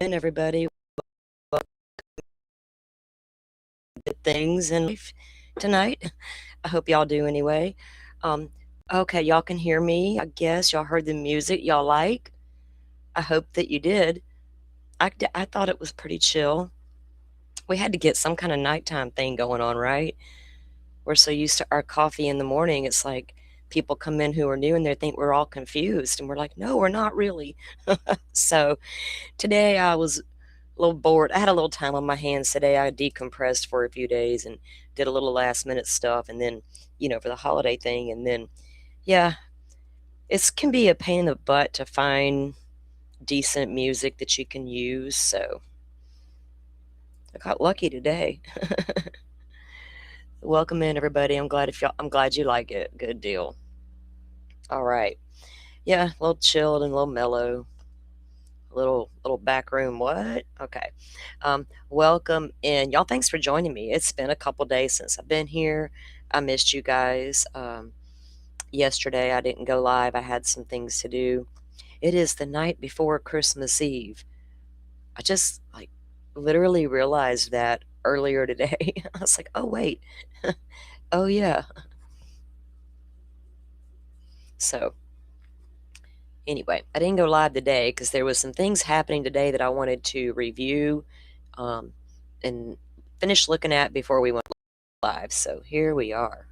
in, everybody. Welcome to things in life tonight. I hope y'all do anyway. Um, okay, y'all can hear me. I guess y'all heard the music y'all like. I hope that you did. I thought it was pretty chill. We had to get some kind of nighttime thing going on, right? We're so used to our coffee in the morning. It's like people come in who are new and they think we're all confused, and we're like, no, we're not really. So today I was a little bored. I had a little time on my hands today. I decompressed for a few days and did a little last minute stuff, and then, for the holiday thing. And then, yeah, it can be a pain in the butt to find decent music that you can use. So I got lucky today. Welcome in, everybody. I'm glad you like it. Good deal. All right. Yeah, a little chilled and a little mellow. Little back room. What? Okay. Welcome in, y'all. Thanks for joining me. It's been a couple days since I've been here. I missed you guys. Yesterday I didn't go live. I had some things to do. It is the night before Christmas Eve. I just literally realized that earlier today. I was like, oh wait. Oh yeah. So anyway, I didn't go live today because there was some things happening today that I wanted to review um, and finish looking at before we went live. So here we are.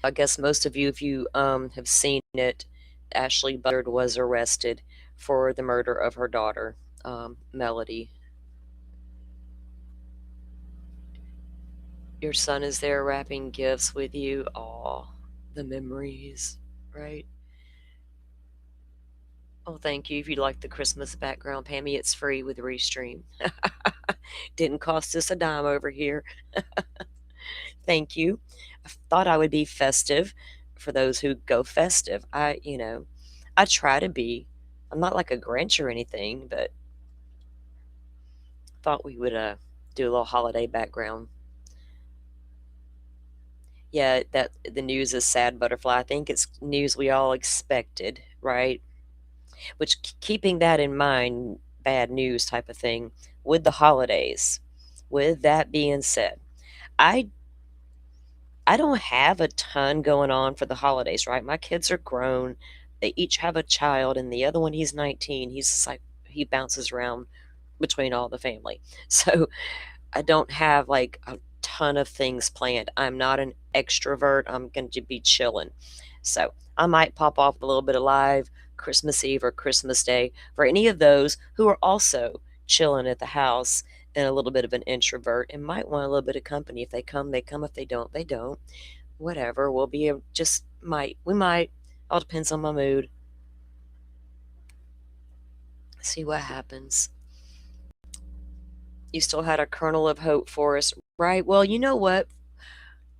I guess most of you, if you have seen it, Ashley Buzzard was arrested for the murder of her daughter, Melody. Your son is there wrapping gifts with you. Aw, the memories, right? Oh, thank you. If you'd like the Christmas background, Pammy, it's free with Restream. Didn't cost us a dime over here. Thank you. I thought I would be festive for those who go festive. I try to be. I'm not like a Grinch or anything, but thought we would do a little holiday background. Yeah, that the news is sad, Butterfly. I think it's news we all expected, right? Which, keeping that in mind, bad news type of thing with the holidays. With that being said, I I don't have a ton going on for the holidays, right? My kids are grown. They each have a child, and the other one, he's 19. He's just like, he bounces around between all the family. So I don't have like a ton of things planned. I'm not an extrovert. I'm going to be chilling. So I might pop off a little bit of live Christmas Eve or Christmas Day for any of those who are also chilling at the house and a little bit of an introvert and might want a little bit of company. If they come, they come. If they don't, they don't. Whatever. We'll be just might. We might. All depends on my mood. See what happens. You still had a kernel of hope for us, right? Well, you know what?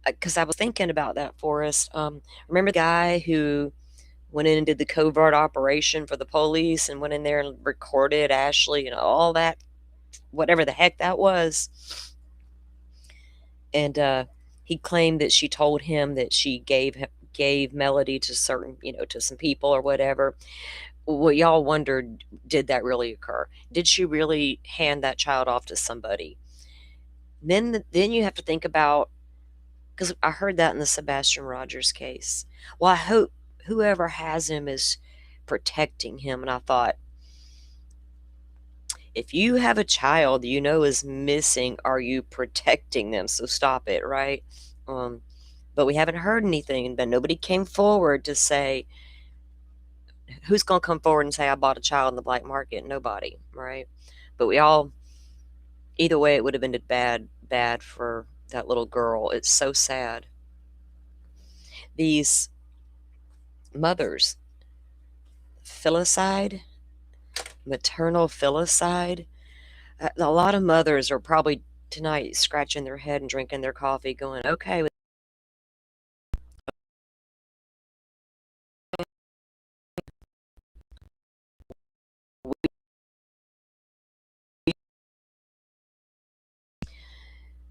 Because I was thinking about that, Forrest. Remember the guy who went in and did the covert operation for the police and went in there and recorded Ashley and all that, whatever the heck that was. And he claimed that she told him that she gave Melody to certain, to some people or whatever. Well, y'all wondered, did that really occur? Did she really hand that child off to somebody? Then you have to think about, because I heard that in the Sebastian Rogers case. Well, I hope whoever has him is protecting him. And I thought, if you have a child is missing, are you protecting them? So stop it, right? But we haven't heard anything, but nobody came forward to say, who's going to come forward and say, I bought a child in the black market? Nobody, right? But either way, it would have been bad for that little girl. It's so sad. These mothers, filicide, maternal filicide. A lot of mothers are probably tonight scratching their head and drinking their coffee going, okay.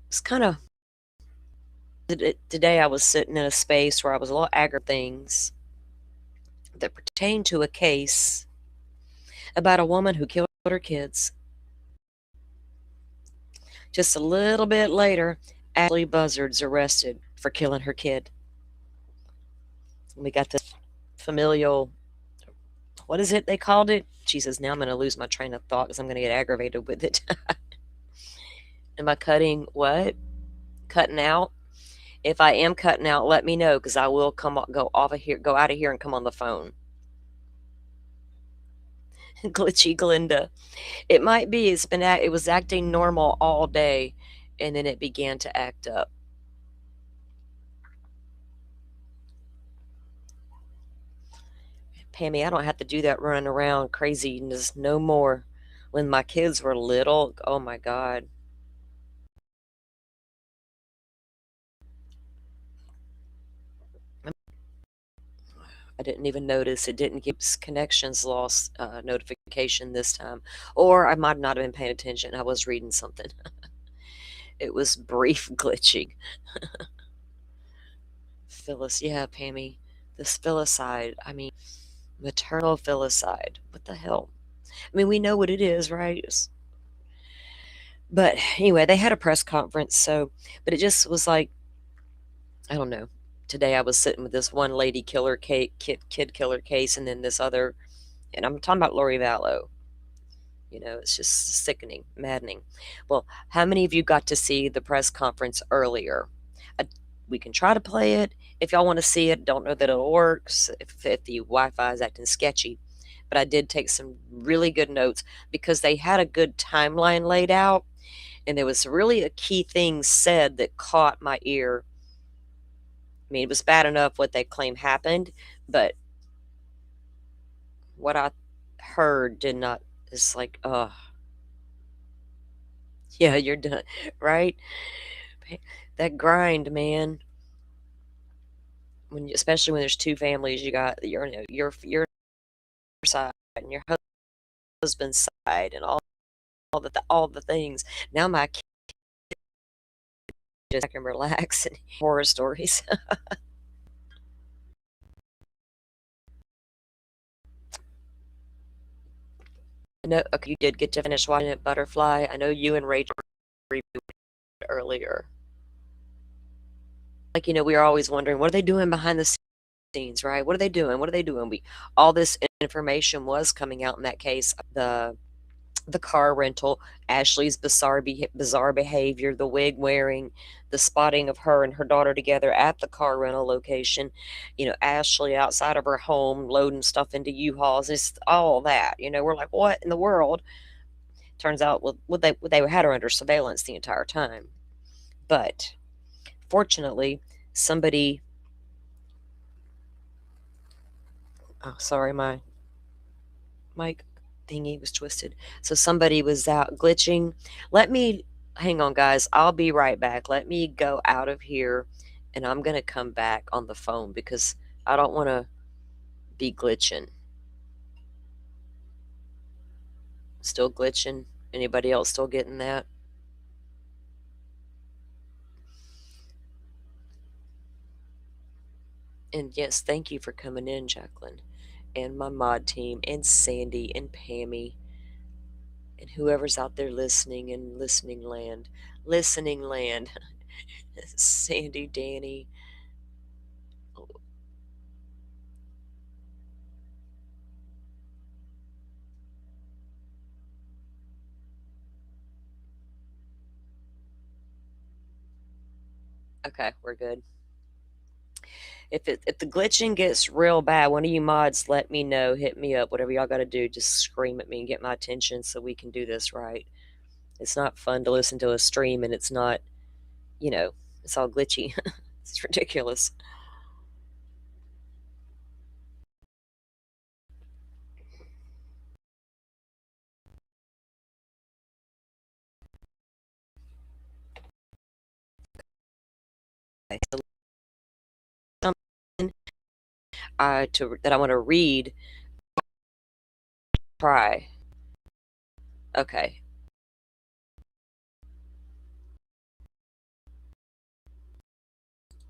It's kind of, today I was sitting in a space where I was a little aggravated things that pertain to a case about a woman who killed her kids. Just a little bit later, Ashley Buzzard's arrested for killing her kid. We got this familial, what is it they called it? Jesus, now I'm going to lose my train of thought because I'm going to get aggravated with it. Am I cutting what? Cutting out? If I am cutting out, let me know because I will go off of here, go out of here and come on the phone. Glitchy Glinda. It might be. It was acting normal all day, and then it began to act up. Pammy, I don't have to do that running around craziness no more. When my kids were little, oh my God. I didn't even notice. It didn't give connections lost notification this time. Or I might not have been paying attention. I was reading something. It was brief glitching. Phyllis, yeah, Pammy. This filicide. I mean, maternal filicide. What the hell? I mean, we know what it is, right? But anyway, they had a press conference, so, but it just was like, I don't know. Today I was sitting with this one lady killer kid killer case, and then this other, and I'm talking about Lori Vallow. It's just sickening, maddening. Well, how many of you got to see the press conference earlier? Uh, we can try to play it if y'all want to see it. Don't know that it works if the Wi-Fi is acting sketchy. But I did take some really good notes because they had a good timeline laid out, and there was really a key thing said that caught my ear. I mean, it was bad enough what they claim happened, but what I heard did not. It's like, yeah, you're done, right? That grind, man. Especially when there's two families, you got your side and your husband's side, and all the things. Now my kids just can relax and horror stories. No, okay, you did get to finish watching it, Butterfly. I know you and Rachel reviewed it earlier. Like, we are always wondering, what are they doing behind the scenes, right? What are they doing? What are they doing? All this information was coming out in that case. The car rental, Ashley's bizarre behavior, the wig wearing, the spotting of her and her daughter together at the car rental location, Ashley outside of her home loading stuff into U-Hauls, it's all that. We're like, what in the world? Turns out, well, they had her under surveillance the entire time. But fortunately, somebody, oh, sorry, my mic thingy was twisted. So somebody was out glitching. Let me hang on, guys. I'll be right back. Let me go out of here, and I'm going to come back on the phone because I don't want to be glitching. Still glitching? Anybody else still getting that? And yes, thank you for coming in, Jacqueline, and my mod team, and Sandy, and Pammy, and whoever's out there listening in listening land. Listening land. Sandy, Danny. Okay, we're good. If the glitching gets real bad, one of you mods let me know, hit me up, whatever y'all got to do, just scream at me and get my attention so we can do this right. It's not fun to listen to a stream and it's not, you know, it's all glitchy. It's ridiculous. Okay, so something that I want to read. Try. Okay.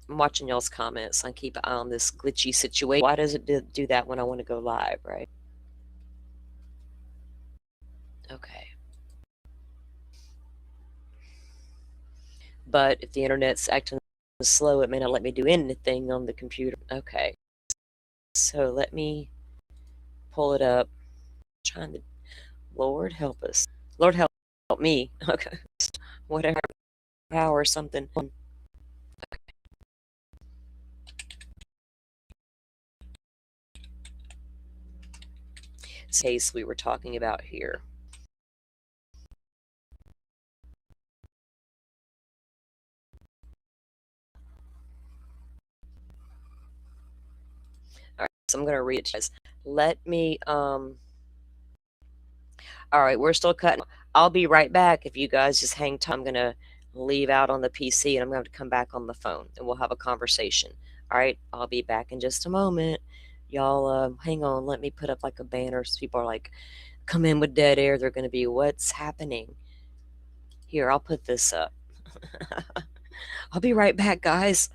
I'm watching y'all's comments. I keep an eye on this glitchy situation. Why does it do that when I want to go live, right? Okay. But if the internet's acting slow, it may not let me do anything on the computer. Okay. So let me pull it up. Trying to, Lord help us. Lord help me. Okay. Whatever power or something. Case we were talking about here. All right, so I'm gonna read it to you guys. Let me all right, we're still cutting. I'll be right back if you guys just hang tight. I'm gonna leave out on the PC and I'm gonna have to come back on the phone and we'll have a conversation. All right, I'll be back in just a moment. Y'all hang on, let me put up like a banner so people are like, come in with dead air. They're gonna be, what's happening? Here, I'll put this up. I'll be right back, guys.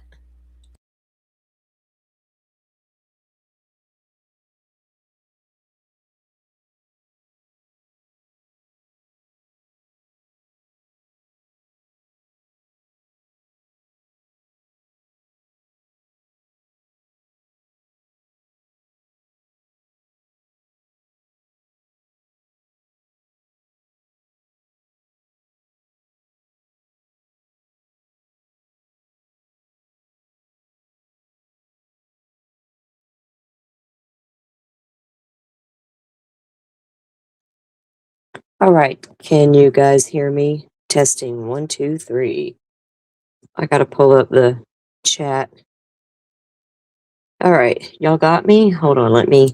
All right, can you guys hear me? Testing one, two, three. I gotta pull up the chat. All right, y'all got me? Hold on, I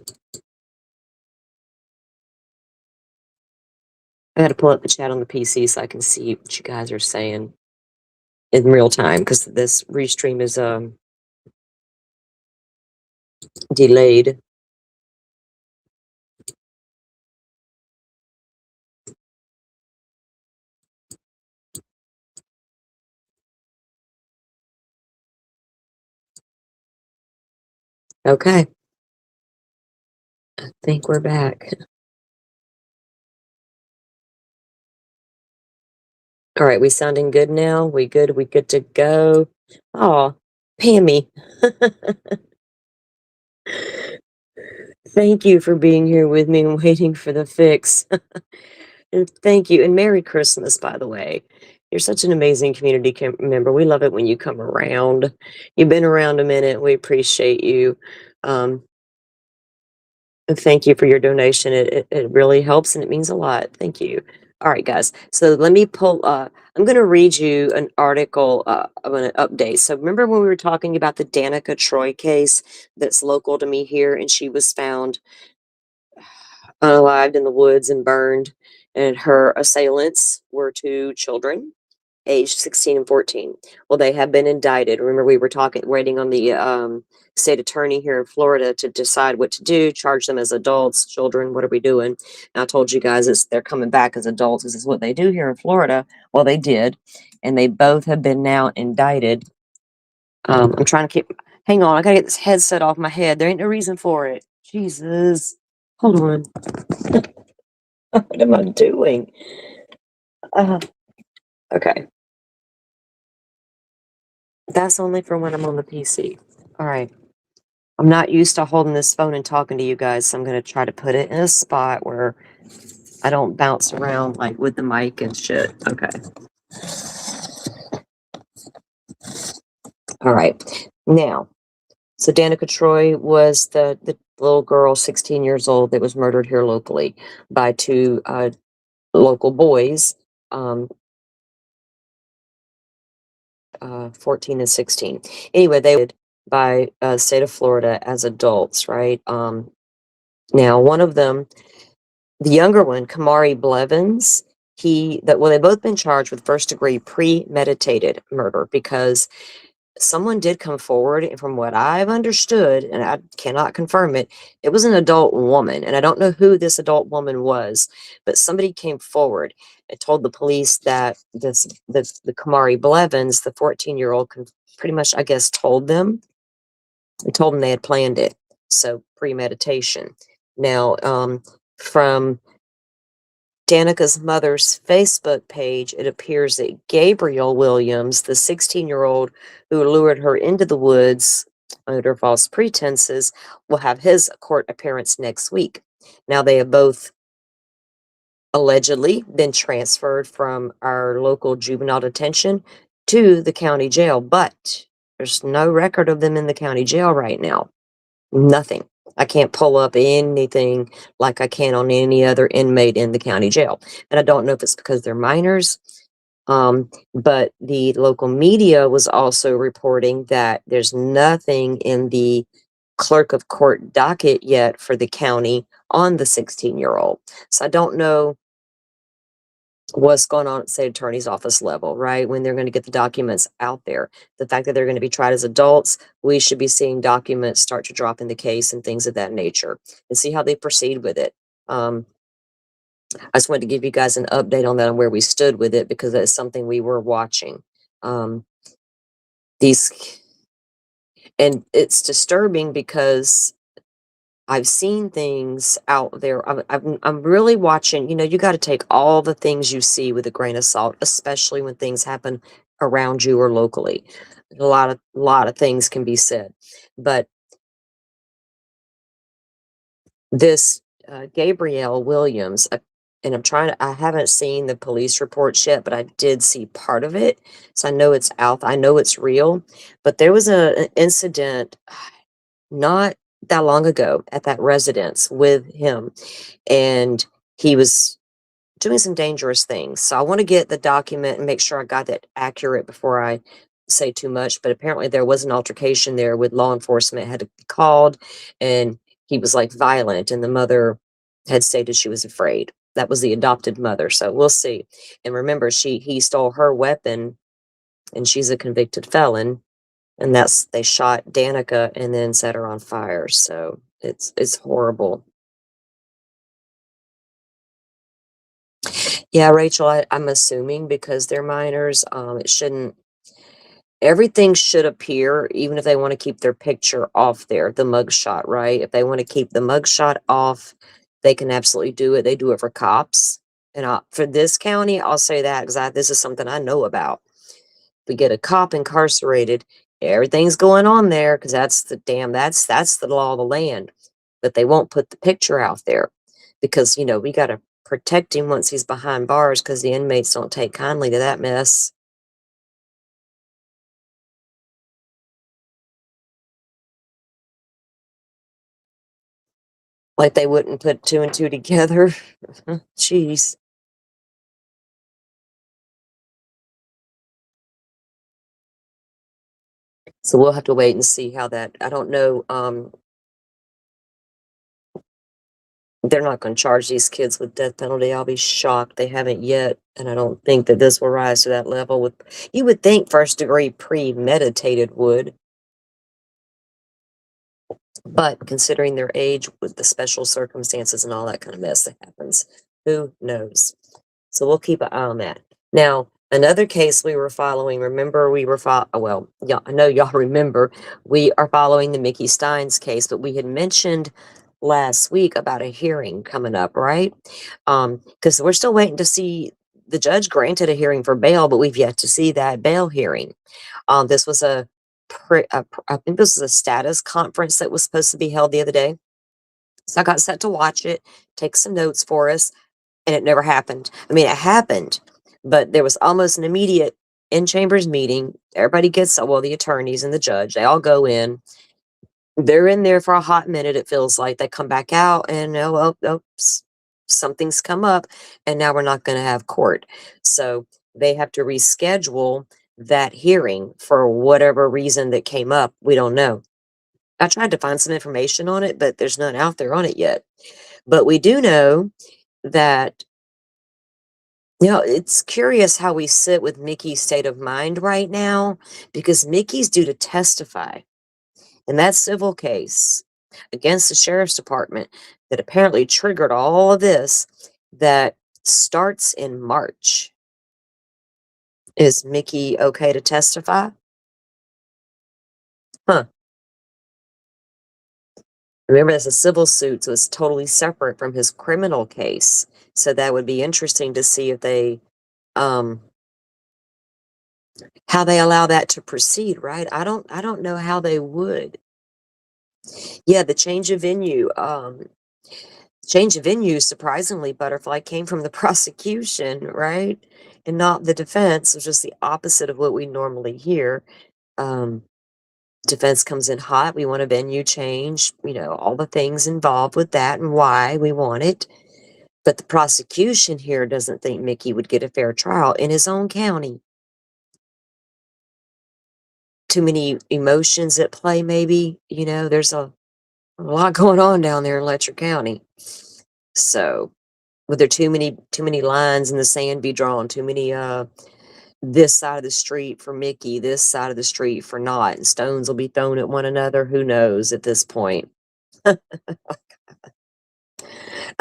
gotta pull up the chat on the PC so I can see what you guys are saying in real time because this restream is delayed. Okay, I think we're back. All right, we sounding good now? We good? We good to go? Oh, Pammy. Thank you for being here with me and waiting for the fix. And thank you. And Merry Christmas, by the way. You're such an amazing community member. We love it when you come around. You've been around a minute. We appreciate you. Um, and thank you for your donation. It really helps and it means a lot. Thank you. All right, guys. So let me pull, I'm going to read you an article of an update. So remember when we were talking about the Danica Troy case that's local to me here, and she was found unalived in the woods and burned, and her assailants were two children aged 16 and 14. Well, they have been indicted. Remember, we were talking, waiting on the state attorney here in Florida to decide what to do, charge them as adults, children, what are we doing? And I told you guys they're coming back as adults. This is what they do here in Florida. Well, they did. And they both have been now indicted. I'm trying to keep, hang on, I gotta get this headset off my head. There ain't no reason for it. Jesus. Hold on. What am I doing? Uh, okay. That's only for when I'm on the PC. All right. I'm not used to holding this phone and talking to you guys, so I'm going to try to put it in a spot where I don't bounce around like with the mic and shit. Okay. All right. Now, so Danica Troy was the little girl, 16 years old, that was murdered here locally by two local boys, um, 14 and 16. Anyway, they were by state of Florida as adults, right? Now, one of them, the younger one, Kamari Blevins, they both been charged with first degree premeditated murder because someone did come forward, and from what I've understood, and I cannot confirm it, it was an adult woman, and I don't know who this adult woman was, but somebody came forward and told the police that the Kamari Blevins, the 14-year-old, pretty much, I guess, told them they had planned it. So premeditation. Now, from Danica's mother's Facebook page, it appears that Gabriel Williams, the 16-year-old who lured her into the woods under false pretenses, will have his court appearance next week. Now, they have both allegedly been transferred from our local juvenile detention to the county jail, but there's no record of them in the county jail right now. Nothing. I can't pull up anything like I can on any other inmate in the county jail. And I don't know if it's because they're minors, but the local media was also reporting that there's nothing in the clerk of court docket yet for the county on the 16-year-old. So I don't know what's going on at the state attorney's office level, right? When they're going to get the documents out there. The fact that they're going to be tried as adults, we should be seeing documents start to drop in the case and things of that nature and see how they proceed with it. I just wanted to give you guys an update on that and where we stood with it because that's something we were watching. These, and it's disturbing because I've seen things out there. I'm really watching. You know, you got to take all the things you see with a grain of salt, especially when things happen around you or locally. A lot of things can be said, but this Gabrielle Williams, and I haven't seen the police reports yet, but I did see part of it, so I know it's out. I know it's real, but there was an incident not that long ago at that residence with him, and he was doing some dangerous things. So I want to get the document and make sure I got that accurate before I say too much. But apparently there was an altercation there with law enforcement had to be called, and he was like violent, and the mother had stated she was afraid. That was the adopted mother. So we'll see. And remember, he stole her weapon, and she's a convicted felon. And they shot Danica and then set her on fire. So it's horrible. Yeah, Rachel, I'm assuming because they're minors, it shouldn't everything should appear, even if they want to keep their picture off there, the mugshot, right? If they want to keep the mugshot off, they can absolutely do it. They do it for cops. And for this county, I'll say that because this is something I know about. We get a cop incarcerated, everything's going on there because that's the law of the land. But they won't put the picture out there because, we got to protect him once he's behind bars because the inmates don't take kindly to that mess. Like they wouldn't put two and two together. Jeez. So we'll have to wait and see how that. I don't know. They're not going to charge these kids with death penalty. I'll be shocked. They haven't yet, and I don't think that this will rise to that level. You would think first degree premeditated would, but considering their age with the special circumstances and all that kind of mess that happens, who knows? So we'll keep an eye on that. Now, another case we were following, remember we were well, yeah, I know y'all remember, we are following the Mickey Steins case, but we had mentioned last week about a hearing coming up, right? Because we're still waiting to see the judge granted a hearing for bail, but we've yet to see that bail hearing. This was I think this was a status conference that was supposed to be held the other day. So I got set to watch it, take some notes for us, and it never happened. I mean, it happened, but there was almost an immediate in chambers meeting. Everybody gets, well, the attorneys and the judge, they all go in. They're in there for a hot minute, it feels like. They come back out and, something's come up, and now we're not going to have court. So they have to reschedule that hearing for whatever reason that came up. We don't know. I tried to find some information on it, but there's none out there on it yet. But we do know that, it's curious how we sit with Mickey's state of mind right now because Mickey's due to testify in that civil case against the sheriff's department that apparently triggered all of this that starts in March. Is Mickey okay to testify? Huh. Remember, that's a civil suit, so it's totally separate from his criminal case. So that would be interesting to see if they, um, how they allow that to proceed, right? I don't know how they would. Yeah, the change of venue, surprisingly, Butterfly came from the prosecution, right? And not the defense, which is the opposite of what we normally hear. Um, Defense comes in hot. We want a venue change, all the things involved with that and why we want it. But the prosecution here doesn't think Mickey would get a fair trial in his own county. Too many emotions at play, maybe. There's a lot going on down there in Letcher County. So, would there too many lines in the sand be drawn? Too many this side of the street for Mickey, this side of the street for not, and stones will be thrown at one another. Who knows at this point? I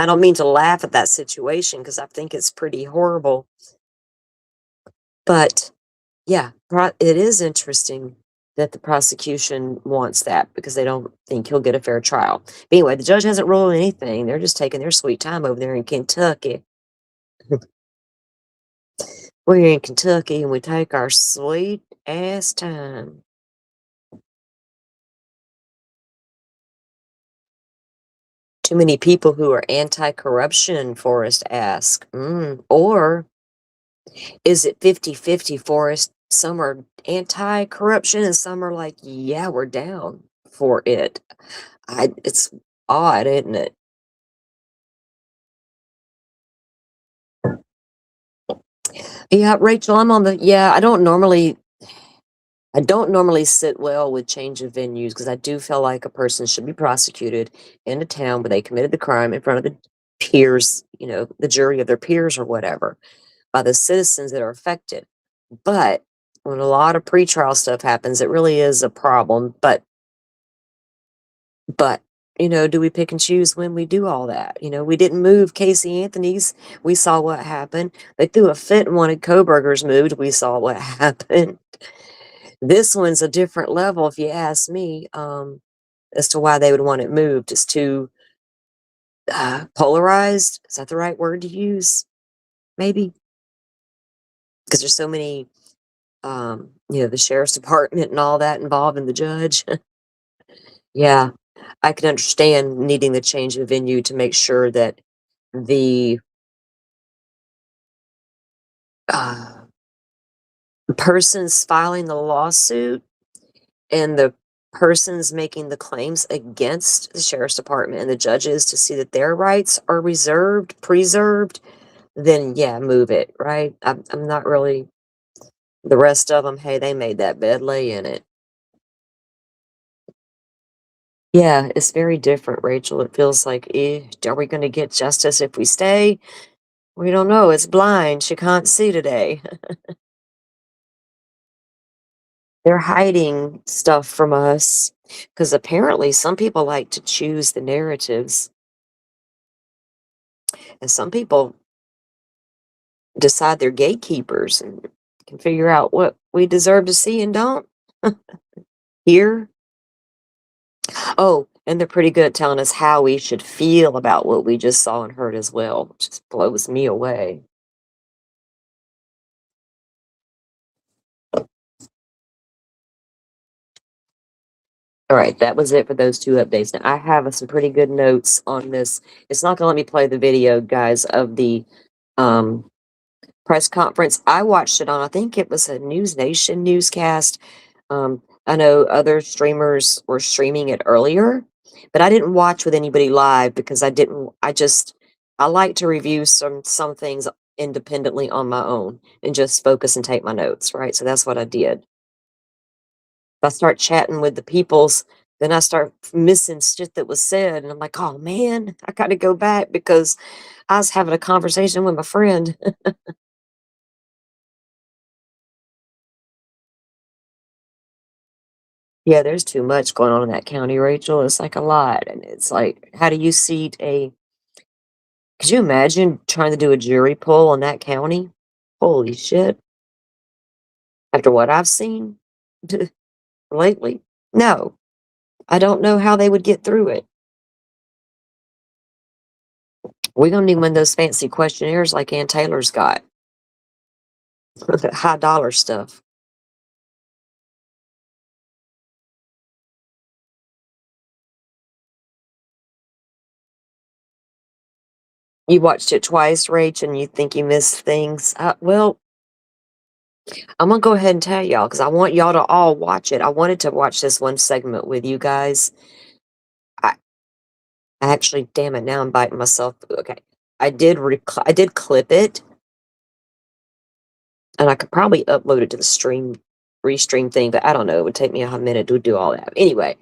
don't mean to laugh at that situation because I think it's pretty horrible. But yeah, it is interesting that the prosecution wants that because they don't think he'll get a fair trial. But anyway, the judge hasn't ruled anything. They're just taking their sweet time over there in Kentucky. We're in Kentucky and we take our sweet ass time. Too many people who are anti-corruption, Forrest asked. Or is it 50-50, Forrest? Some are anti-corruption and some are like, yeah, we're down for it. It's odd, isn't it? Yeah, Rachel, I don't normally sit well with change of venues because I do feel like a person should be prosecuted in a town where they committed the crime in front of the peers, the jury of their peers or whatever, by the citizens that are affected. But when a lot of pretrial stuff happens, it really is a problem. But do we pick and choose when we do all that? We didn't move Casey Anthony's. We saw what happened. They threw a fit and wanted Koberger's moved. We saw what happened. This one's a different level, if you ask me, as to why they would want it moved. It's too polarized. Is that the right word to use? Maybe because there's so many, the sheriff's department and all that involved, and the judge. Yeah, I can understand needing the change of venue to make sure that the uh, persons filing the lawsuit and the persons making the claims against the sheriff's department and the judges to see that their rights are preserved, then yeah, move it, right? I'm not really the rest of them. Hey, they made that bed, lay in it. Yeah, it's very different, Rachel. It feels like, are we going to get justice if we stay? We don't know. It's blind. She can't see today. They're hiding stuff from us because apparently some people like to choose the narratives, and some people decide they're gatekeepers and can figure out what we deserve to see and don't hear. Oh, and they're pretty good at telling us how we should feel about what we just saw and heard as well, which just blows me away. All right, that was it for those two updates. Now, I have some pretty good notes on this. It's not going to let me play the video, guys, of the um, press conference. I watched it on, I think it was a News Nation newscast. I know other streamers were streaming it earlier, but I didn't watch with anybody live because I like to review some things independently on my own and just focus and take my notes, right? So that's what I did. If I start chatting with the peoples, then I start missing shit that was said, and I'm like, oh man, I got to go back because I was having a conversation with my friend. Yeah, there's too much going on in that county, Rachel. It's like a lot. And it's like, how do you seat could you imagine trying to do a jury poll in that county? Holy shit. After what I've seen lately? No, I don't know how they would get through it. We don't need one of those fancy questionnaires like Ann Taylor's got. High dollar stuff. You watched it twice, Rach, and you think you missed things. Well, I'm gonna go ahead and tell y'all because I want y'all to all watch it. I wanted to watch this one segment with you guys. I, I actually, damn it, now I'm biting myself. Okay, I did clip it, and I could probably upload it to the restream thing, but I don't know. It would take me a minute to do all that. Anyway,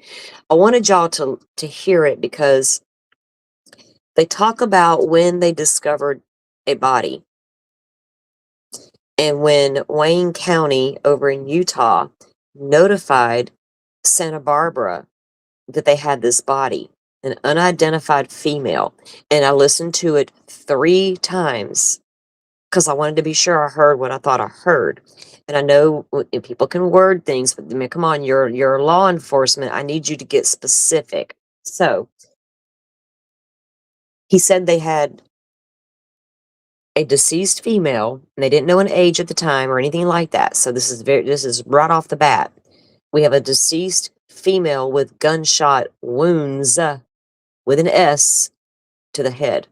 I wanted y'all to hear it because they talk about when they discovered a body. And when Wayne County over in Utah notified Santa Barbara that they had this body, an unidentified female, and I listened to it 3 times because I wanted to be sure I heard what I thought I heard. And I know people can word things, but I mean, come on, you're law enforcement. I need you to get specific. So he said they had a deceased female, and they didn't know an age at the time or anything like that. So this is right off the bat. We have a deceased female with gunshot wounds with an S to the head.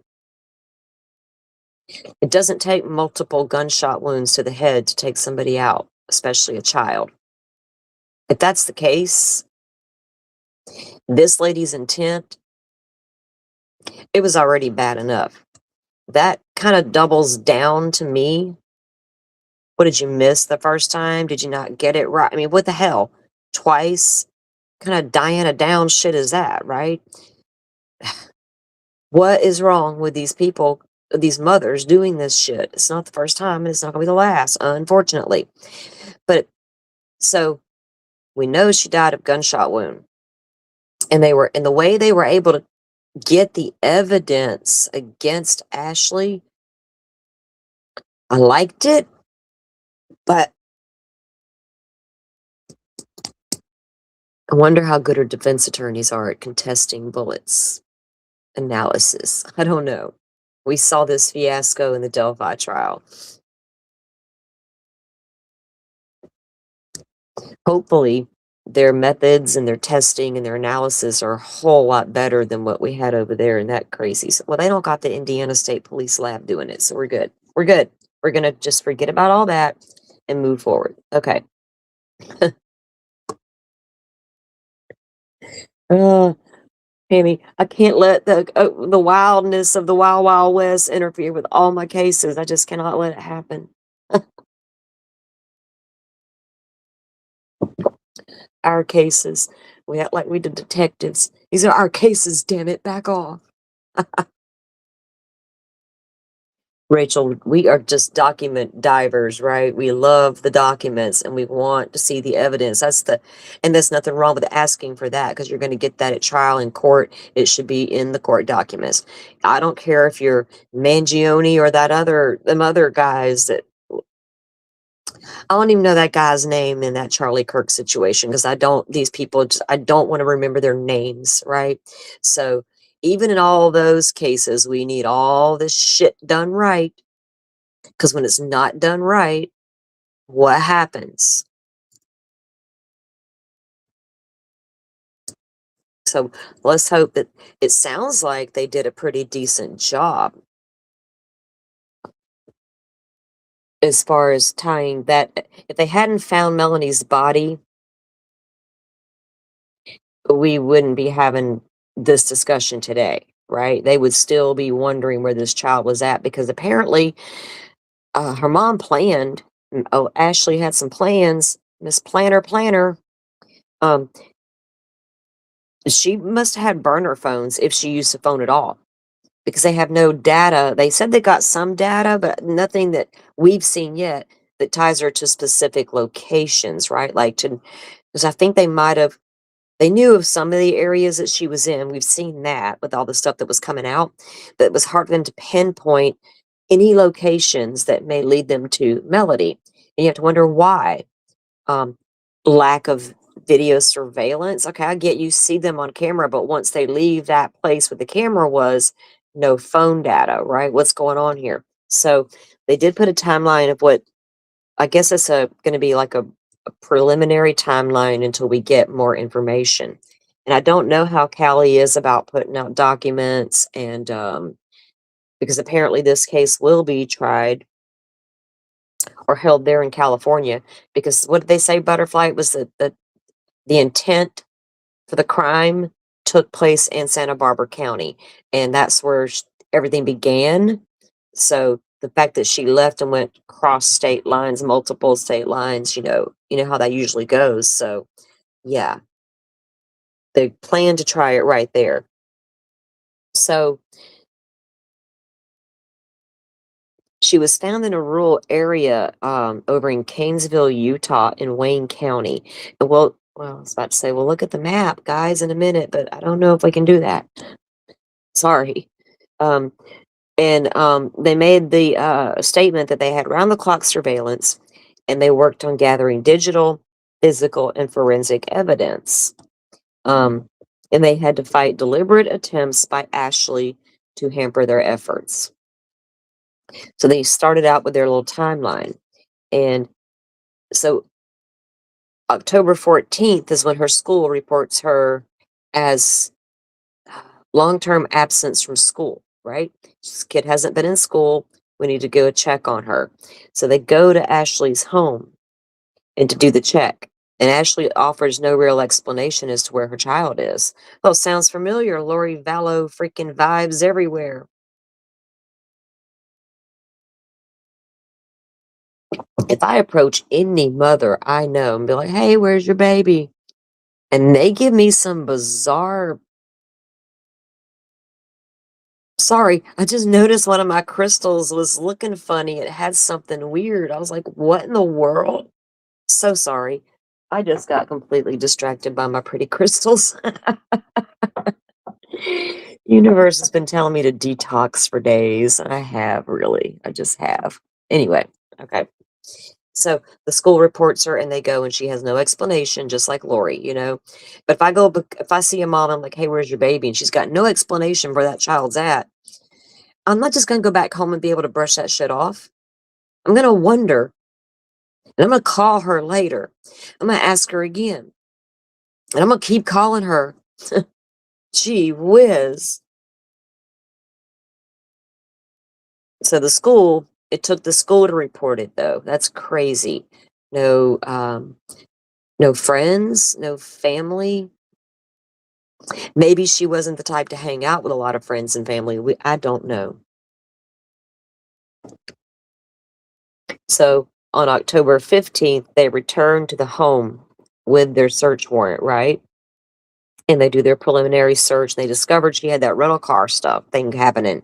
It doesn't take multiple gunshot wounds to the head to take somebody out, especially a child. If that's the case, this lady's intent, it was already bad enough. That kind of doubles down to me. What did you miss the first time? Did you not get it right? I mean, what the hell? Twice? Kind of Diana Down shit is that, right? What is wrong with these people, these mothers doing this shit? It's not the first time and it's not gonna be the last, unfortunately. But so we know she died of gunshot wound. And the way they were able to get the evidence against Ashley, I liked it, but I wonder how good her defense attorneys are at contesting bullets analysis. I don't know. We saw this fiasco in the Delphi trial. Hopefully, their methods and their testing and their analysis are a whole lot better than what we had over there in that crazy. Well, they don't got the Indiana State Police lab doing it, so we're good. We're good. We're gonna just forget about all that and move forward. Okay. Oh, Hammy, I can't let the wildness of the Wild Wild West interfere with all my cases. I just cannot let it happen. Our cases. We act like we the detectives. These are our cases, damn it. Back off. Rachel, we are just document divers, right? We love the documents and we want to see the evidence. And there's nothing wrong with asking for that because you're going to get that at trial in court. It should be in the court documents. I don't care if you're Mangione or them other guys that I don't even know that guy's name in that Charlie Kirk situation because I don't want to remember their names, right? So even in all those cases, we need all this shit done right because when it's not done right, what happens? So let's hope that it sounds like they did a pretty decent job as far as tying that. If they hadn't found Melanie's body, we wouldn't be having this discussion today, right? They would still be wondering where this child was at because apparently her mom planned. Oh, Ashley had some plans. Miss Planner. Um, she must have had burner phones if she used the phone at all because they have no data. They said they got some data, but nothing that we've seen yet that ties her to specific locations, right? Like because I think they knew of some of the areas that she was in. We've seen that with all the stuff that was coming out, but it was hard for them to pinpoint any locations that may lead them to Melody. And you have to wonder why. Um, Lack of video surveillance. Okay, I get you see them on camera, but once they leave that place where the camera was, no phone data, right? What's going on here? So they did put a timeline of what I guess it's going to be like a preliminary timeline until we get more information. And I don't know how Callie is about putting out documents and because apparently this case will be tried or held there in California because what did they say, Butterfly? It was that the intent for the crime took place in Santa Barbara County, and that's where everything began. So the fact that she left and went cross state lines, multiple state lines, you know how that usually goes. So yeah, they plan to try it right there. So she was found in a rural area over in Canesville, Utah, in Wayne County. And I was about to say, well, look at the map, guys, in a minute, but I don't know if we can do that. Sorry. Um, and they made the statement that they had round the clock surveillance and they worked on gathering digital, physical, and forensic evidence. Um, and they had to fight deliberate attempts by Ashley to hamper their efforts. So they started out with their little timeline. And so October 14th is when her school reports her as long-term absence from school, right? This kid hasn't been in school. We need to go check on her. So they go to Ashley's home and to do the check. And Ashley offers no real explanation as to where her child is. Oh, sounds familiar. Lori Vallow freaking vibes everywhere. If I approach any mother I know and be like, hey, where's your baby? And they give me some bizarre, sorry, I just noticed one of my crystals was looking funny. It had something weird. I was like, what in the world? So sorry. I just got completely distracted by my pretty crystals. Universe has been telling me to detox for days, and I have really. I just have. Anyway, okay. So the school reports her and they go and she has no explanation, just like Lori. But if I see a mom, I'm like, hey, where's your baby? And she's got no explanation where that child's at. I'm not just gonna go back home and be able to brush that shit off. I'm gonna wonder and I'm gonna call her later. I'm gonna ask her again. And I'm gonna keep calling her. Gee whiz. So it took the school to report it though. That's crazy. No, no friends, no family. Maybe she wasn't the type to hang out with a lot of friends and family. I don't know. So on October 15th, they returned to the home with their search warrant, right? And they do their preliminary search. They discovered she had that rental car stuff thing happening.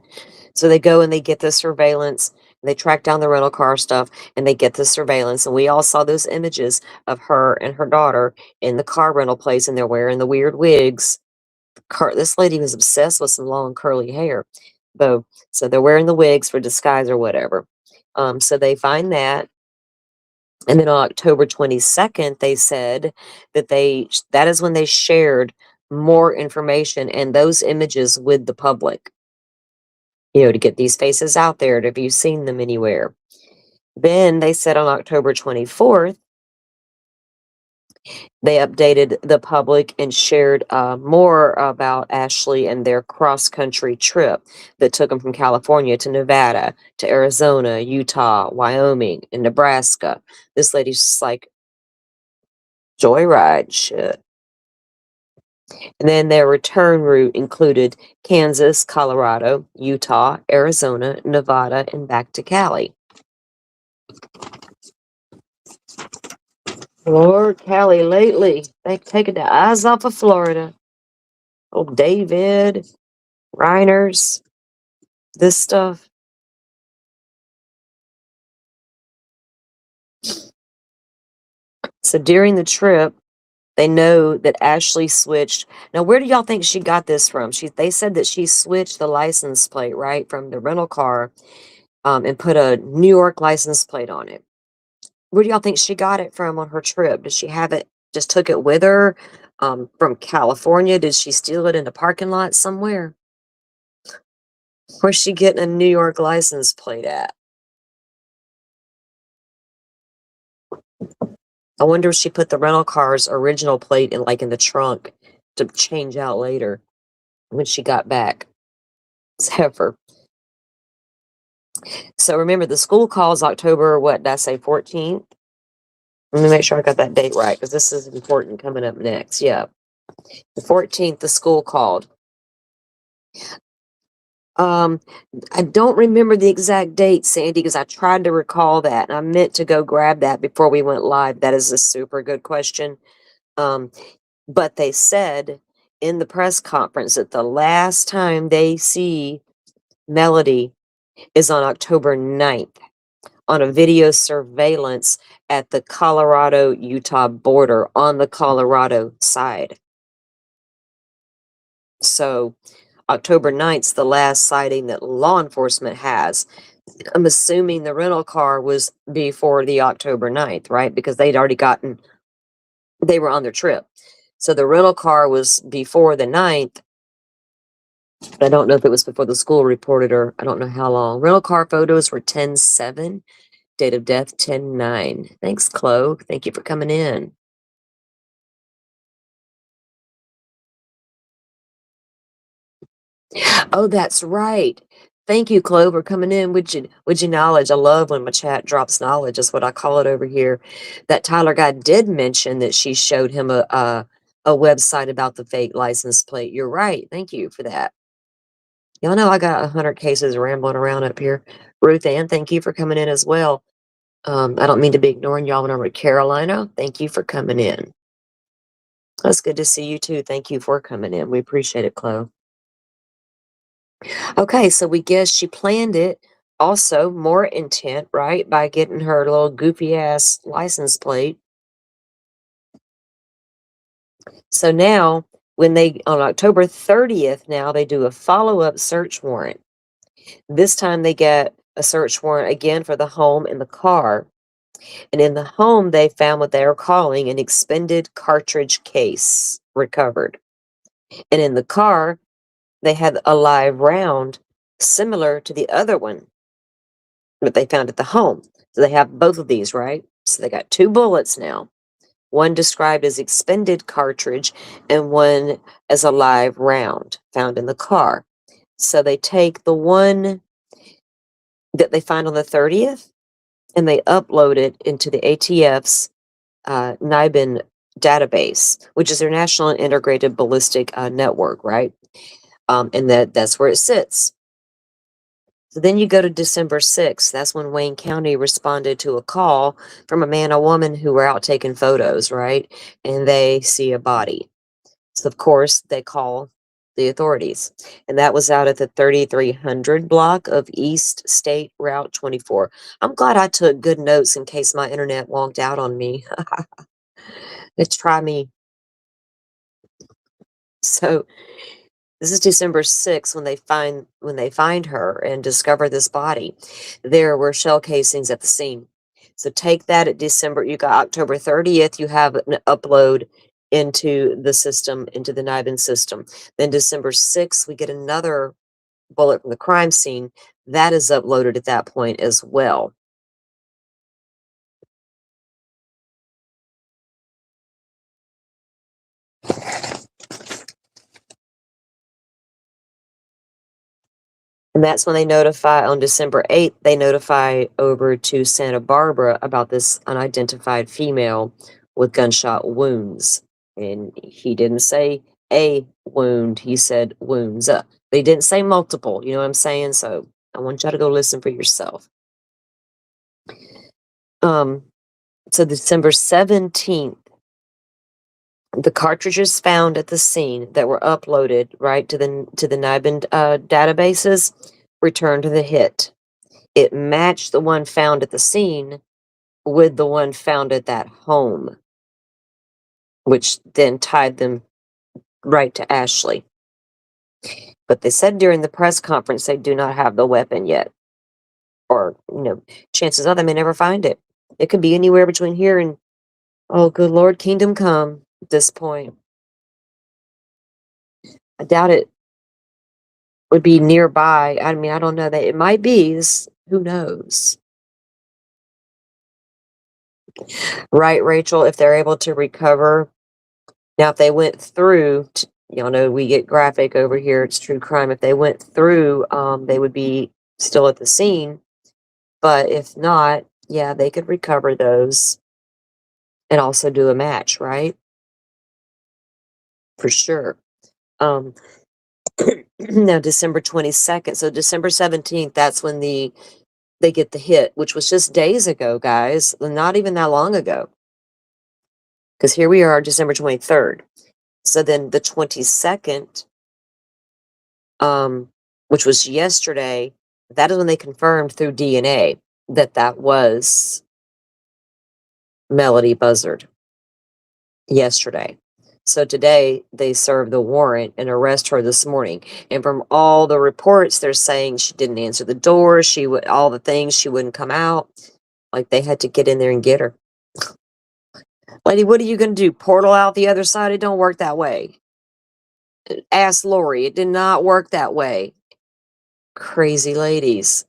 So they go and they get the surveillance. They track down the rental car stuff and they get the surveillance. And we all saw those images of her and her daughter in the car rental place and they're wearing the weird wigs. This lady was obsessed with some long curly hair. So they're wearing the wigs for disguise or whatever. So they find that. And then on October 22nd, they said that is when they shared more information and those images with the public, to get these faces out there. Have you seen them anywhere? Then they said on October 24th, they updated the public and shared more about Ashley and their cross-country trip that took them from California to Nevada, to Arizona, Utah, Wyoming, and Nebraska. This lady's just like, joyride shit. And then their return route included Kansas, Colorado, Utah, Arizona, Nevada, and back to Cali. Lord, Cali lately, they've taken the eyes off of Florida. Oh, David, Reiners, this stuff. So during the trip, they know that Ashley switched. Now, where do y'all think she got this from? They said that she switched the license plate, right, from the rental car and put a New York license plate on it. Where do y'all think she got it from on her trip? Did she have it, just took it with her from California? Did she steal it in the parking lot somewhere? Where's she getting a New York license plate at? I wonder if she put the rental car's original plate in, like, in the trunk to change out later when she got back. Zephyr. So remember, the school calls October, what did I say, 14th? Let me make sure I got that date right, because this is important coming up next. Yeah. The 14th, the school called. Um, I don't remember the exact date, Sandy, because I tried to recall that, and I meant to go grab that before we went live. That is a super good question. Um, but they said in the press conference that the last time they see Melody is on October 9th on a video surveillance at the Colorado-Utah border on the Colorado side. So October 9th's the last sighting that law enforcement has. I'm assuming the rental car was before the October 9th, right? Because they were on their trip. So the rental car was before the 9th. I don't know if it was before the school reported, or I don't know how long. Rental car photos were 10/7, date of death 10/9. Thanks, Chloe. Thank you for coming in. Oh, that's right. Thank you, Clover, coming in with your knowledge. I love when my chat drops knowledge, is what I call it over here. That Tyler guy did mention that she showed him a website about the fake license plate. You're right. Thank you for that. Y'all know I got 100 cases rambling around up here. Ruth Ann, thank you for coming in as well. I don't mean to be ignoring y'all when I'm with Carolina. Thank you for coming in. That's good to see you too. Thank you for coming in. We appreciate it, Chloe. Okay, so we guess she planned it. Also, more intent, right? By getting her little goofy ass license plate. So now, when they, on October 30th, now they do a follow up search warrant. This time they get a search warrant again for the home and the car. And in the home, they found what they are calling an expended cartridge case recovered. And in the car, they had a live round similar to the other one that they found at the home. So they have both of these, right? So they got 2 bullets now. One described as expended cartridge and one as a live round found in the car. So they take the one that they find on the 30th and they upload it into the ATF's NIBIN database, which is their National Integrated Ballistic Network, right? And that's where it sits. So then you go to December 6th. That's when Wayne County responded to a call from a man and woman who were out taking photos, right? And they see a body. So, of course, they call the authorities. And that was out at the 3300 block of East State Route 24. I'm glad I took good notes in case my internet wonked out on me. Let's try me. So this is December 6th when they find her and discover this body. There were shell casings at the scene. So take that at December. You got October 30th. You have an upload into the system, into the NIBIN system. Then December 6th, we get another bullet from the crime scene. That is uploaded at that point as well. And that's when they notify on December 8th, they notify over to Santa Barbara about this unidentified female with gunshot wounds. And he didn't say a wound, he said wounds. They didn't say multiple, you know what I'm saying? So I want y'all to go listen for yourself. So December 17th, the cartridges found at the scene that were uploaded right to the NIBIN databases returned to the hit. It matched the one found at the scene with the one found at that home, which then tied them right to Ashley. But they said during the press conference they do not have the weapon yet. Or, chances are they may never find it. It could be anywhere between here and, oh, good Lord, kingdom come at this point. I doubt it. would be nearby. I mean, I don't know that it might be. Who knows? Right, Rachel? If they're able to recover. Now, if they went through, y'all know we get graphic over here. It's true crime. If they went through, they would be still at the scene. But if not, yeah, they could recover those and also do a match, right? For sure. Um, now December 22nd. So December 17th, that's when they get the hit, which was just days ago, guys. Not even that long ago. Because here we are, December 23rd. So then the 22nd, which was yesterday, that is when they confirmed through DNA that that was Melody Buzzard yesterday. So today they served the warrant and arrest her this morning. And from all the reports, they're saying she didn't answer the door. She would, all the things, she wouldn't come out. Like they had to get in there and get her. Lady, what are you going to do? Portal out the other side? It don't work that way. Ask Lori. It did not work that way. Crazy ladies.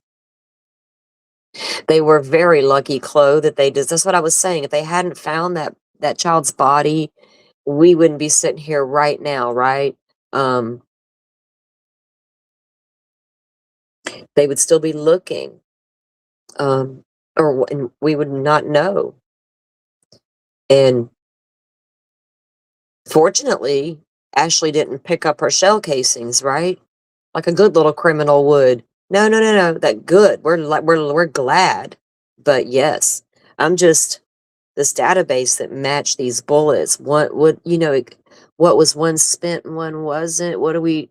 They were very lucky, Chloe, that they did. That's what I was saying. If they hadn't found that child's body, we wouldn't be sitting here right now, right? They would still be looking, and we would not know. And fortunately, Ashley didn't pick up her shell casings, right? Like a good little criminal would. No, no, no, no. That good. We're glad. But yes, I'm just this database that matched these bullets. What would what was one spent and one wasn't? What do we?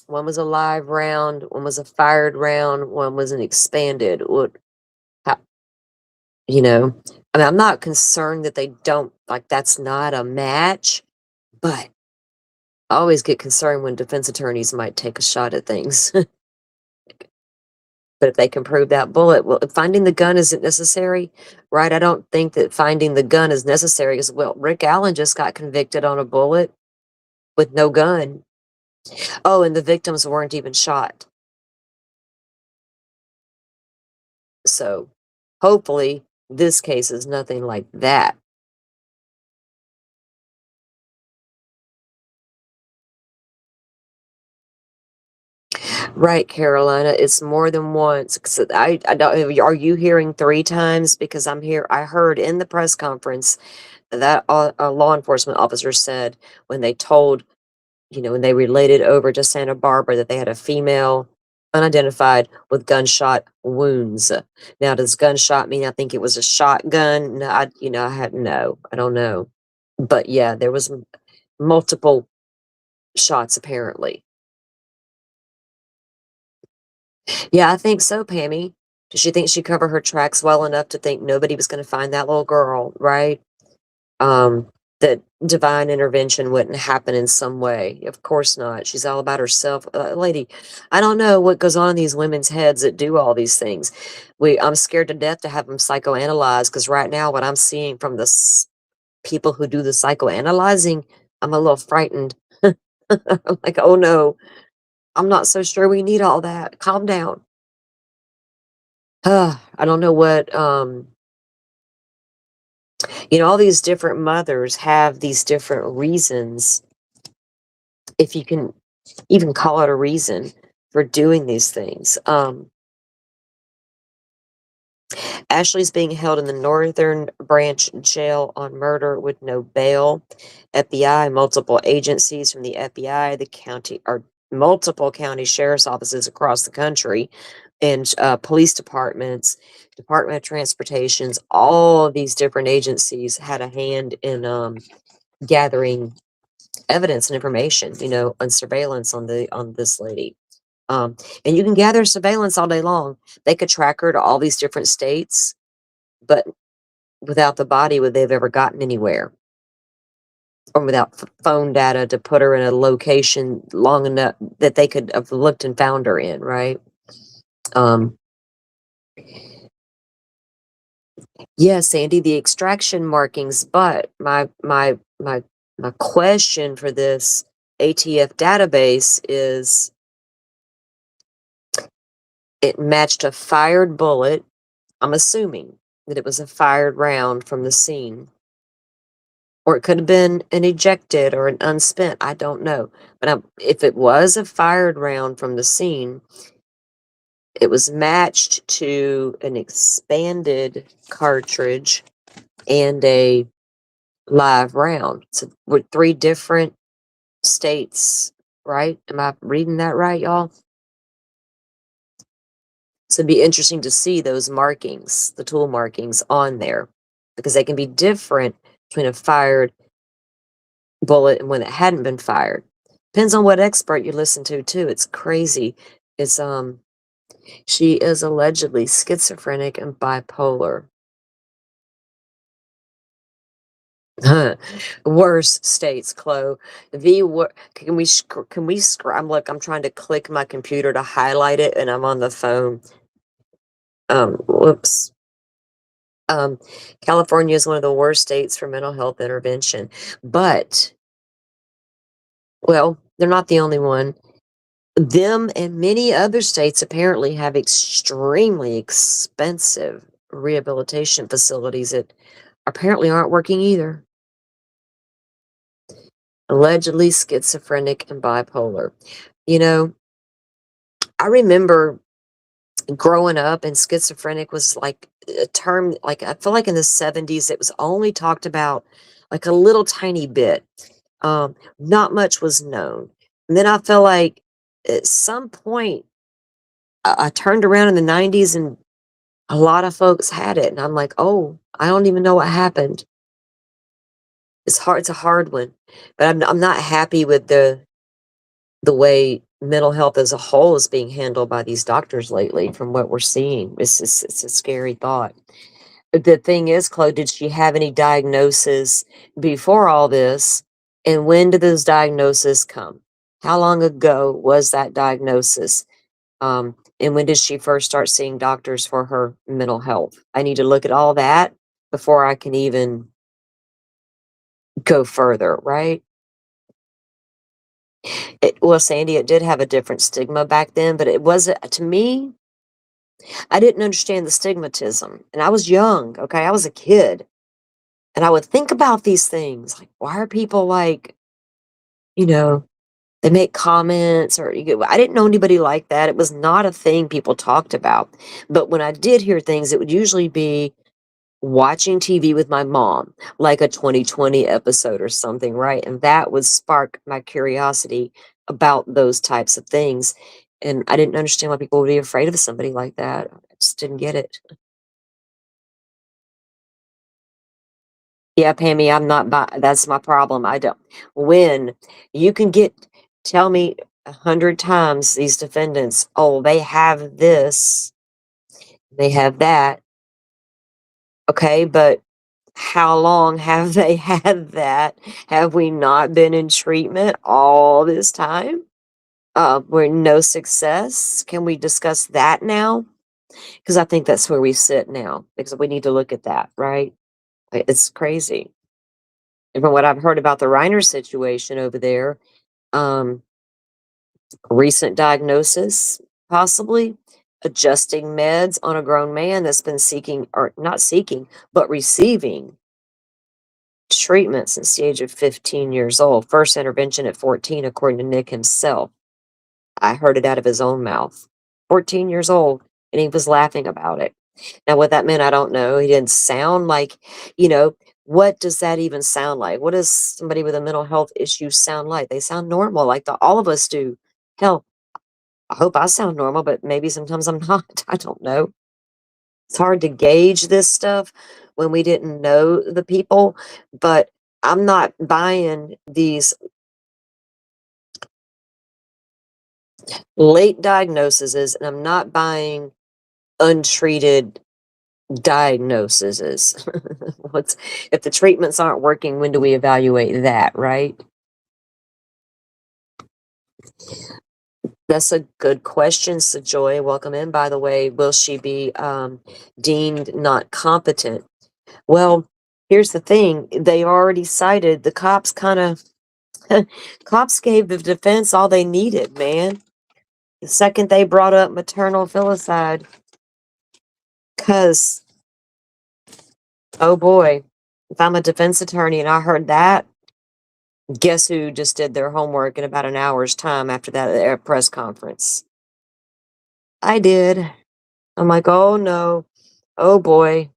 One was a live round, one was a fired round, one was an expanded. What? How, you know, I mean, I'm not concerned that they don't like that's not a match, but I always get concerned when defense attorneys might take a shot at things. But if they can prove that bullet, well, finding the gun isn't necessary, right? I don't think that finding the gun is necessary as well. Rick Allen just got convicted on a bullet with no gun. Oh, and the victims weren't even shot. So hopefully this case is nothing like that. Right, Carolina. It's more than once. 'Cause I don't. Are you hearing 3 times? Because I'm here. I heard in the press conference that a law enforcement officer said when they told, when they related over to Santa Barbara that they had a female unidentified with gunshot wounds. Now, does gunshot mean I think it was a shotgun? No, I don't know. But yeah, there was multiple shots apparently. Yeah, I think so, Pammy. Does she think she covered her tracks well enough to think nobody was going to find that little girl, right? Um, that divine intervention wouldn't happen in some way. Of course not. She's all about herself. Lady, I don't know what goes on in these women's heads that do all these things. I'm scared to death to have them psychoanalyzed because right now what I'm seeing from the people who do the psychoanalyzing, I'm a little frightened. I'm like, oh no, I'm not so sure we need all that. Calm down. I don't know what, all these different mothers have these different reasons, if you can even call it a reason for doing these things. Ashley's being held in the Northern Branch jail on murder with no bail. FBI, multiple agencies from the FBI, the county, or multiple county sheriff's offices across the country, and police departments, Department of Transportations, all of these different agencies had a hand in gathering evidence and information, on surveillance on this lady. And you can gather surveillance all day long. They could track her to all these different states, but without the body, would they have ever gotten anywhere? Or without phone data to put her in a location long enough that they could have looked and found her in, right? Um, yeah, Sandy, the extraction markings, but my question for this ATF database is it matched a fired bullet. I'm assuming that it was a fired round from the scene. Or it could have been an ejected or an unspent, I don't know. But if it was a fired round from the scene, it was matched to an expanded cartridge and a live round. So we're 3 different states, right? Am I reading that right, y'all? So it'd be interesting to see those markings, the tool markings on there, because they can be different between a fired bullet and one that hadn't been fired. Depends on what expert you listen to too. It's crazy. It's she is allegedly schizophrenic and bipolar. Worse states, Chloe. Can I'm trying to click my computer to highlight it, and I'm on the phone. Whoops. California is one of the worst states for mental health intervention, but well, they're not the only one. Them and many other states apparently have extremely expensive rehabilitation facilities that apparently aren't working either. Allegedly schizophrenic and bipolar. You know, I remember growing up and schizophrenic was like a term, like I feel like in the 70s it was only talked about like a little tiny bit. Not much was known. And then I feel like at some point I turned around in the 90s and a lot of folks had it. And I'm like, oh, I don't even know what happened. It's hard. It's a hard one, but I'm not happy with the way mental health as a whole is being handled by these doctors lately from what we're seeing. It's a scary thought. The thing is, Chloe, did she have any diagnosis before all this? And when did those diagnoses come? How long ago was that diagnosis? And when did she first start seeing doctors for her mental health? I need to look at all that before I can even go further, right? Well, Sandy, it did have a different stigma back then, but it wasn't, to me, I didn't understand the stigmatism. And I was young, okay? I was a kid. And I would think about these things like, why are people like, you know, they make comments or I didn't know anybody like that. It was not a thing people talked about. But when I did hear things, it would usually be watching TV with my mom, like a 2020 episode or something, right? And that would spark my curiosity about those types of things. And I didn't understand why people would be afraid of somebody like that. I just didn't get it. Yeah, Pammy, I'm not that's my problem. I don't when you can tell me 100 times these defendants, oh, they have this, they have that. Okay, but how long have they had that? Have we not been in treatment all this time? We're no success. Can we discuss that now? Because I think that's where we sit now, because we need to look at that, right? It's crazy. And from what I've heard about the Reiner situation over there, um, recent diagnosis, possibly adjusting meds on a grown man that's been seeking, or not seeking, but receiving treatment since the age of 15 years old. First intervention at 14, according to Nick himself. I heard it out of his own mouth. 14 years old, and he was laughing about it. Now, what that meant, I don't know. He didn't sound like, what does that even sound like? What does somebody with a mental health issue sound like? They sound normal, like all of us do. Hell, I hope I sound normal, but maybe sometimes I'm not. I don't know. It's hard to gauge this stuff when we didn't know the people, but I'm not buying these late diagnoses, and I'm not buying untreated diagnoses. What's if the treatments aren't working, when do we evaluate that, right? That's a good question. So Joy, welcome in, by the way. Will she be deemed not competent? Well, here's the thing. They already cited, the cops kind of Cops gave the defense all they needed, man. The second they brought up maternal filicide, because, oh boy, if I'm a defense attorney and I heard that, guess who just did their homework in about an hour's time after that press conference? I did. I'm like, oh no, oh boy.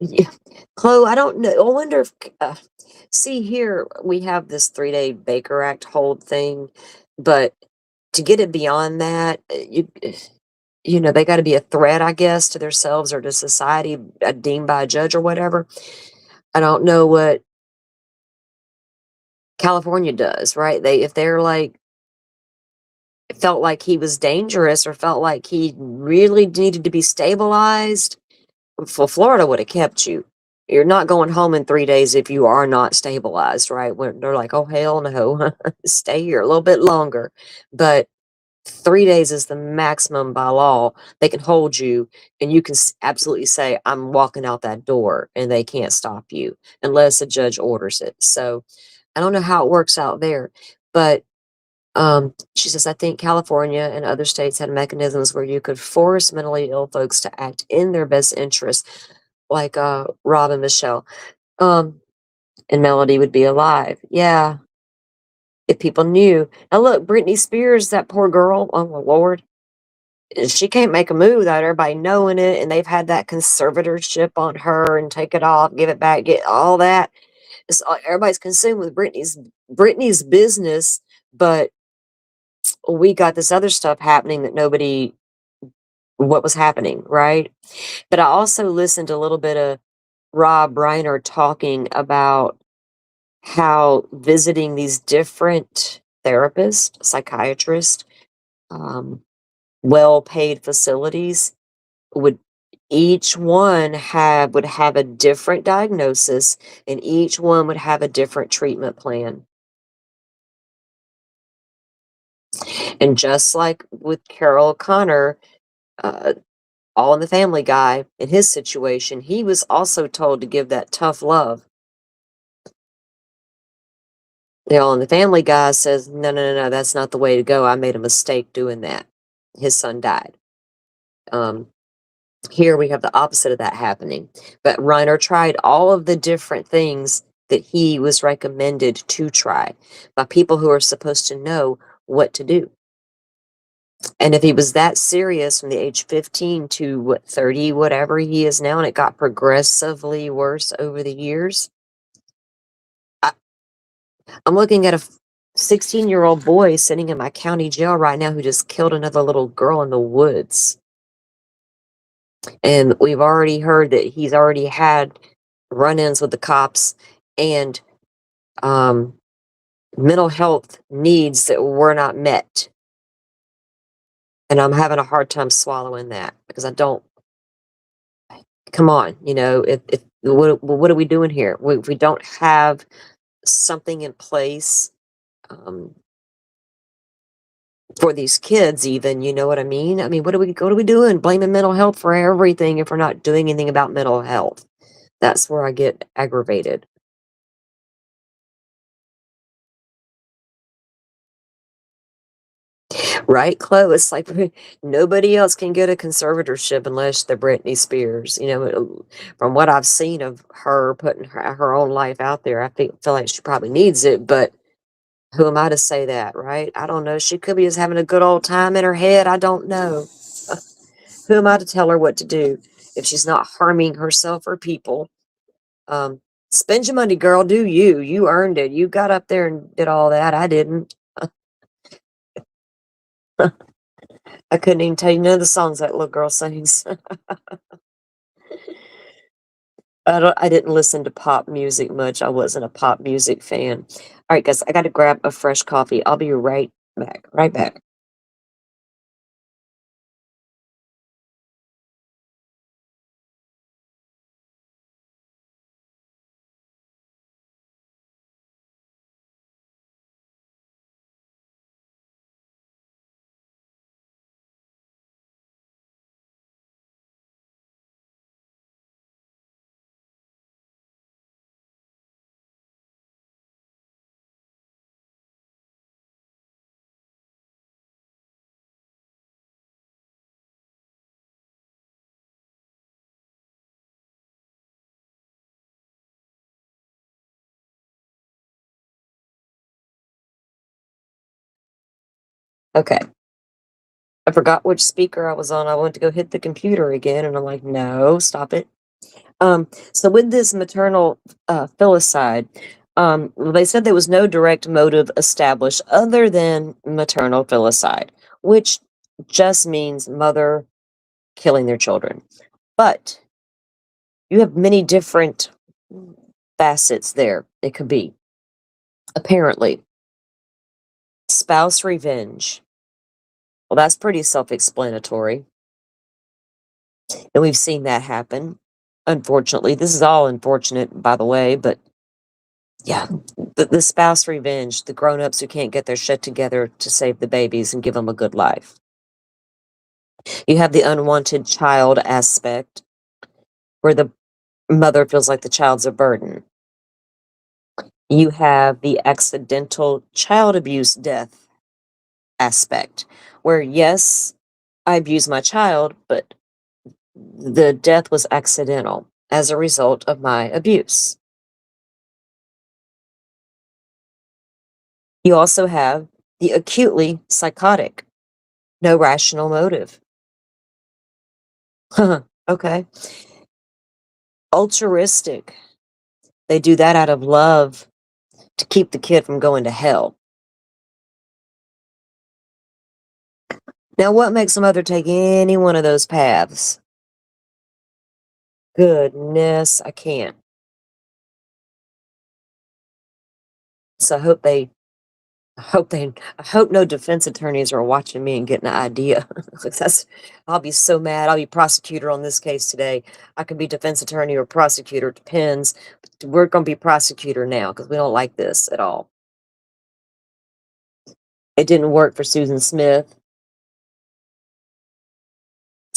Yeah. Chloe, I don't know. I wonder if, see here, we have this 3-day Baker Act hold thing, but to get it beyond that, they got to be a threat, I guess, to themselves or to society, deemed by a judge or whatever. I don't know what California does, right? If they're like, felt like he was dangerous or felt like he really needed to be stabilized, well, Florida would have kept you. You're not going home in 3 days if you are not stabilized, right? When they're like, "Oh, hell no. Stay here a little bit longer." But 3 days is the maximum by law. They can hold you, and you can absolutely say, "I'm walking out that door," and they can't stop you unless a judge orders it. So, I don't know how it works out there, but she says, I think California and other states had mechanisms where you could force mentally ill folks to act in their best interest, like Rob and Michelle. Um, and Melody would be alive. Yeah, if people knew. Now look, Britney Spears, that poor girl. Oh my Lord, she can't make a move without everybody knowing it, and they've had that conservatorship on her and take it off, give it back, get all that. Everybody's consumed with Britney's business, but we got this other stuff happening that nobody what was happening, right? But I also listened to a little bit of Rob Reiner talking about how visiting these different therapists, psychiatrists, um, well-paid facilities would each one would have a different diagnosis and each one would have a different treatment plan. And just like with Carol Connor, uh, All in the Family Guy, in his situation, he was also told to give that tough love. The All in the Family Guy says, no, no, no, no, that's not the way to go. I made a mistake doing that. His son died. Um, Here we have the opposite of that happening. But Reiner tried all of the different things that he was recommended to try by people who are supposed to know what to do. And if he was that serious from the age 15 to what 30, whatever he is now, and it got progressively worse over the years, I, I'm looking at a 16-year-old boy sitting in my county jail right now who just killed another little girl in the woods. And we've already heard that he's already had run-ins with the cops and um, mental health needs that were not met. And I'm having a hard time swallowing that because I don't come on, if what are we doing here? If we don't have something in place um, for these kids, even, you know what I mean? I mean, what are we doing? Blaming mental health for everything if we're not doing anything about mental health. That's where I get aggravated. Right, Chloe? It's like nobody else can get a conservatorship unless they're Britney Spears. From what I've seen of her putting her own life out there, I feel like she probably needs it, but who am I to say that, right? I don't know. She could be just having a good old time in her head. I don't know. Who am I to tell her what to do if she's not harming herself or people? Um, Spend your money, girl. Do you? You earned it. You got up there and did all that. I didn't. I couldn't even tell you none of the songs that little girl sings. I didn't listen to pop music much. I wasn't a pop music fan. All right, guys, I got to grab a fresh coffee. I'll be right back. Right back. Okay. I forgot which speaker I was on. I went to go hit the computer again, and I'm like, "No, stop it." So with this maternal, filicide, they said there was no direct motive established other than maternal filicide, which just means mother killing their children. But you have many different facets there it could be. Apparently, spouse revenge. Well, that's pretty self-explanatory, and we've seen that happen. Unfortunately, this is all unfortunate, by the way, but yeah, the spouse revenge, the grown-ups who can't get their shit together to save the babies and give them a good life. You have the unwanted child aspect, where the mother feels like the child's a burden. You have the accidental child abuse death aspect, where yes, I abused my child, but the death was accidental as a result of my abuse. You also have the acutely psychotic, no rational motive. Okay. Altruistic. They do that out of love to keep the kid from going to hell. Now, what makes a mother take any one of those paths? Goodness, I can't. So I hope no defense attorneys are watching me and getting an idea. 'Cause I'll be so mad. I'll be prosecutor on this case today. I can be defense attorney or prosecutor, it depends. But we're gonna be prosecutor now because we don't like this at all. It didn't work for Susan Smith.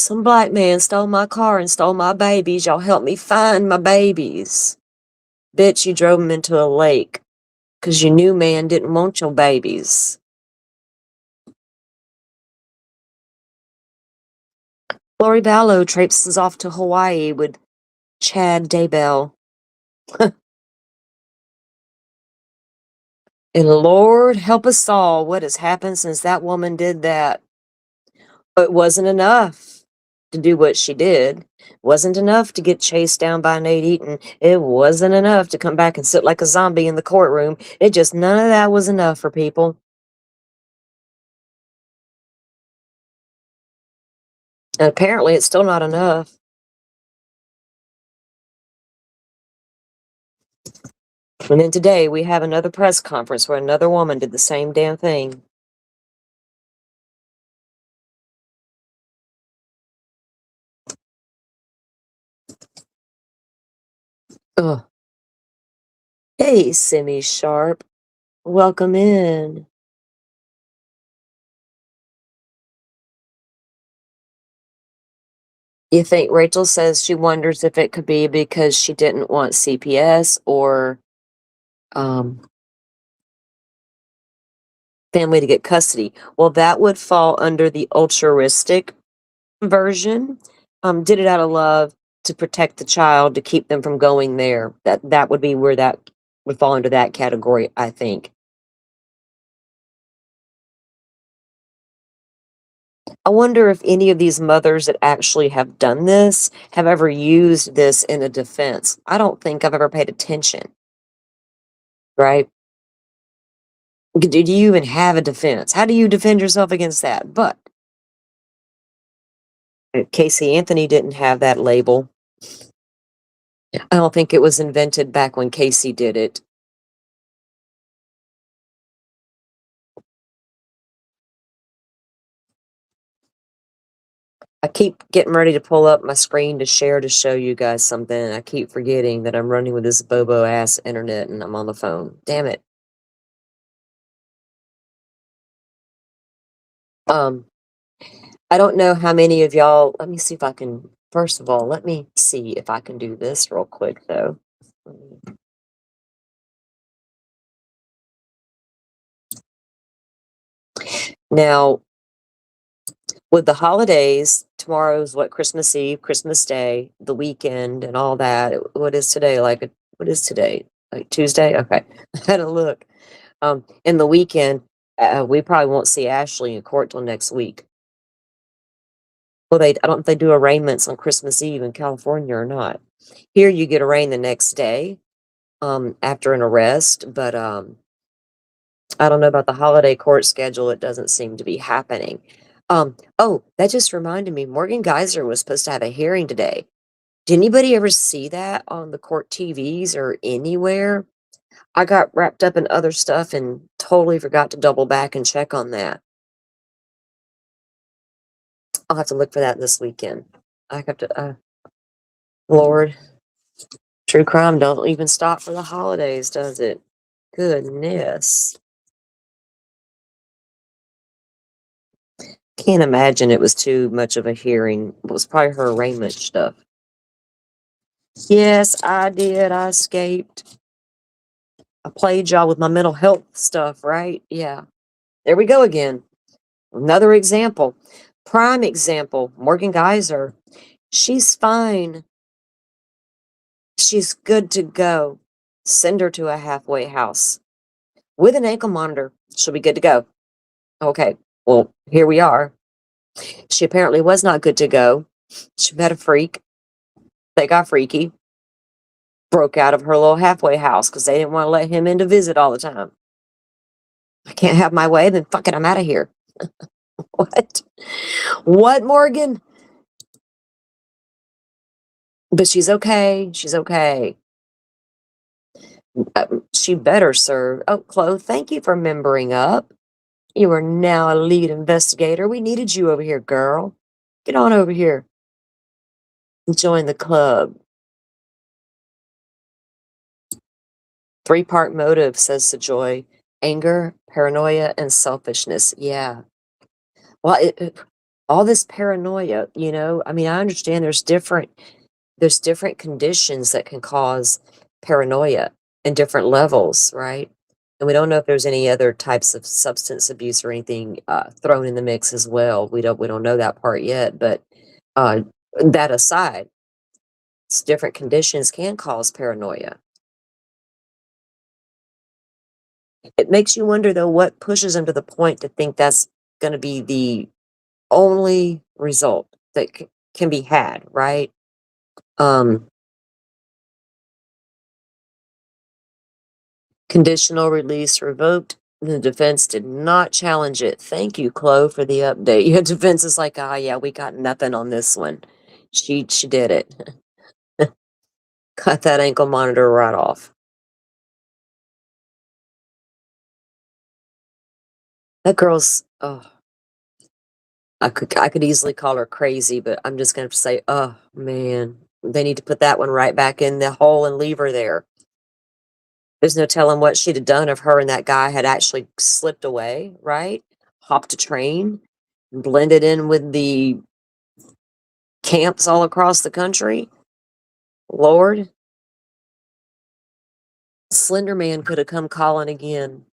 Some black man stole my car and stole my babies. Y'all help me find my babies. Bitch, you drove them into a lake because you knew man didn't want your babies. Lori Vallow traipses off to Hawaii with Chad Daybell. And Lord help us all, what has happened since that woman did that? It wasn't enough to do what she did. Wasn't enough to get chased down by Nate Eaton. It wasn't enough to come back and sit like a zombie in the courtroom. It just, none of that was enough for people. And apparently it's still not enough. And then today we have another press conference where another woman did the same damn thing. Ugh. Hey, Simi Sharp. Welcome in. You think Rachel says she wonders if it could be because she didn't want CPS or um, family to get custody. Well, that would fall under the altruistic version. Did it out of love to protect the child to keep them from going there. That would be where that would fall into that category, I think. I wonder if any of these mothers that actually have done this have ever used this in a defense. I don't think I've ever paid attention, right? Do you even have a defense? How do you defend yourself against that? But Casey Anthony didn't have that label. I don't think it was invented back when Casey did it. I keep getting ready to pull up my screen to share to show you guys something. I keep forgetting that I'm running with this bobo ass internet and I'm on the phone. Damn it. Um, I don't know how many of y'all, let me see if I can, first of all, let me see if I can do this real quick though. Now, with the holidays, tomorrow's what, Christmas Eve, Christmas Day, the weekend, and all that. What is today? What is today? Like Tuesday? Okay. I had to look. In the weekend, We probably won't see Ashley in court till next week. Well, I don't know if they do arraignments on Christmas Eve in California or not. Here, you get arraigned the next day, after an arrest, but, I don't know about the holiday court schedule, it doesn't seem to be happening. Oh, that just reminded me, Morgan Geyser was supposed to have a hearing today. Did anybody ever see that on the court TVs or anywhere? I got wrapped up in other stuff and totally forgot to double back and check on that. I'll have to look for that this weekend. I have to, Lord, true crime don't even stop for the holidays, does it? Goodness. Can't imagine it was too much of a hearing. It was probably her arraignment stuff. Yes, I did. I escaped. I played y'all with my mental health stuff, right? Yeah. There we go again. Another example. Prime example. Morgan Geyser. She's fine. She's good to go. Send her to a halfway house with an ankle monitor. She'll be good to go. Okay. Well, here we are. She apparently was not good to go. She met a freak. They got freaky. Broke out of her little halfway house because they didn't want to let him in to visit all the time. I can't have my way, then fuck it, I'm out of here. What? What, Morgan? But she's okay. She's okay. She better serve. Oh, Chloe, thank you for membering up. You are now a lead investigator. We needed you over here, girl. Get on over here and join the club. 3-part motive, says Sejoy. Anger, paranoia, and selfishness. Yeah. Well, all this paranoia, I mean, I understand there's different conditions that can cause paranoia in different levels, right? And we don't know if there's any other types of substance abuse or anything thrown in the mix as well. We don't know that part yet, but uh, that aside, different conditions can cause paranoia. It makes you wonder, though, what pushes them to the point to think that's going to be the only result that can be had, right? Um, Conditional release revoked. The defense did not challenge it. Thank you, Chloe, for the update. Your defense is like, yeah, we got nothing on this one. She did it. Cut that ankle monitor right off. That girl's, oh, I could easily call her crazy, but I'm just gonna say, oh man, they need to put that one right back in the hole and leave her there. There's no telling what she'd have done if her and that guy had actually slipped away, right? Hopped a train, blended in with the camps all across the country. Lord, Slender Man could have come calling again.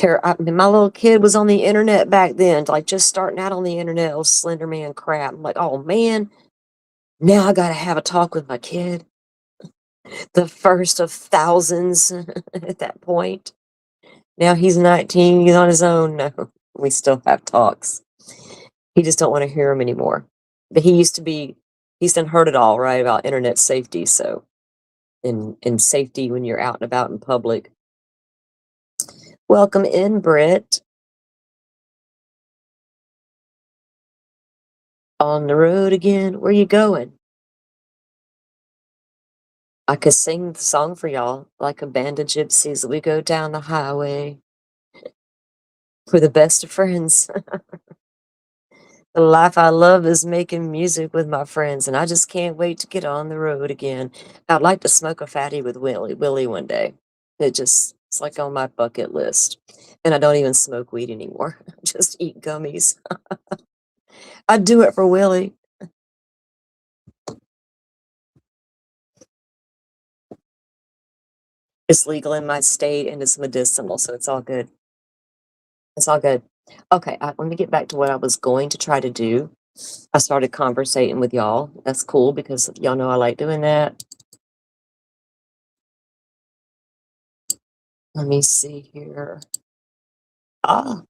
I mean, my little kid was on the internet back then, like just starting out on the internet. Oh, Slender Man crap. I'm like, oh man, now I gotta have a talk with my kid. The first of thousands at that point. Now he's 19, he's on his own. No, we still have talks. He just don't want to hear him anymore. But he's done heard it all, right, about internet safety. So, in safety when you're out and about in public. Welcome in, Britt. On the road again. Where you going? I could sing the song for y'all, like a band of gypsies. We go down the highway. We're the best of friends. The life I love is making music with my friends, and I just can't wait to get on the road again. I'd like to smoke a fatty with Willie one day. It's like on my bucket list. And I don't even smoke weed anymore. I just eat gummies. I'd do it for Willie. It's legal in my state and it's medicinal, so it's all good. It's all good. Okay, let me get back to what I was going to try to do. I started conversating with y'all. That's cool because y'all know I like doing that. Let me see here. Ah,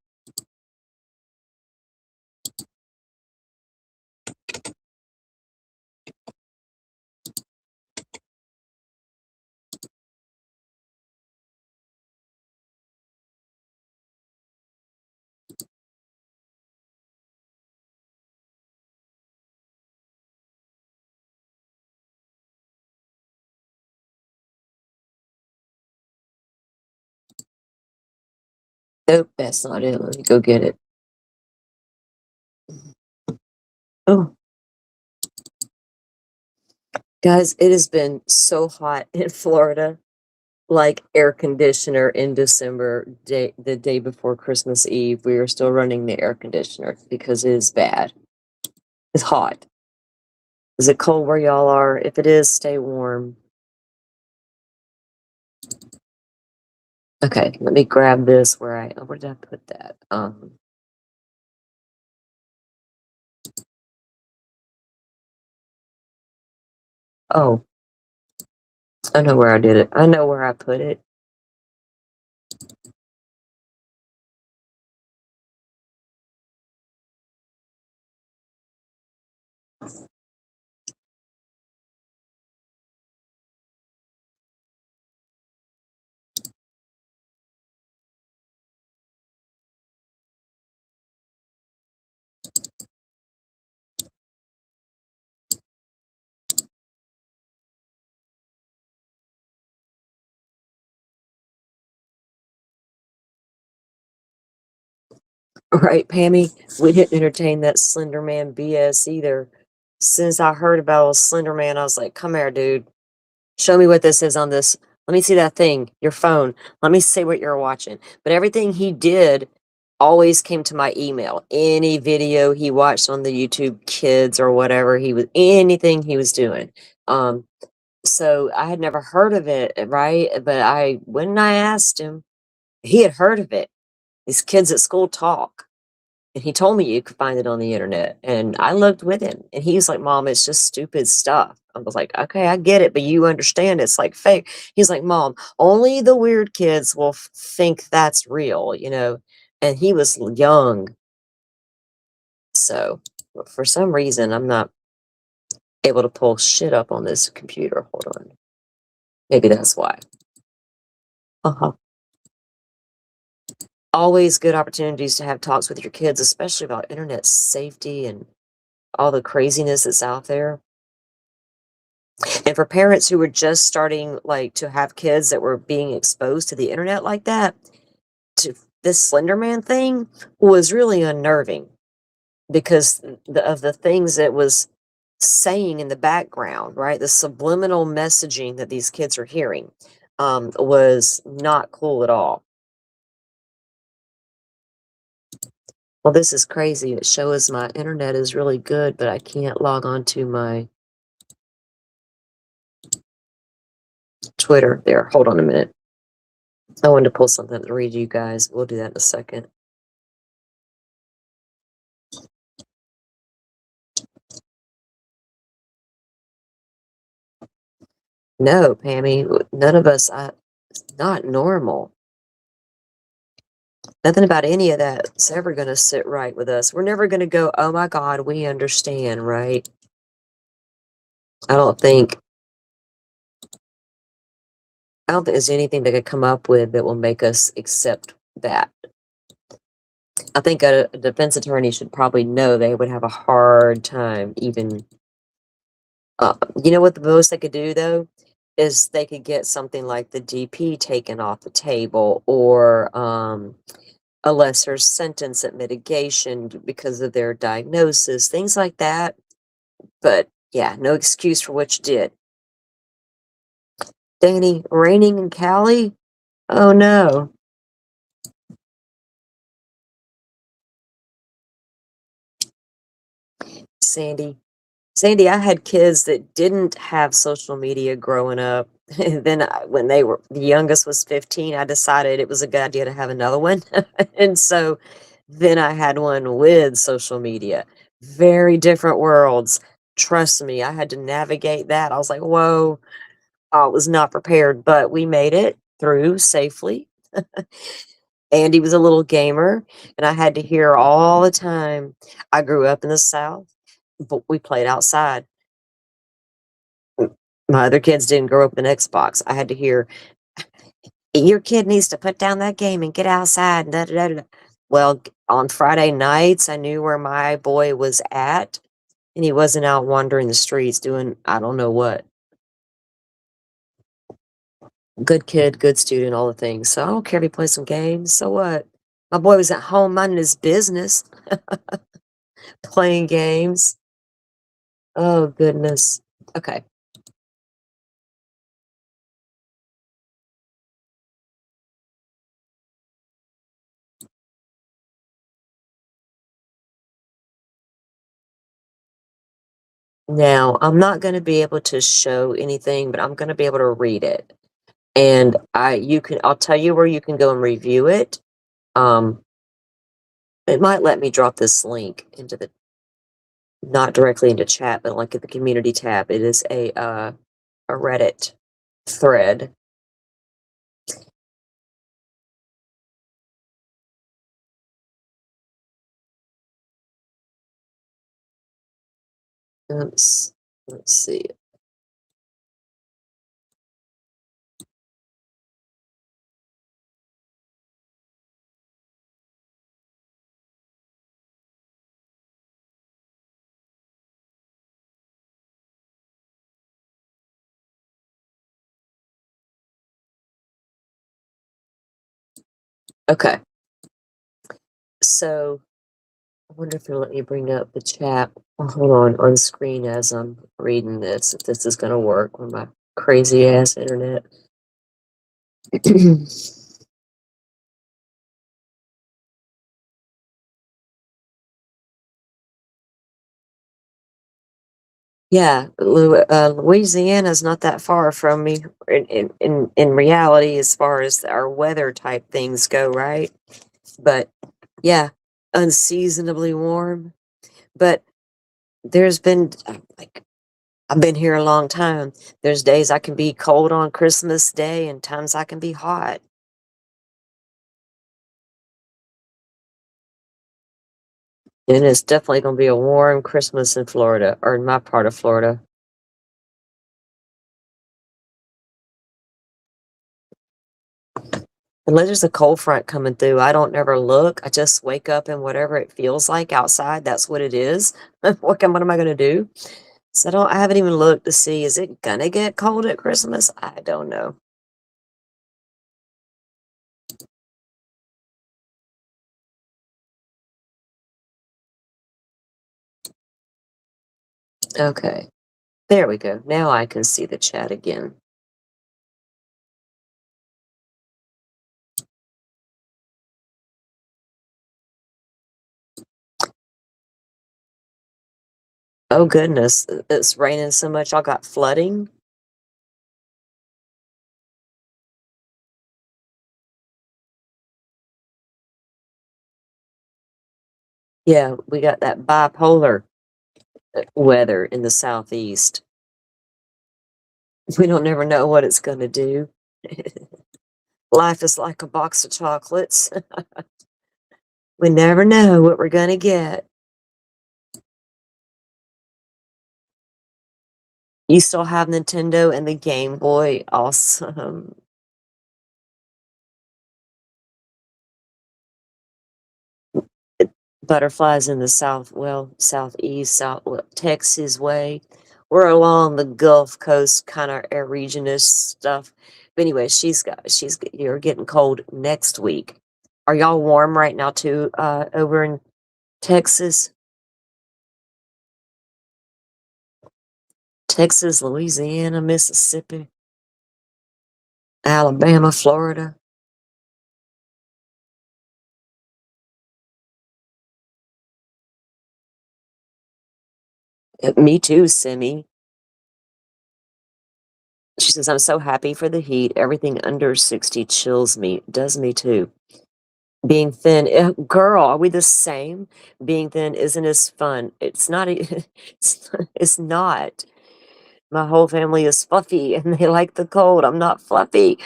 nope, that's not it. Let me go get it. Oh, guys, it has been so hot in Florida, like air conditioner in December, the day before Christmas Eve. We are still running the air conditioner because it is bad. It's hot. Is it cold where y'all are? If it is, stay warm. Okay, let me grab this where did I put that? Oh, I know where I did it. I know where I put it. Right, Pammy? We didn't entertain that Slender Man BS either. Since I heard about Slender Man, I was like, come here, dude. Show me what this is on this. Let me see that thing, your phone. Let me see what you're watching. But everything he did always came to my email. Any video he watched on the YouTube Kids or whatever anything he was doing. Um, so I had never heard of it, right? But when I asked him, he had heard of it. These kids at school talk. And he told me you could find it on the internet, and I looked with him, and he's like, "Mom, it's just stupid stuff." I was like, "Okay, I get it, but you understand it's like fake." He's like, "Mom, only the weird kids will think that's real, you know." And he was young, so for some reason, I'm not able to pull shit up on this computer. Hold on, maybe that's why. Uh-huh. Always good opportunities to have talks with your kids, especially about internet safety and all the craziness that's out there. And for parents who were just starting, like, to have kids that were being exposed to the internet like that, to this Slender Man thing was really unnerving because of the things it was saying in the background, right? The subliminal messaging that these kids are hearing was not cool at all. Well, this is crazy. It shows my internet is really good, but I can't log on to my Twitter. There, hold on a minute. I wanted to pull something to read you guys. We'll do that in a second. No, Pammy, none of us, it's not normal. Nothing about any of that's ever going to sit right with us. We're never going to go, oh my God, we understand, right? I don't think, I don't think there's anything they could come up with that will make us accept that. I think a defense attorney should probably know they would have a hard time even, you know what the most they could do though? Is they could get something like the DP taken off the table or, a lesser sentence at mitigation because of their diagnosis, things like that. But yeah, no excuse for what you did. Danny, raining in Cali? Oh no. Sandy. Sandy, I had kids that didn't have social media growing up. And then when the youngest was 15, I decided it was a good idea to have another one. And so then I had one with social media. Very different worlds. Trust me, I had to navigate that. I was like, whoa, I was not prepared, but we made it through safely. And he was a little gamer, and I had to hear all the time. I grew up in the South, but we played outside. My other kids didn't grow up in Xbox. I had to hear, "Your kid needs to put down that game and get outside." Da, da, da, da. Well, on Friday nights, I knew where my boy was at, and he wasn't out wandering the streets doing I don't know what. Good kid, good student, all the things. So I don't care if he plays some games. So what? My boy was at home minding his business, playing games. Oh goodness. Okay. Now, I'm not gonna be able to show anything, but I'm gonna be able to read it. And I'll tell you where you can go and review it. Um, it might let me drop this link into the not directly into chat, but like at the community tab. It is a Reddit thread. Let's see. Okay. So I wonder if it'll let me bring up the chat. Oh, hold on screen as I'm reading this, if this is gonna work on my crazy ass internet. Yeah, Louisiana's not that far from me in reality as far as our weather type things go, right? But yeah, unseasonably warm. But there's been like I've been here a long time. There's days I can be cold on Christmas Day and times I can be hot. And it's definitely gonna be a warm Christmas in Florida or in my part of Florida. Unless there's a cold front coming through, I don't never look. I just wake up and whatever it feels like outside, that's what it is. What am I gonna do? So I haven't even looked to see, is it gonna get cold at Christmas? I don't know. Okay. There we go. Now I can see the chat again. Oh goodness, it's raining so much I got flooding. Yeah, we got that bipolar weather in the southeast. We don't never know what it's gonna do. Life is like a box of chocolates. We never know what we're gonna get. You still have Nintendo and the Game Boy, awesome. Butterflies in the southeast, Texas way. We're along the Gulf Coast, kind of air regionish stuff. But anyway, you're getting cold next week. Are y'all warm right now too, over in Texas? Texas, Louisiana, Mississippi, Alabama, Florida. Me too, Simi. She says, I'm so happy for the heat. Everything under 60 chills me. Does me too. Being thin, girl, are we the same? Being thin isn't as fun. It's not, it's not. My whole family is fluffy and they like the cold. I'm not fluffy.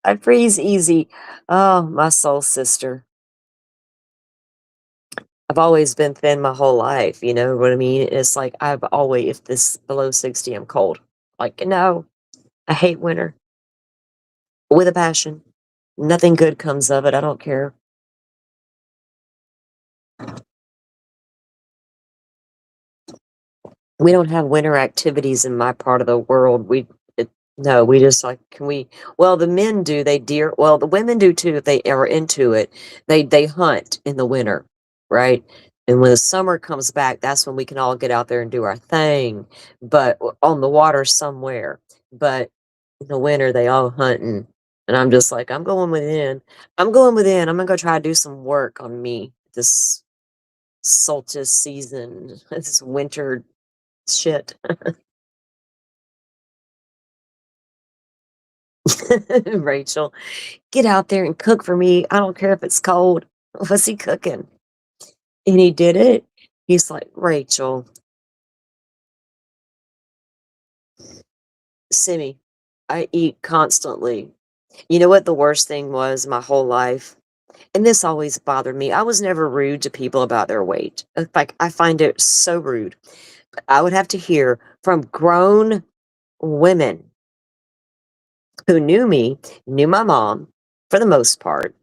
I freeze easy. Oh, my soul sister. I've always been thin my whole life, you know what I mean? It's like I've always if this below 60, I'm cold. Like, no, I hate winter with a passion. Nothing good comes of it. I don't care. We don't have winter activities in my part of the world. No, we just like can we well the men do, they deer well the women do too if they are into it. They hunt in the winter, right? And when the summer comes back, that's when we can all get out there and do our thing, but on the water somewhere. But in the winter they all hunting. And I'm just like, I'm going within. I'm going within. I'm gonna go try to do some work on me this solstice season, this winter shit. Rachel, get out there and cook for me. I don't care if it's cold. What's he cooking? And he did it. He's like, Rachel, Simi, I eat constantly. You know what the worst thing was my whole life? And this always bothered me. I was never rude to people about their weight. Like, I find it so rude. But I would have to hear from grown women who knew me, knew my mom for the most part.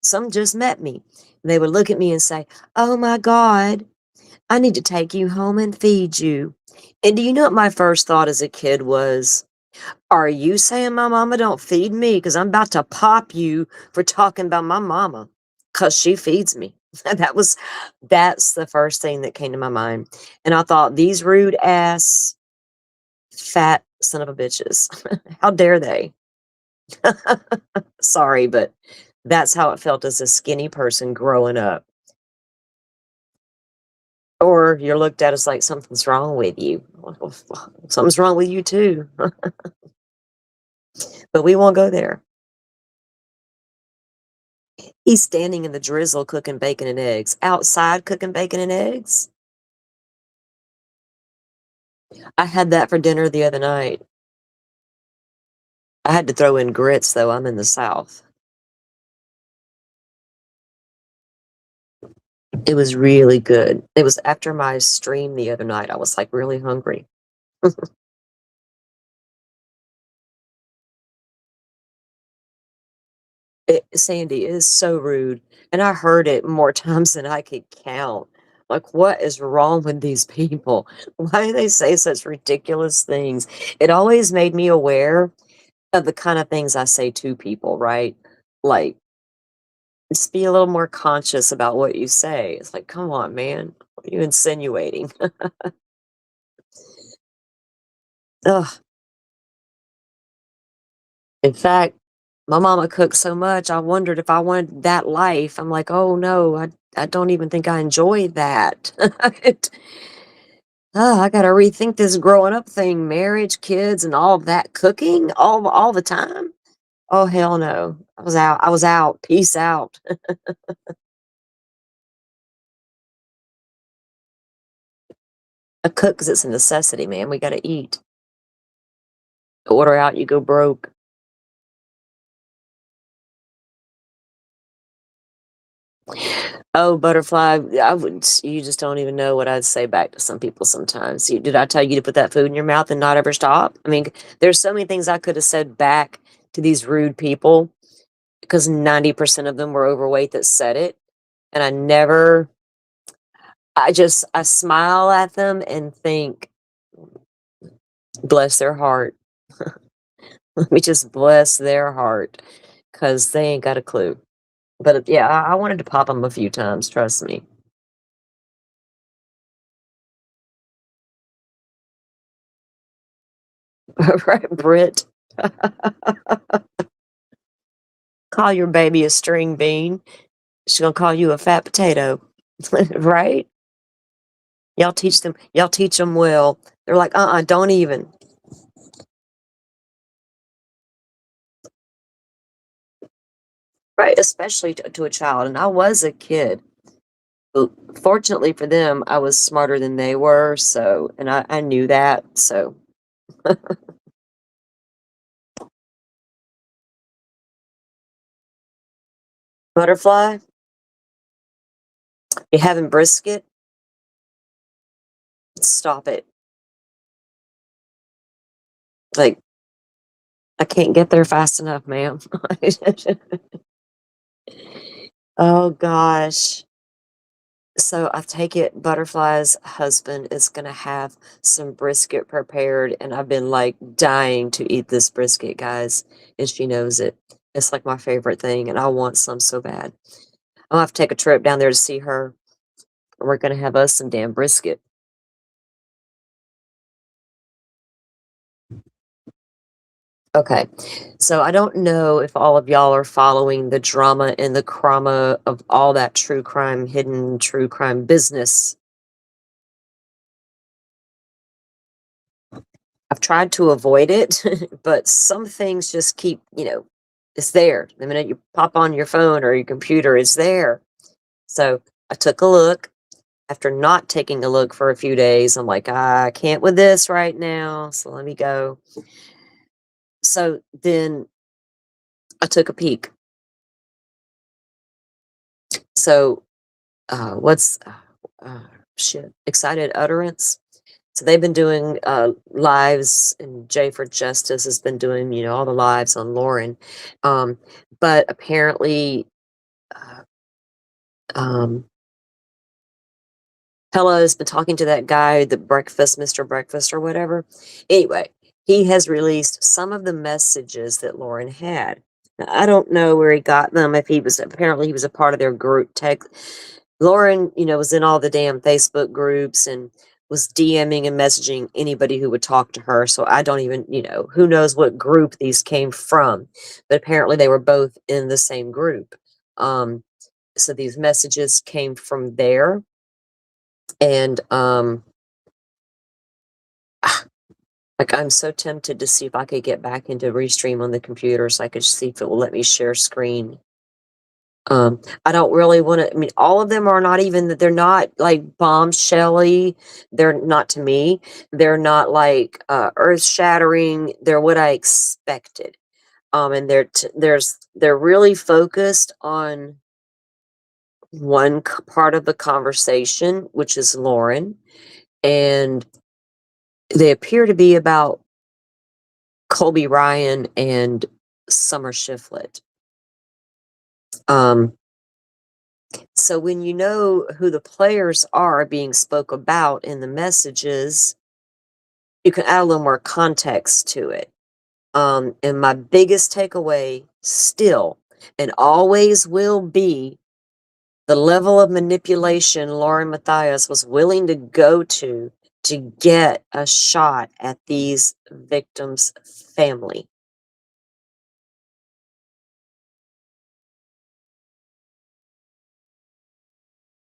Some just met me. And they would look at me and say, oh my God, I need to take you home and feed you. And do you know what my first thought as a kid was? Are you saying my mama don't feed me? Because I'm about to pop you for talking about my mama. Because she feeds me. That's the first thing that came to my mind. And I thought, these rude ass, fat son of a bitches. How dare they? Sorry, but that's how it felt as a skinny person growing up. Or you're looked at as like something's wrong with you. Well, something's wrong with you too. But we won't go there. He's standing in the drizzle cooking bacon and eggs. Outside cooking bacon and eggs? I had that for dinner the other night. I had to throw in grits though. I'm in the South. It was really good. It was after my stream the other night. I was like really hungry. Sandy is so rude, and I heard it more times than I could count. Like, what is wrong with these people? Why do they say such ridiculous things? It always made me aware of the kind of things I say to people, right? Like, just be a little more conscious about what you say. It's like, come on, man. What are you insinuating? Ugh. In fact, my mama cooked so much, I wondered if I wanted that life. I'm like, "Oh, no, I don't even think I enjoy that." It I gotta rethink this growing up thing, marriage, kids, and all of that cooking all the time. Oh, hell no. I was out. I was out. Peace out. I cook because it's a necessity, man. We gotta eat. Order out, you go broke. Oh, butterfly, I would you just don't even know what I'd say back to some people sometimes. Did I tell you to put that food in your mouth and not ever stop? I mean, there's so many things I could have said back to these rude people because 90% of them were overweight that said it. And I smile at them and think, bless their heart. Let me just bless their heart because they ain't got a clue. But yeah, I wanted to pop them a few times, trust me. Right, Brit? Call your baby a string bean. She's gonna call you a fat potato, right? Y'all teach them well. They're like, don't even. Right, especially to a child. And I was a kid. But fortunately for them, I was smarter than they were. So, and I knew that. So, Butterfly, you having brisket? Stop it. Like, I can't get there fast enough, ma'am. Oh gosh. So I take it Butterfly's husband is gonna have some brisket prepared, and I've been like dying to eat this brisket, guys, and she knows it. It's like my favorite thing, and I want some so bad. I'll have to take a trip down there to see her. We're gonna have us some damn brisket. Okay. So I don't know if all of y'all are following the drama and the crama of all that true crime, hidden true crime business. I've tried to avoid it, but some things just keep, it's there. The minute you pop on your phone or your computer, it's there. So I took a look. After not taking a look for a few days, I'm like, I can't with this right now. So let me go. So then I took a peek. So what's uh, shit? Excited Utterance. So they've been doing lives, and Jay for Justice has been doing, all the lives on Lauren. Um, but apparently, uh, um, Hella has been talking to that guy, the Breakfast, Mr. Breakfast, or whatever. Anyway, he has released some of the messages that Lauren had. Now, I don't know where he got them. If he was apparently he was a part of their group text. Lauren, was in all the damn Facebook groups and was DMing and messaging anybody who would talk to her. So I don't even, who knows what group these came from. But apparently they were both in the same group. So these messages came from there. And like I'm so tempted to see if I could get back into Restream on the computer so I could see if it will let me share screen. I don't really want to. I mean, all of them are not even that. They're not like bombshelly. They're not to me. They're not like earth-shattering. They're what I expected. And they're really focused on one part of the conversation, which is Lauren, and they appear to be about Colby Ryan and Summer Shiflett. Um, So when you know who the players are being spoke about in the messages, you can add a little more context to it. And my biggest takeaway still and always will be the level of manipulation Lauren Mathias was willing to go to get a shot at these victims' family.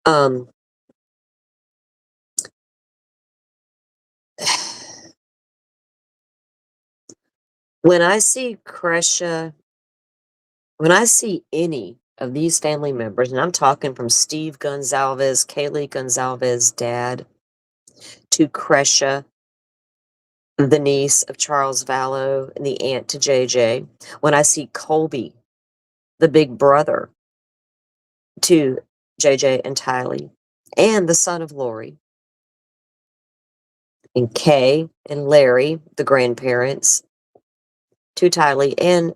Um, when I see Kresha When I see any of these family members, and I'm talking from Steve Gonzalez, Kaylee Gonzalez, dad, to Kresha, the niece of Charles Vallow, and the aunt to JJ, when I see Colby, the big brother to JJ and Tylee, and the son of Lori, and Kay and Larry, the grandparents, to Tylee, and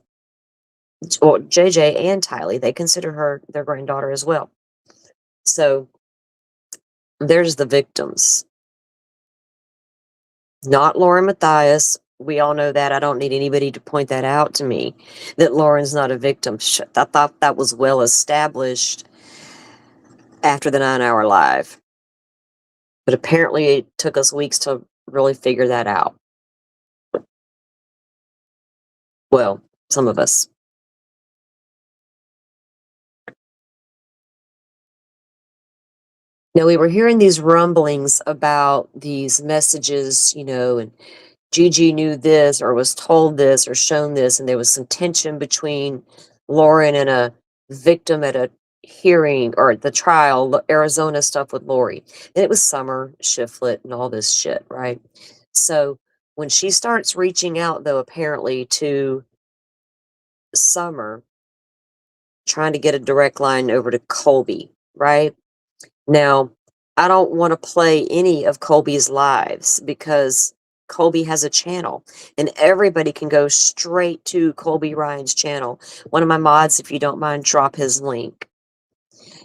well, JJ and Tylee, they consider her their granddaughter as well. So there's the victims. Not Lauren Mathias. We all know that. I don't need anybody to point that out to me, that Lauren's not a victim. I thought that was well established after the 9-hour live. But apparently it took us weeks to really figure that out. Well, some of us. Now, we were hearing these rumblings about these messages, and Gigi knew this or was told this or shown this, and there was some tension between Lauren and a victim at a hearing or the trial, the Arizona stuff with Lori. And it was Summer Shiflett and all this shit, right? So when she starts reaching out, though, apparently to Summer, trying to get a direct line over to Colby, right? Now, I don't want to play any of Colby's lives because Colby has a channel and everybody can go straight to Colby Ryan's channel. One of my mods, if you don't mind, drop his link.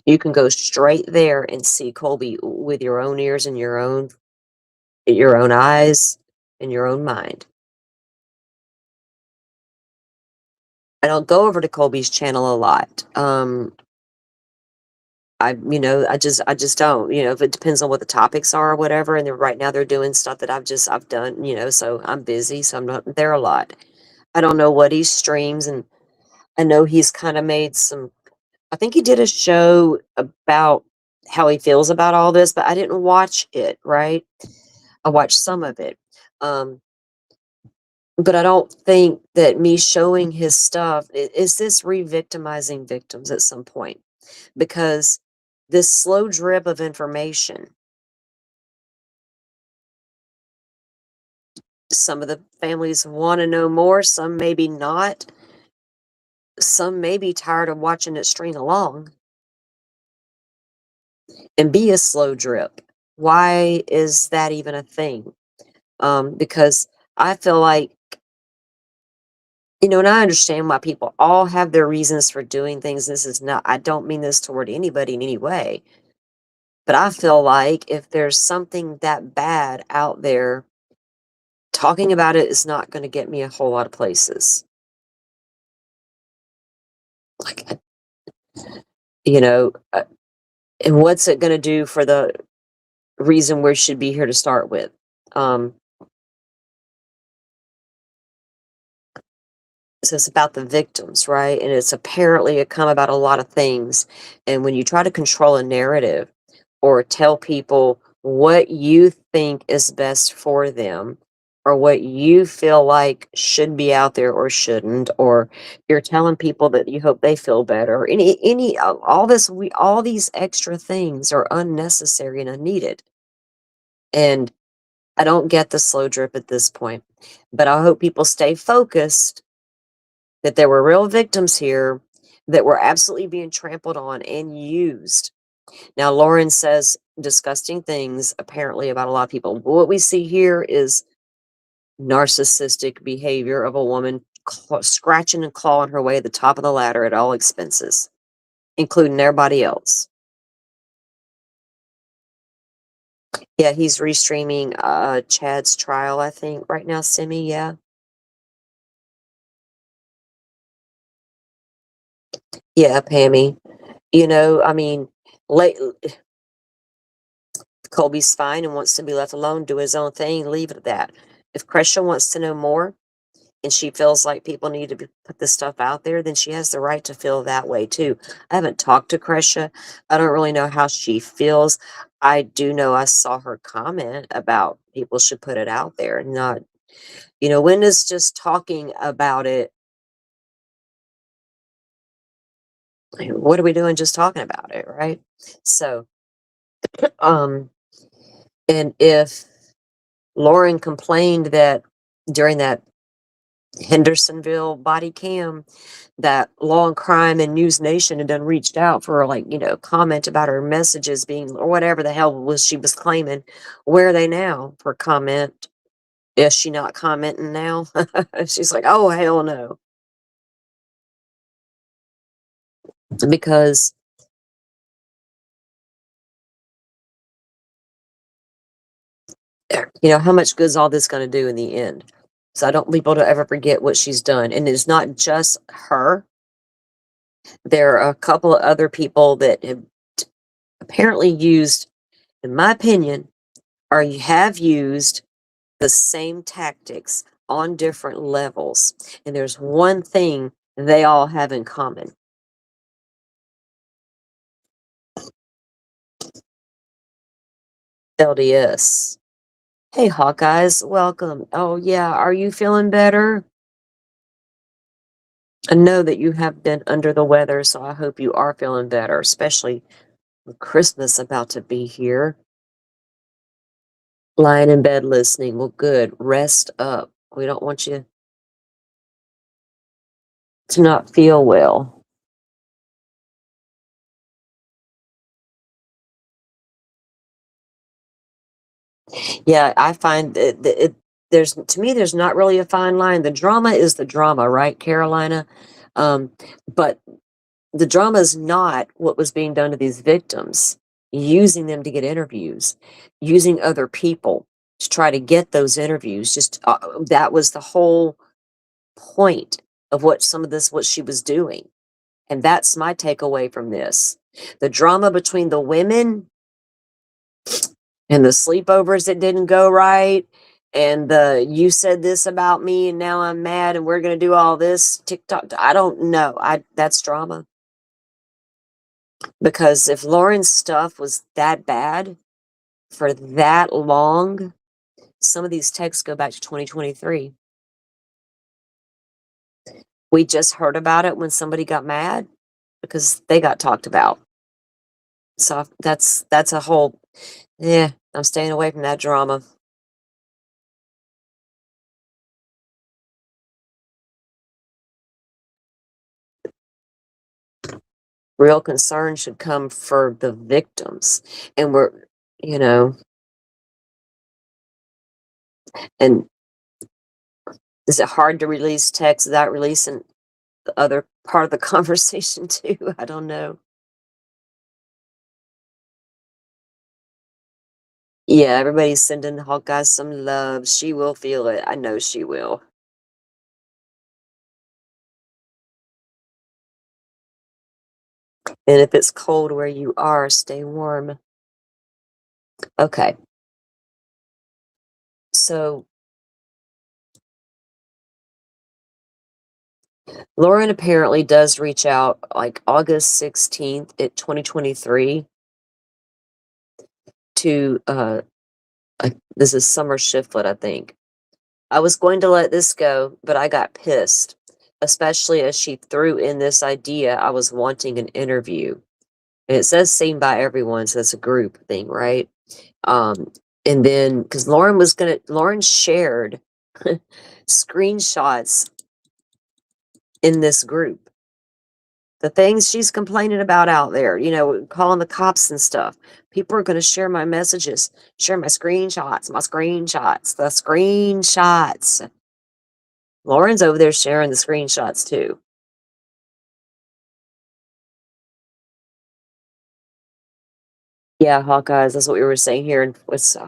You can go straight there and see Colby with your own ears and your own eyes and your own mind. I don't go over to Colby's channel a lot. I just don't, if it depends on what the topics are or whatever, and right now they're doing stuff that I've done, so I'm busy, so I'm not there a lot. I don't know what he streams, and I know he's kind of made some, I think he did a show about how he feels about all this, but I didn't watch it, right? I watched some of it. But I don't think that me showing his stuff is this re-victimizing victims at some point, because this slow drip of information, some of the families want to know more, some maybe not, some may be tired of watching it string along and be a slow drip. Why is that even a thing? Because I feel like, and I understand why people all have their reasons for doing things. This is not, I don't mean this toward anybody in any way, but I feel like if there's something that bad out there, talking about it is not going to get me a whole lot of places. Like, you know, uh, and what's it going to do for the reason we should be here to start with? So it's about the victims, right? And it's apparently it come about a lot of things. And when you try to control a narrative or tell people what you think is best for them or what you feel like should be out there or shouldn't, or you're telling people that you hope they feel better, or any all these extra things are unnecessary and unneeded. And I don't get the slow drip at this point, but I hope people stay focused that there were real victims here that were absolutely being trampled on and used. Now, Lauren says disgusting things apparently about a lot of people. What we see here is narcissistic behavior of a woman scratching and clawing her way at the top of the ladder at all expenses, including everybody else. Yeah, he's restreaming Chad's trial, I think, right now, Simi, yeah. Yeah, Pammy. I mean, late, Colby's fine and wants to be left alone, do his own thing, leave it at that. If Kresha wants to know more and she feels like people need to put this stuff out there, then she has the right to feel that way too. I haven't talked to Kresha. I don't really know how she feels. I do know I saw her comment about people should put it out there, not, when is just talking about it, what are we doing just talking about it, right? So, um, and if Lauren complained that during that Hendersonville body cam that Law and Crime and News Nation had done reached out for comment about her messages being, or whatever the hell she was claiming. Where are they now for comment? Is she not commenting now? She's like, oh, hell no. Because how much good is all this going to do in the end? So I don't want people to ever forget what she's done. And it's not just her. There are a couple of other people that have apparently used, in my opinion, or you have used the same tactics on different levels. And there's one thing they all have in common. LDS. Hey, Hawkeyes, welcome. Oh, yeah, are you feeling better? I know that you have been under the weather, so I hope you are feeling better, especially with Christmas about to be here. Lying in bed listening. Well, good. Rest up. We don't want you to not feel well. Yeah, I find that there's to me, there's not really a fine line. The drama is the drama, right, Carolina? Um, but the drama is not what was being done to these victims, using them to get interviews, using other people to try to get those interviews. Just that was the whole point of what she was doing. And that's my takeaway from this. The drama between the women and the sleepovers that didn't go right, and the you said this about me and now I'm mad and we're going to do all this TikTok. I don't know. I That's drama. Because if Lauren's stuff was that bad for that long, some of these texts go back to 2023. We just heard about it when somebody got mad because they got talked about. So that's a whole, yeah, I'm staying away from that drama. Real concern should come for the victims. And you know, and is it hard to release text without releasing the other part of the conversation too? I don't know. Yeah, everybody's sending Hawkeye some love. She will feel it. I know she will. And if it's cold where you are, stay warm. Okay. So Lauren apparently does reach out like August 16th at 2023 to this is Summer Shiflet, I think. I was going to let this go, but I got pissed, especially as she threw in this idea I was wanting an interview. And it says seen by everyone, so it's a group thing, right? Um, and then because Lauren shared screenshots in this group. The things she's complaining about out there, calling the cops and stuff. People are going to share my messages, share the screenshots. Lauren's over there sharing the screenshots too. Yeah, Hawkeyes, that's what we were saying here. And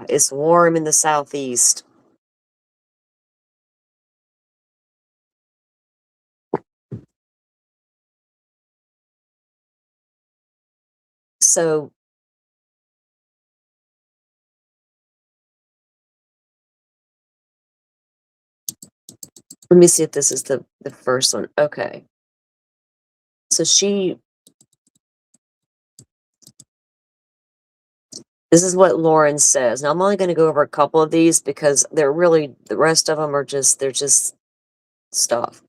it's warm in the southeast. So let me see if this is the first one. Okay. So this is what Lauren says. Now I'm only going to go over a couple of these because the rest of them they're just stuff.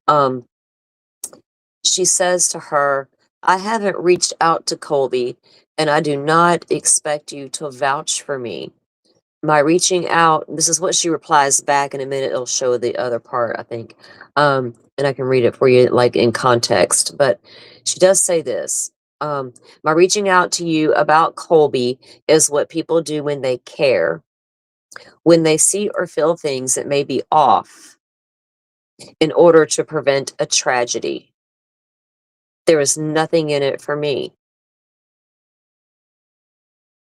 Um, she says to her, I haven't reached out to Colby and I do not expect you to vouch for me. My reaching out, this is what she replies back. In a minute it'll show the other part, I think. And I can read it for you like in context, but she does say this. My reaching out to you about Colby is what people do when they care, when they see or feel things that may be off in order to prevent a tragedy. There is nothing in it for me.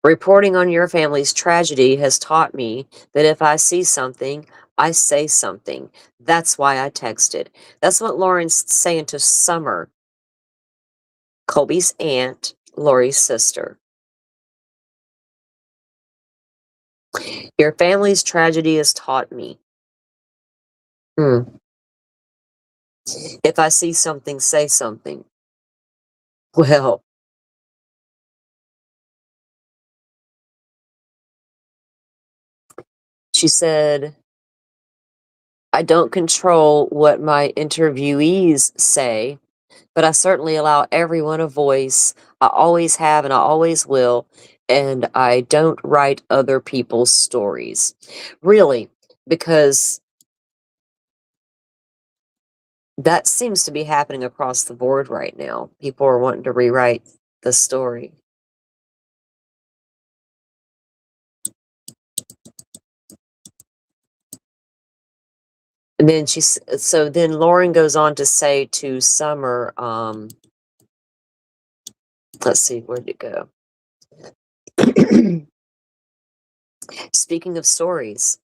Reporting on your family's tragedy has taught me that if I see something, I say something. That's why I texted. That's what Lauren's saying to Summer, Colby's aunt, Lori's sister. Your family's tragedy has taught me. Hmm. If I see something, say something. Well, she said, I don't control what my interviewees say, but I certainly allow everyone a voice. I always have and I always will. And I don't write other people's stories. Really, because that seems to be happening across the board right now. People are wanting to rewrite the story. And then so then Lauren goes on to say to Summer, let's see, where did it go? Speaking of stories,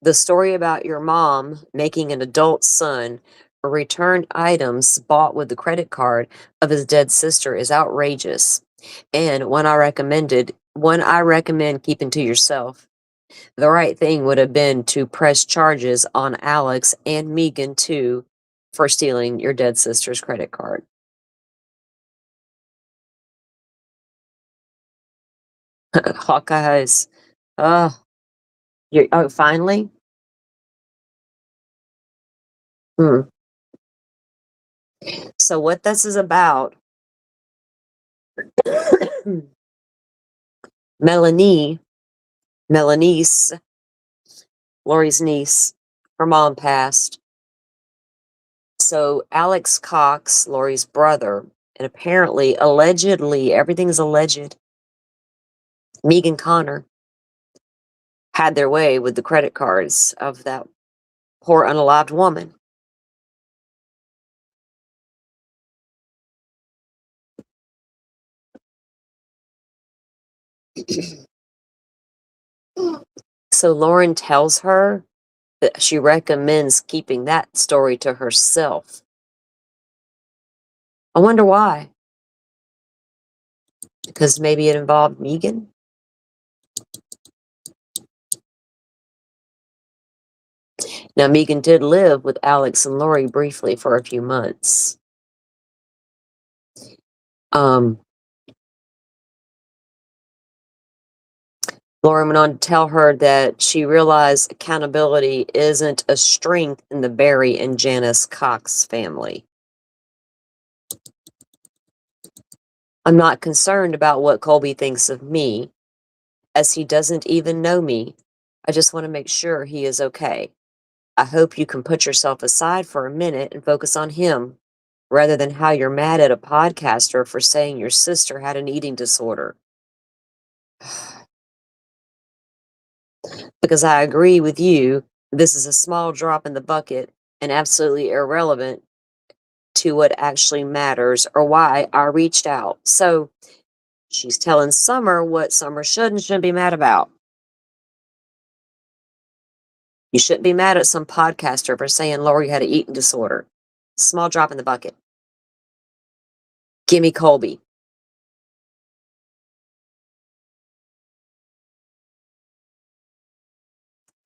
the story about your mom making an adult son return items bought with the credit card of his dead sister is outrageous, and one I recommend keeping to yourself. The right thing would have been to press charges on Alex and Megan too for stealing your dead sister's credit card. Hawkeyes. Oh, oh, finally? Hmm. So what this is about, Melanie, Melanie's, Lori's niece, her mom passed. So Alex Cox, Lori's brother, and apparently, allegedly, everything's alleged, Megan Connor had their way with the credit cards of that poor unalived woman. So Lauren tells her that she recommends keeping that story to herself. I wonder why. Because maybe it involved Megan? Now, Megan did live with Alex and Lori briefly for a few months. Um, Lauren went on to tell her that she realized accountability isn't a strength in the Barry and Janice Cox family. I'm not concerned about what Colby thinks of me, as he doesn't even know me. I just want to make sure he is okay. I hope you can put yourself aside for a minute and focus on him, rather than how you're mad at a podcaster for saying your sister had an eating disorder. Because I agree with you, this is a small drop in the bucket and absolutely irrelevant to what actually matters or why I reached out. So she's telling Summer what Summer should and shouldn't be mad about. You shouldn't be mad at some podcaster for saying Lori had an eating disorder. Small drop in the bucket. Gimme Colby.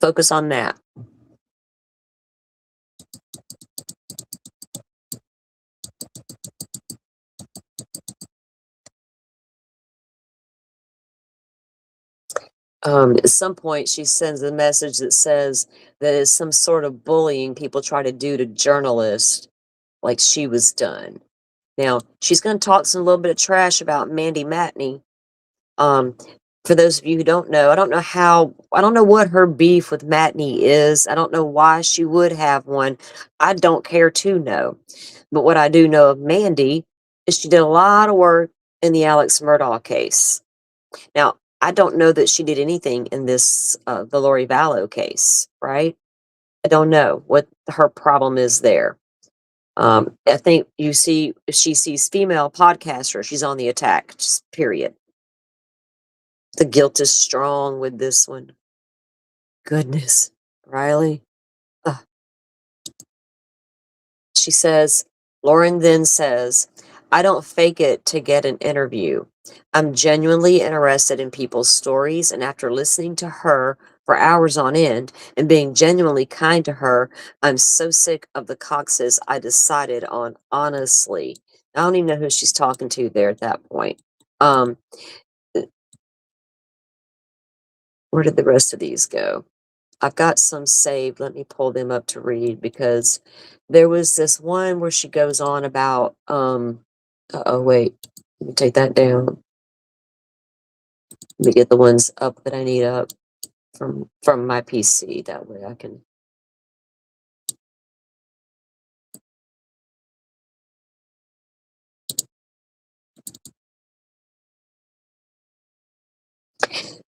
Focus on that. At some point, she sends a message that says that is some sort of bullying people try to do to journalists, like she was done. Now, she's going to talk some little bit of trash about Mandy Matney. Um, for those of you who don't know, I don't know what her beef with Matney is. I don't know why she would have one. I don't care to know. But what I do know of Mandy is she did a lot of work in the Alex Murdaugh case. Now, I don't know that she did anything in this, the Lori Vallow case, right? I don't know what her problem is there. I think you see, if she sees female podcaster, she's on the attack, just period. The guilt is strong with this one. Goodness, Riley. Ugh. She says, Lauren then says, I don't fake it to get an interview. I'm genuinely interested in people's stories, and after listening to her for hours on end and being genuinely kind to her, I'm so sick of the Coxes I decided on honestly. I don't even know who she's talking to there at that point. Um, where did the rest of these go? I've got some saved. Let me pull them up to read because there was this one where she goes on about oh wait, let me take that down. Let me get the ones up that I need up from my PC. That way I can.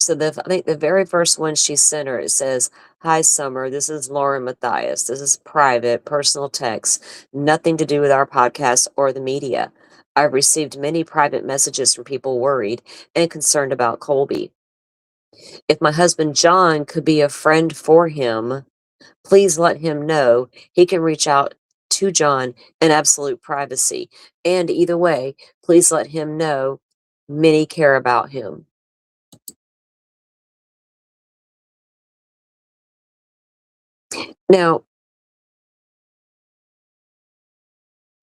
So I think the very first one she sent her, it says, "Hi, Summer. This is Lauren Mathias. This is private, personal text, nothing to do with our podcast or the media. I've received many private messages from people worried and concerned about Colby. If my husband John could be a friend for him, please let him know he can reach out to John in absolute privacy. And either way, please let him know many care about him." Now,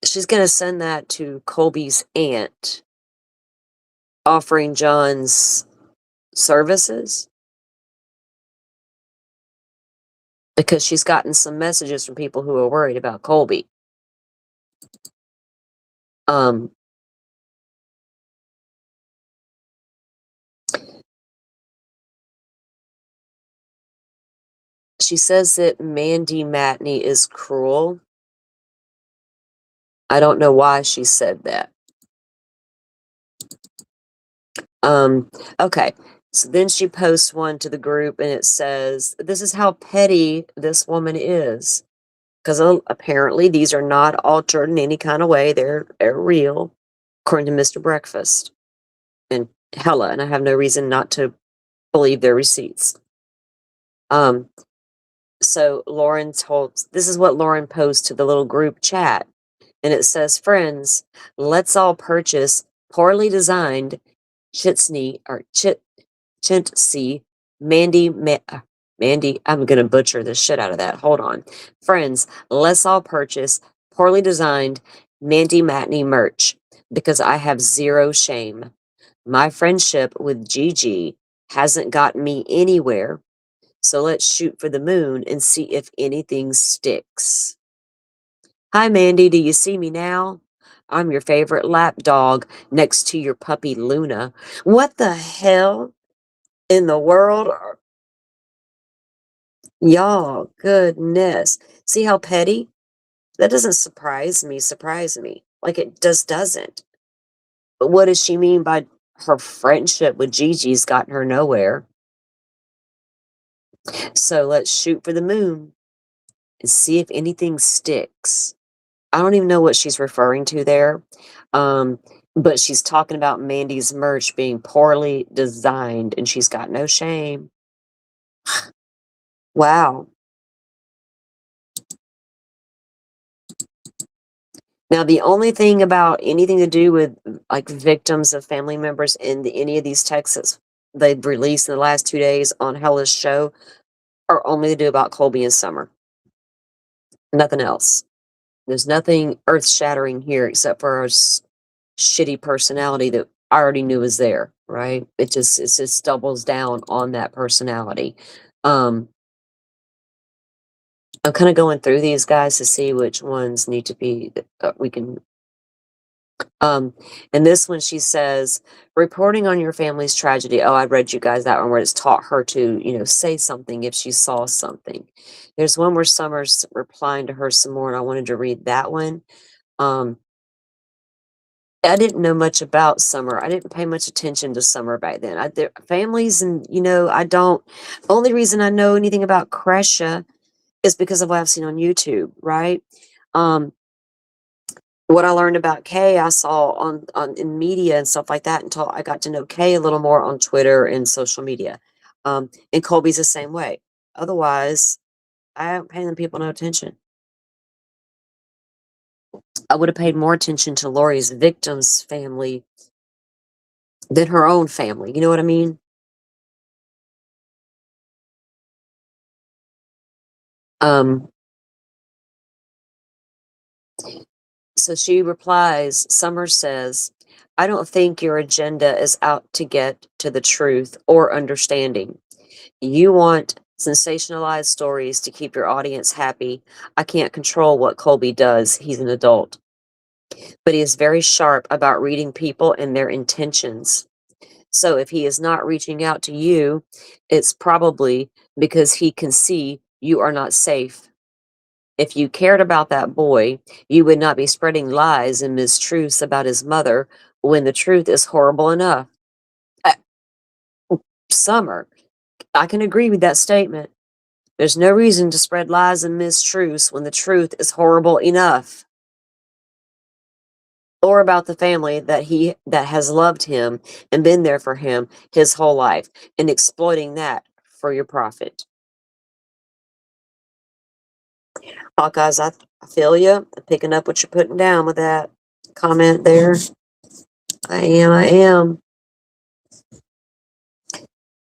she's going to send that to Colby's aunt, offering John's services because she's gotten some messages from people who are worried about Colby. Um, she says that Mandy Matney is cruel. I don't know why she said that. Um, okay. So then she posts one to the group and it says, "This is how petty this woman is." Because apparently these are not altered in any kind of way. They're real, according to Mr. Breakfast and Hella, and I have no reason not to believe their receipts. Um, so Lauren told, this is what Lauren posed to the little group chat, and it says, "Friends, let's all purchase poorly designed Chitsney or Chintzy Mandy. I'm gonna butcher the shit out of that. Hold on, friends. Let's all purchase poorly designed Mandy Matney merch because I have zero shame. My friendship with Gigi hasn't gotten me anywhere, so let's shoot for the moon and see if anything sticks. Hi, Mandy. Do you see me now? I'm your favorite lap dog next to your puppy Luna." What the hell in the world? Y'all, goodness. See how petty? That doesn't surprise me. Like it just doesn't. But what does she mean by her friendship with Gigi's gotten her nowhere? So let's shoot for the moon and see if anything sticks. I don't even know what she's referring to there. Um, but she's talking about Mandy's merch being poorly designed and she's got no shame. Wow. Now, the only thing about anything to do with like victims of family members in any of these texts that they've released in the last 2 days on Hella's show are only to do about Colby and Summer. Nothing else. There's nothing earth shattering here except for her shitty personality that I already knew was there, right? It just doubles down on that personality. Um, I'm kind of going through these guys to see which ones need to be we can Um, and this one she says, "Reporting on your family's tragedy." Oh, I read you guys that one where it's taught her to, say something if she saw something. There's one where Summer's replying to her some more, and I wanted to read that one. Um, I didn't know much about Summer. I didn't pay much attention to Summer back then. Their families, and I don't. Only reason I know anything about Kresha is because of what I've seen on YouTube, right? Um, what I learned about Kay, I saw on in media and stuff like that until I got to know Kay a little more on Twitter and social media. And Colby's the same way. Otherwise, I don't pay them people no attention. I would have paid more attention to Lori's victim's family than her own family. You know what I mean? Um, so she replies, Summer says, "I don't think your agenda is out to get to the truth or understanding. You want sensationalized stories to keep your audience happy. I can't control what Colby does. He's an adult. But he is very sharp about reading people and their intentions. So if he is not reaching out to you, it's probably because he can see you are not safe. If you cared about that boy, you would not be spreading lies and mistruths about his mother when the truth is horrible enough." Uh, Summer, I can agree with that statement. There's no reason to spread lies and mistruths when the truth is horrible enough. Or about the family that has loved him and been there for him his whole life, and exploiting that for your profit. Hawkeyes, I feel you. I'm picking up what you're putting down with that comment there. I am.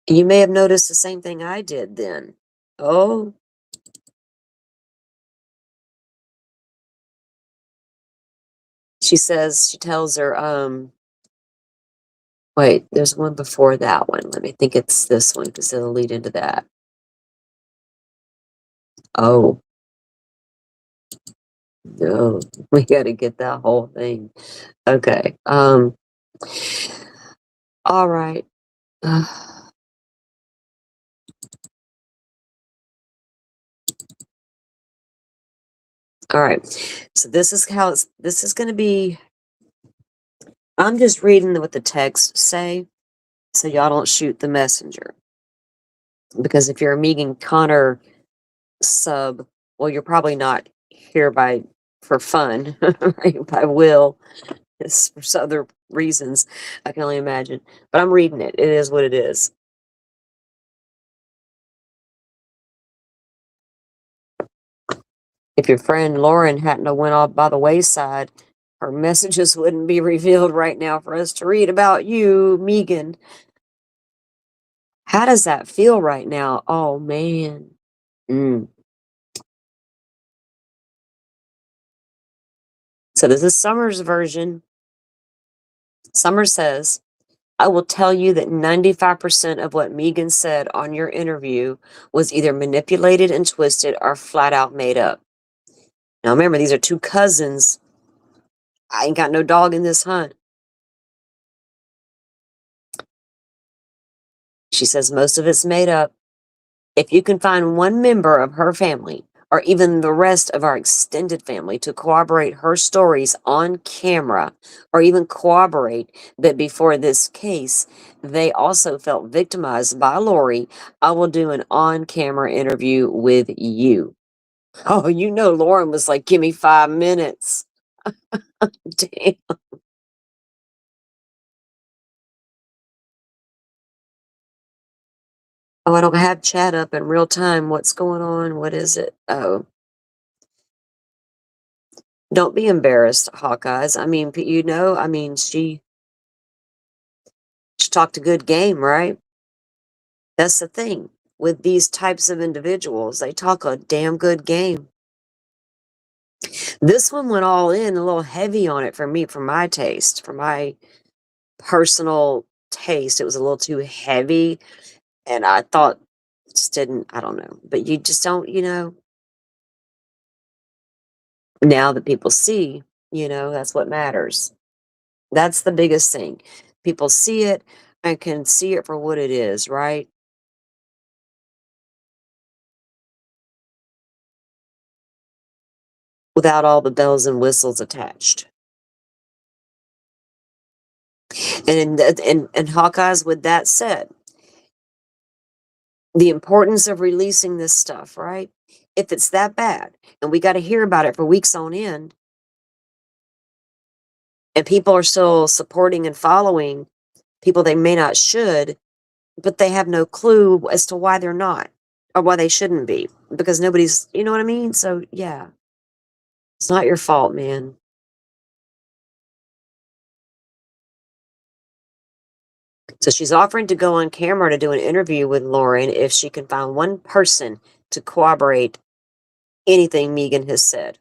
You may have noticed the same thing I did then. Oh, she tells her, wait, there's one before that one. Let me think it's this one because it'll lead into that. Oh, no, we got to get that whole thing. Okay. All right. All right. So this is going to be, I'm just reading what the texts say so y'all don't shoot the messenger. Because if you're a Megan Connor sub, well, you're probably not here for fun, right? By will. It's for other reasons, I can only imagine. But I'm reading it. It is what it is. If your friend Lauren hadn't have went off by the wayside, her messages wouldn't be revealed right now for us to read about you, Megan. How does that feel right now? Oh, man. Mm. So this is Summer's version. Summer says, I will tell you that 95% of what Megan said on your interview was either manipulated and twisted or flat out made up. Now remember, these are two cousins. I ain't got no dog in this hunt. She says most of it's made up. If you can find one member of her family or even the rest of our extended family to corroborate her stories on camera, or even corroborate that before this case, they also felt victimized by Lori, I will do an on-camera interview with you. Oh, you know, Lauren was like, give me 5 minutes. Damn. Oh, I don't have chat up in real time. What's going on? What is it? Oh, don't be embarrassed, Hawkeyes. I mean, I mean, she talked a good game, right? That's the thing with these types of individuals. They talk a damn good game. This one went all in, a little heavy on it for me, for my taste, for my personal taste. It was a little too heavy, and I thought it just didn't, I don't know. But you just don't, now that people see, that's what matters. That's the biggest thing. People see it and can see it for what it is, right? Without all the bells and whistles attached. And Hawkeyes, with that said, the importance of releasing this stuff, right? If it's that bad and we got to hear about it for weeks on end, and people are still supporting and following people they may not should, but they have no clue as to why they're not or why they shouldn't be because nobody's, you know what I mean? So, yeah, it's not your fault, man. So she's offering to go on camera to do an interview with Lauren if she can find one person to corroborate anything Megan has said.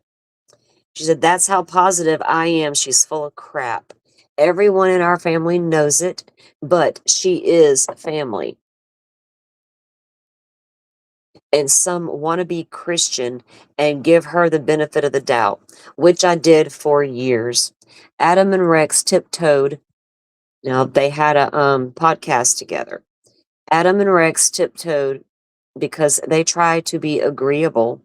She said, that's how positive I am. She's full of crap. Everyone in our family knows it, but she is family. And some want to be Christian and give her the benefit of the doubt, which I did for years. Adam and Rex tiptoed. Now, they had a podcast together. Adam and Rex tiptoed because they try to be agreeable.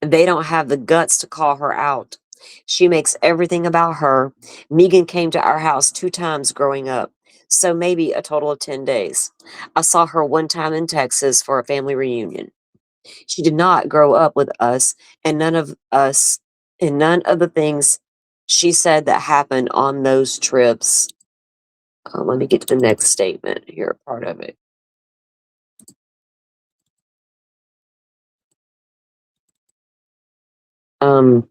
They don't have the guts to call her out. She makes everything about her. Megan came to our house 2 times growing up. So maybe a total of 10 days. I saw her one time in Texas for a family reunion. She did not grow up with us, and none of the things she said that happened on those trips. Let me get to the next statement here, part of it. Um,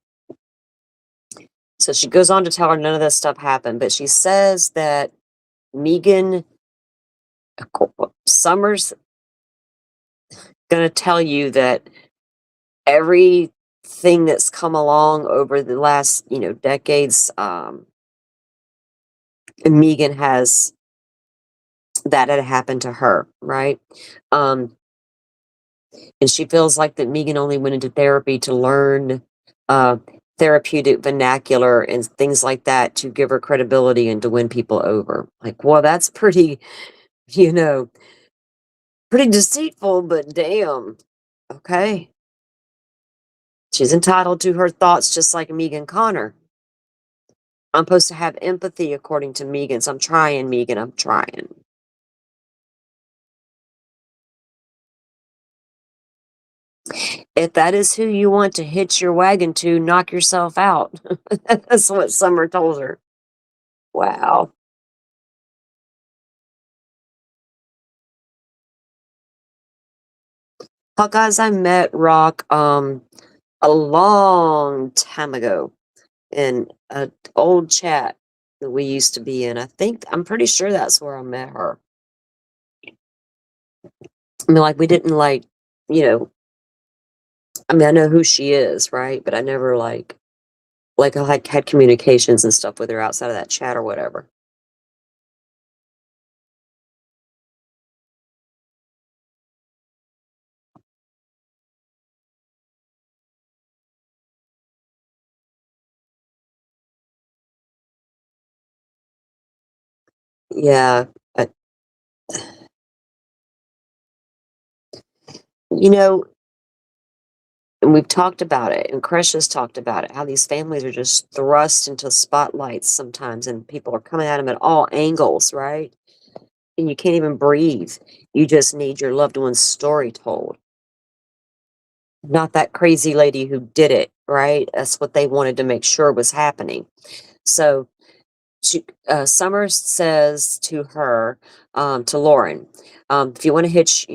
so she goes on to tell her none of this stuff happened, but she says that Megan Summers gonna tell you that everything that's come along over the last, decades, Megan has that had happened to her, right? Um, and she feels like that Megan only went into therapy to learn uh, therapeutic vernacular and things like that to give her credibility and to win people over. Like, well, that's pretty, you know, pretty deceitful, but damn. Okay. She's entitled to her thoughts just like Megan Connor. I'm supposed to have empathy according to Megan, so I'm trying, Megan, I'm trying. If that is who you want to hitch your wagon to, knock yourself out. That's what Summer told her. Wow. Hawkeyes, I met Rock a long time ago in an old chat that we used to be in. I'm pretty sure that's where I met her. I mean, like, we didn't you know, I mean, I know who she is, right? But I never I had communications and stuff with her outside of that chat or whatever. Yeah. I, you know, and we've talked about it, and Krish has talked about it, how these families are just thrust into spotlights sometimes, and people are coming at them at all angles, right? And you can't even breathe. You just need your loved one's story told, not that crazy lady who did it, right? That's what they wanted to make sure was happening. So Summers says to her, to Lauren, if you want to hitch,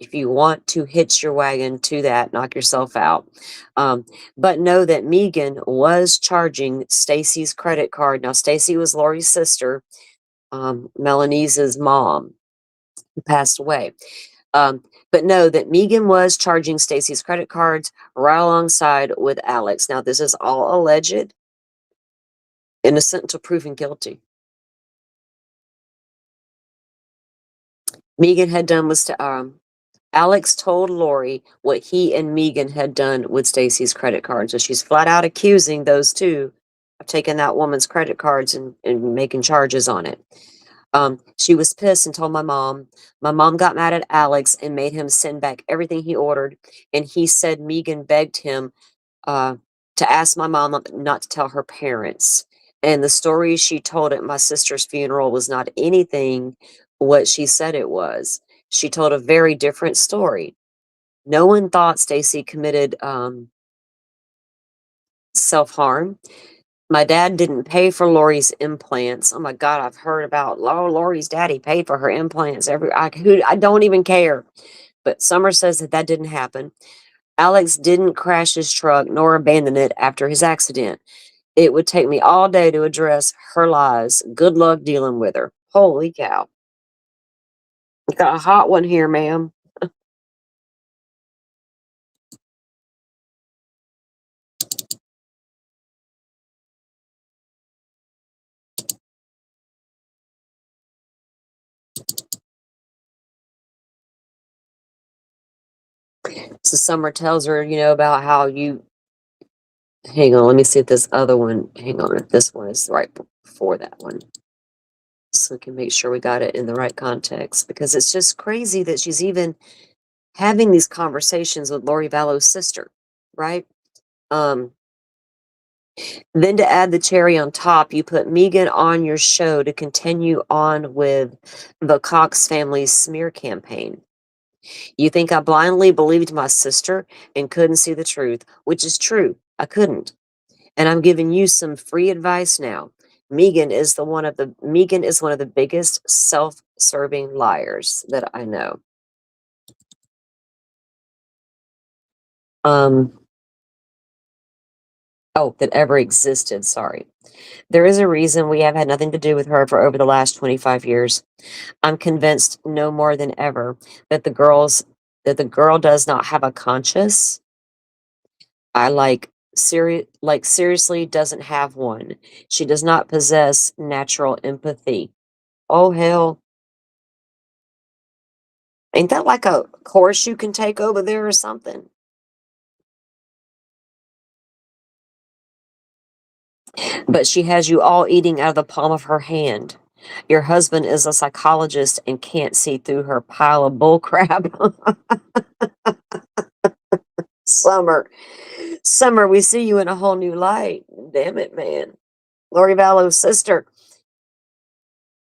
if you want to hitch your wagon to that, knock yourself out. But know that Megan was charging Stacy's credit card. Now, Stacy was Lori's sister, Melanie's mom, who passed away. Um, but know that Megan was charging Stacy's credit cards right alongside with Alex. Now, this is all alleged, innocent until proven guilty. Megan had done was to Alex told Lori what he and Megan had done with Stacy's credit card. So she's flat out accusing those two of taking that woman's credit cards and making charges on it. She was pissed and told my mom. My mom got mad at Alex and made him send back everything he ordered. And he said Megan begged him uh, to ask my mom not to tell her parents. And the story she told at my sister's funeral was not anything what she said it was. She told a very different story. No one thought Stacy committed self harm. My dad didn't pay for Lori's implants. Oh my God, I've heard about Lori's daddy paid for her implants. I don't even care. But Summer says that didn't happen. Alex didn't crash his truck nor abandon it after his accident. It would take me all day to address her lies. Good luck dealing with her. Holy cow. Got a hot one here, ma'am. So Summer tells her, about how you hang on, let me see if this other one, hang on, if this one is right before that one. So we can make sure we got it in the right context because it's just crazy that she's even having these conversations with Lori Vallow's sister, right? Um, Then to add the cherry on top, you put Megan on your show to continue on with the Cox family's smear campaign. You think I blindly believed my sister and couldn't see the truth, which is true. I couldn't. And I'm giving you some free advice now. Megan is one of the biggest self-serving liars that I know. Um that ever existed, sorry. There is a reason we have had nothing to do with her for over the last 25 years. I'm convinced no more than ever that the girl does not have a conscience. I seriously doesn't have one. She does not possess natural empathy. Oh hell. Ain't that like a course you can take over there or something? But she has you all eating out of the palm of her hand. Your husband is a psychologist and can't see through her pile of bull crap. Summer. Summer, we see you in a whole new light. Damn it, man. Lori Vallow's sister.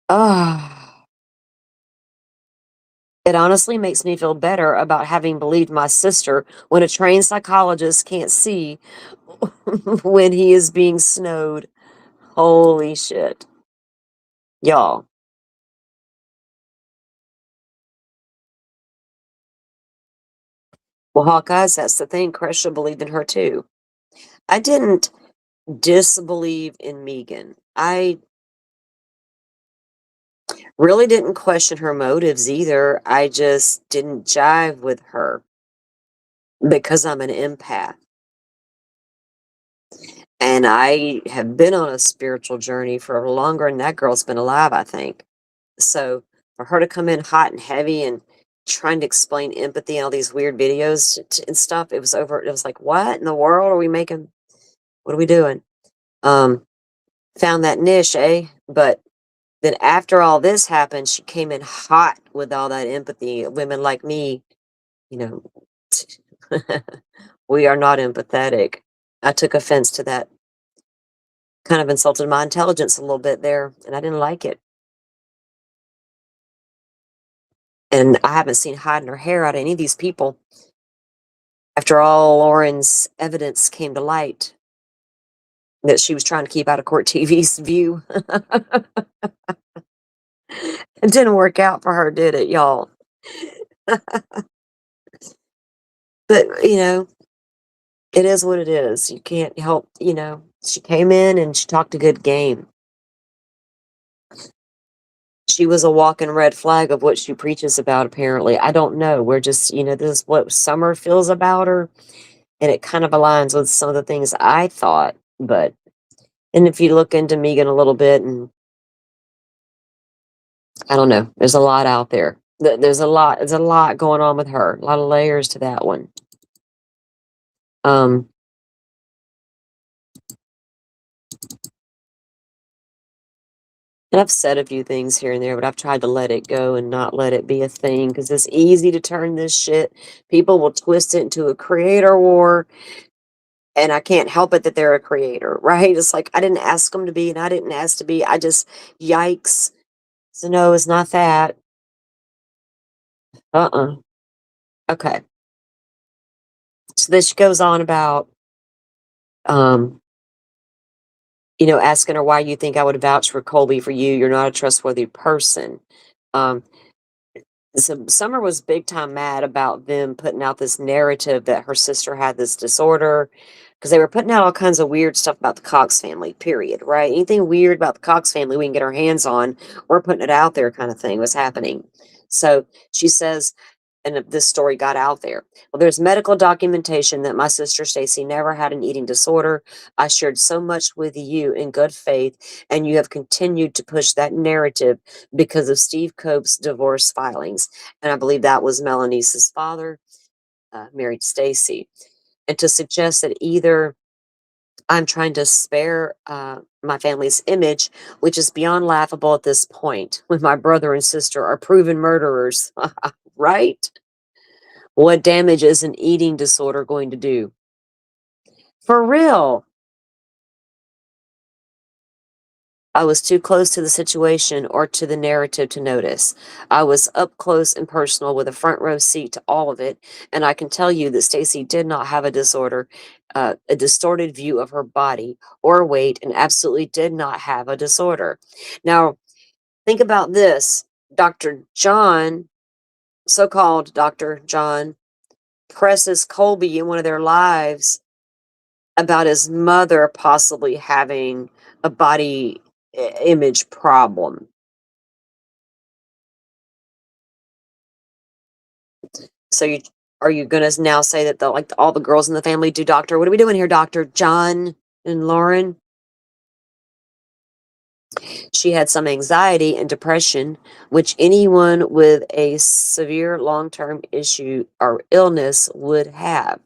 Ah. It honestly makes me feel better about having believed my sister when a trained psychologist can't see when he is being snowed. Holy shit. Y'all. Well, Hawkeyes, that's the thing. Cresha believed in her too. I didn't disbelieve in Megan. I really didn't question her motives either. I just didn't jive with her because I'm an empath. And I have been on a spiritual journey for longer than that girl's been alive, I think. So for her to come in hot and heavy and trying to explain empathy and all these weird videos and stuff, it was like, what in the world are we making? What are we doing? Um, Found that niche, eh? But then after all this happened, she came in hot with all that empathy. Women like me, you know, we are not empathetic. I took offense to that. Kind of insulted my intelligence a little bit there, and I didn't like it. And I haven't seen hiding her hair out of any of these people after all Lauren's evidence came to light that she was trying to keep out of court TV's view. It didn't work out for her, did it, y'all? But, it is what it is. You can't help, she came in and she talked a good game. She was a walking red flag of what she preaches about, apparently. I don't know. We're just, this is what Summer feels about her. And it kind of aligns with some of the things I thought. And if you look into Megan a little bit, and I don't know, there's a lot out there. There's a lot going on with her. A lot of layers to that one. Um, And I've said a few things here and there, but I've tried to let it go and not let it be a thing because it's easy to turn this shit. People will twist it into a creator war, and I can't help it that they're a creator, right? It's like I didn't ask them to be, and I didn't ask to be. I just, yikes. So no, it's not that. Uh-uh. Okay. So this goes on about, um, asking her why you think I would vouch for Colby for you. You're not a trustworthy person. Um, So Summer was big time mad about them putting out this narrative that her sister had this disorder because they were putting out all kinds of weird stuff about the Cox family, period, right? Anything weird about the Cox family we can get our hands on, we're putting it out there kind of thing was happening. So she says, and this story got out there. Well, there's medical documentation that my sister Stacy never had an eating disorder. I shared so much with you in good faith, and you have continued to push that narrative because of Steve Cope's divorce filings. And I believe that was Melanie's father, married Stacy. And to suggest that either I'm trying to spare my family's image, which is beyond laughable at this point, when my brother and sister are proven murderers, right? What damage is an eating disorder going to do? For real. I was too close to the situation or to the narrative to notice. I was up close and personal with a front row seat to all of it, and I can tell you that Stacy did not have a distorted view of her body or weight, and absolutely did not have a disorder. Now, think about this. Dr. John, so-called Dr. John, presses Colby in one of their lives about his mother possibly having a body image problem. So are you gonna now say that all the girls in the family do doctor? What are we doing here, Doctor John and Lauren? She had some anxiety and depression, which anyone with a severe long-term issue or illness would have.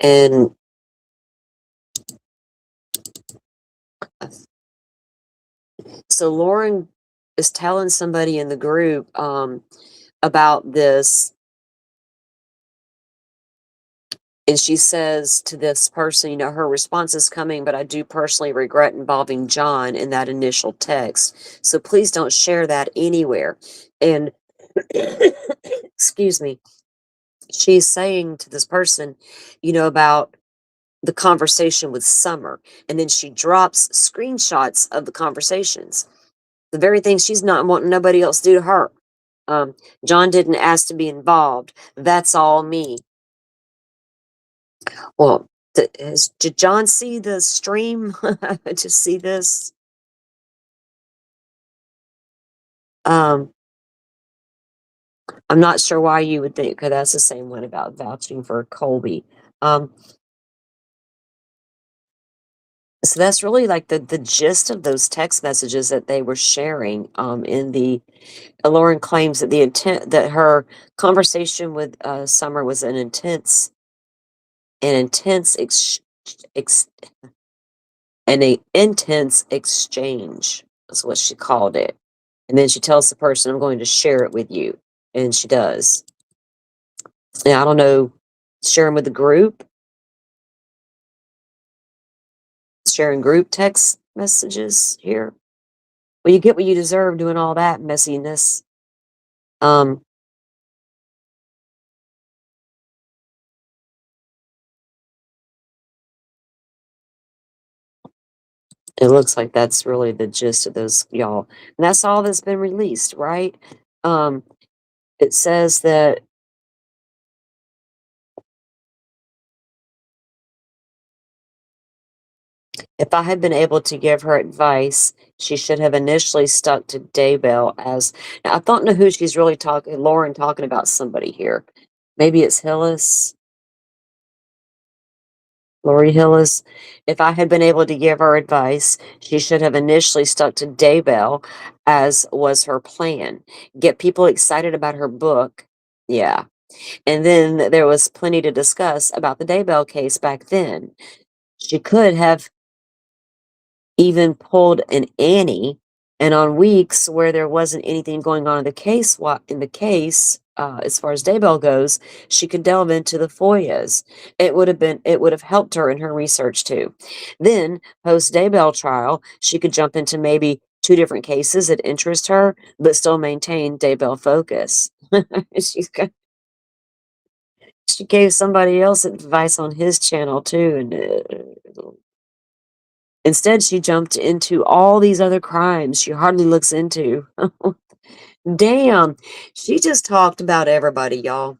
And so Lauren is telling somebody in the group about this, and she says to this person, her response is coming, but I do personally regret involving John in that initial text. So please don't share that anywhere. And excuse me, she's saying to this person, about the conversation with Summer. And then she drops screenshots of the conversations, the very thing she's not wanting nobody else to do to her. John didn't ask to be involved. That's all me. Well, did John see the stream? Just see this? Um, I'm not sure why you would think, because that's the same one about vouching for Colby. Um, so that's really like the gist of those text messages that they were sharing. In the Lauren claims that the intent that her conversation with Summer was an intense ex, an intense exchange. That's what she called it. And then she tells the person, I'm going to share it with you. And she does. Now, I don't know, sharing with the group, sharing group text messages here. Well, you get what you deserve doing all that messiness. Um, it looks like that's really the gist of those, y'all. And that's all that's been released, right? Um, it says that if I had been able to give her advice, she should have initially stuck to Daybell as. Now, I don't know who she's really talking. Lauren talking about somebody here. Maybe it's Hillis, Lori Hillis. If I had been able to give her advice, she should have initially stuck to Daybell, as was her plan. Get people excited about her book. Yeah. And then there was plenty to discuss about the Daybell case back then. She could have even pulled an Annie, and on weeks where there wasn't anything going on in the case, as far as Daybell goes, she could delve into the FOIAs. It would have helped her in her research too. Then, post Daybell trial, she could jump into maybe two different cases that interest her, but still maintain Daybell focus. She's got, she gave somebody else advice on his channel too, and instead, she jumped into all these other crimes she hardly looks into. Damn, she just talked about everybody, y'all.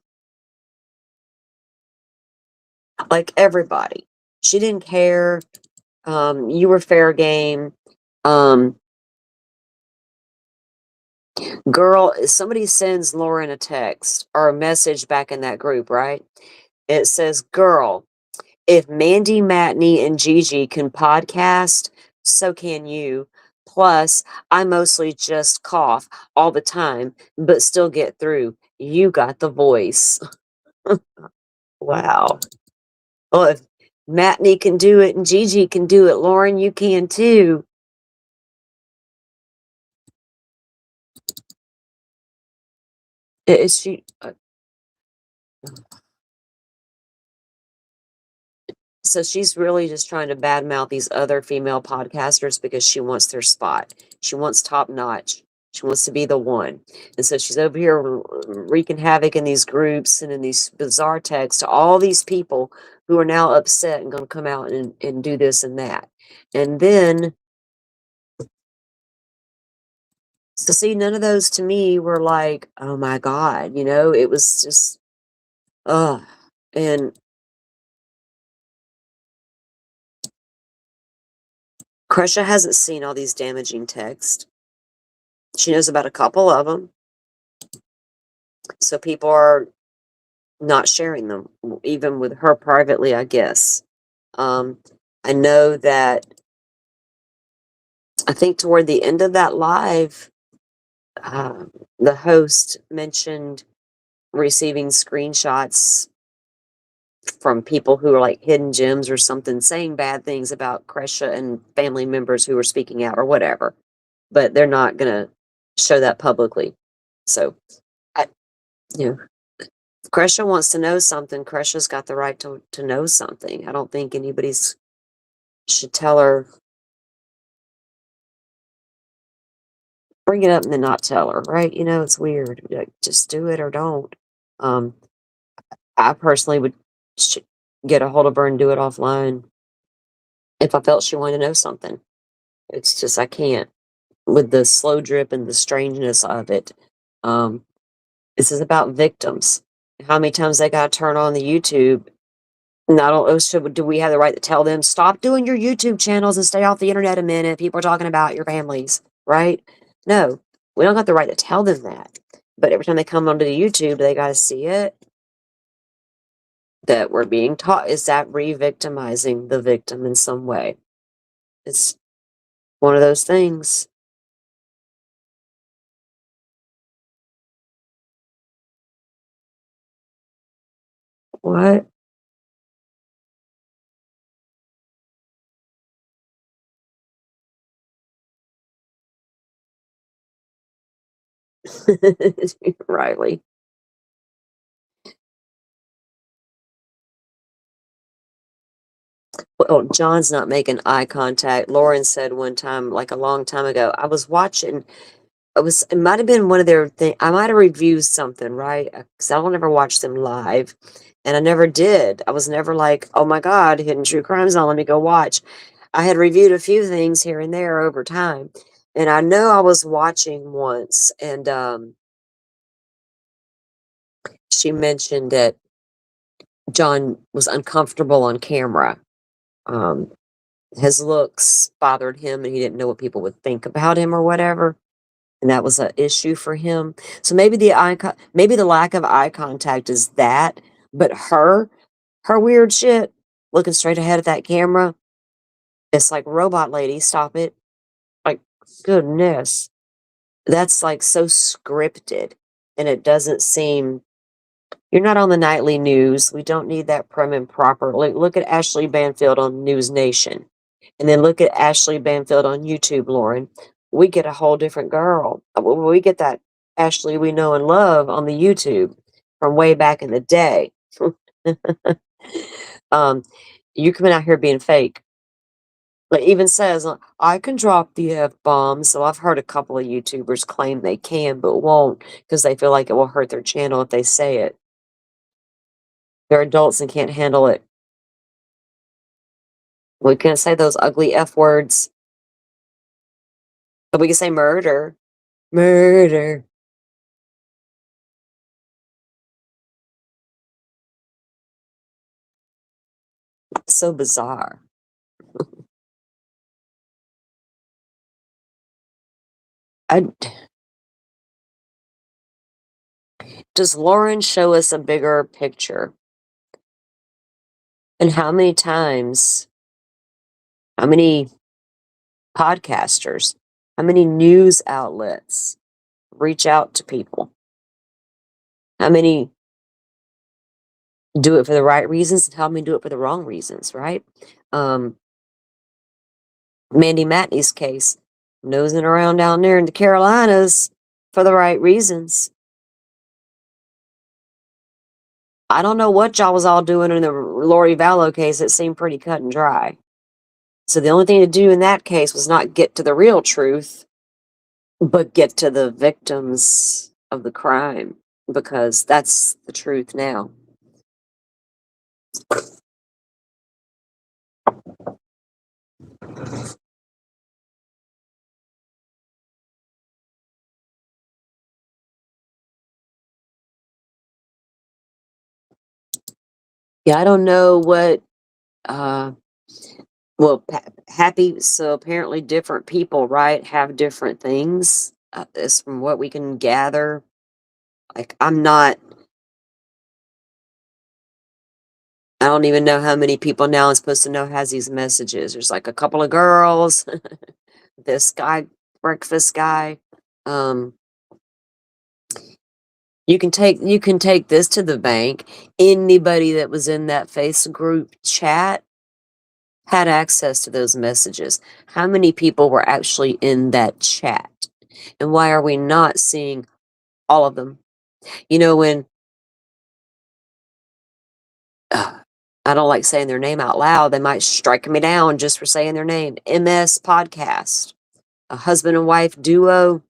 Like everybody. She didn't care. You were fair game. Um, girl, somebody sends Lauren a text or a message back in that group, right? It says, girl, if Mandy, Matney, and Gigi can podcast, so can you. Plus, I mostly just cough all the time, but still get through. You got the voice. Wow. Well, if Matney can do it and Gigi can do it, Lauren, you can too. Is she? So she's really just trying to badmouth these other female podcasters because she wants their spot. She wants top notch. She wants to be the one. And so she's over here wreaking havoc in these groups and in these bizarre texts to all these people who are now upset and going to come out and do this and that. And then, so see, none of those to me were like, oh my God, it was just, ugh. And Kresha hasn't seen all these damaging texts. She knows about a couple of them. So people are not sharing them, even with her privately, I guess. I know that I think toward the end of that live, the host mentioned receiving screenshots from people who are like hidden gems or something saying bad things about Kresha and family members who were speaking out or whatever, but they're not going to show that publicly. So, I, you know, if Kresha wants to know something, Kresha's got the right to know something. I don't think anybody's should tell her, bring it up and then not tell her, right? It's weird. Like, just do it or don't. Um, I personally would get a hold of her and do it offline if I felt she wanted to know something. It's just, I can't with the slow drip and the strangeness of it. Um, this is about victims. How many times they got to turn on the YouTube. And I don't know, do we have the right to tell them, stop doing your YouTube channels and stay off the internet a minute? People are talking about your families, right? No, we don't got the right to tell them that. But every time they come onto the YouTube, they got to see it. That we're being taught, is that re-victimizing the victim in some way? It's one of those things. What? Riley. Well, John's not making eye contact. Lauren said one time, like a long time ago, I was watching. It might have been one of their thing. I might have reviewed something, right? Because I don't ever watch them live, and I never did. I was never like, oh my God, Hidden True Crime Zone, let me go watch. I had reviewed a few things here and there over time, and I know I was watching once, and she mentioned that John was uncomfortable on camera. Um, his looks bothered him, and he didn't know what people would think about him or whatever. And that was an issue for him. So maybe maybe the lack of eye contact is that, but her weird shit, looking straight ahead at that camera, it's like, robot lady, stop it. Like, goodness. That's like so scripted, and it doesn't seem, you're not on the nightly news. We don't need that prim and proper. Look at Ashley Banfield on News Nation. And then look at Ashley Banfield on YouTube, Lauren. We get a whole different girl. We get that Ashley we know and love on the YouTube from way back in the day. um, you coming out here being fake. It even says, I can drop the F-bomb. So I've heard a couple of YouTubers claim they can, but won't because they feel like it will hurt their channel if they say it. They're adults and can't handle it. We can't say those ugly F words, but we can say murder. Murder. So bizarre. I, does Lauren show us a bigger picture? And how many times, how many podcasters, how many news outlets reach out to people? How many do it for the right reasons and how many do it for the wrong reasons, right? Mandy Matney's case, nosing around down there in the Carolinas for the right reasons. I don't know what y'all was all doing in the Lori Vallow case. It seemed pretty cut and dry. So the only thing to do in that case was not get to the real truth, but get to the victims of the crime, because that's the truth now. Yeah, I don't know what, uh, well, happy, so apparently different people, right, have different things, is from what we can gather. Like, I don't even know how many people now I'm supposed to know has these messages. There's like a couple of girls, this guy, breakfast guy. Um, you can take this to the bank. Anybody that was in that face group chat had access to those messages. How many people were actually in that chat? And why are we not seeing all of them? You know, when I don't like saying their name out loud, they might strike me down just for saying their name. MS Podcast, a husband and wife duo.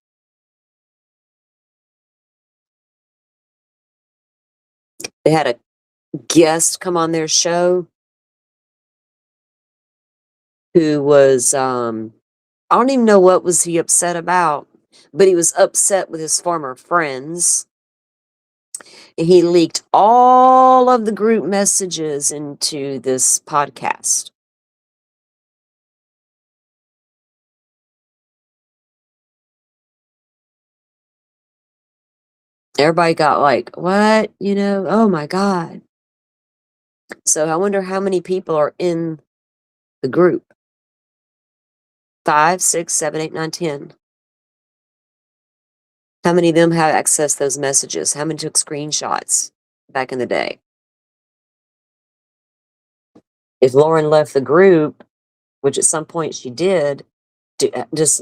They had a guest come on their show who was, I don't even know what was he upset about, but he was upset with his former friends. And he leaked all of the group messages into this podcast. Everybody got like, what? Oh my God. So I wonder how many people are in the group. 5, 6, 7, 8, 9, 10. How many of them have accessed those messages? How many took screenshots back in the day? If Lauren left the group, which at some point she did, do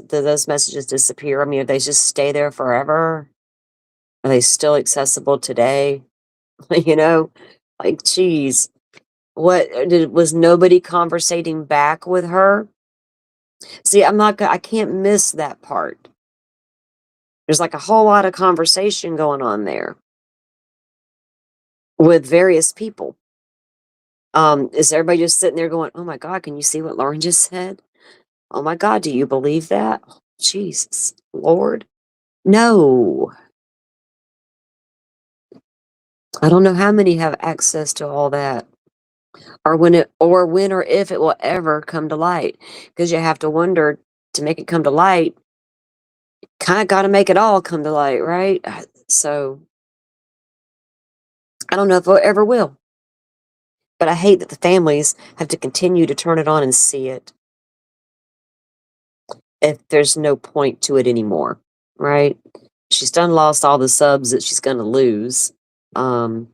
those messages disappear? I mean, do they just stay there forever? Are they still accessible today? You know, like, geez, was nobody conversating back with her? See, I can't miss that part. There's like a whole lot of conversation going on there with various people. Is everybody just sitting there going, oh my God, can you see what Lauren just said? Oh my God, do you believe that? Oh, Jesus, Lord. No. I don't know how many have access to all that, or when or if it will ever come to light. Because you have to wonder, to make it come to light, kind of got to make it all come to light, right? So I don't know if it ever will. But I hate that the families have to continue to turn it on and see it if there's no point to it anymore, right? She's done lost all the subs that she's going to lose. Um,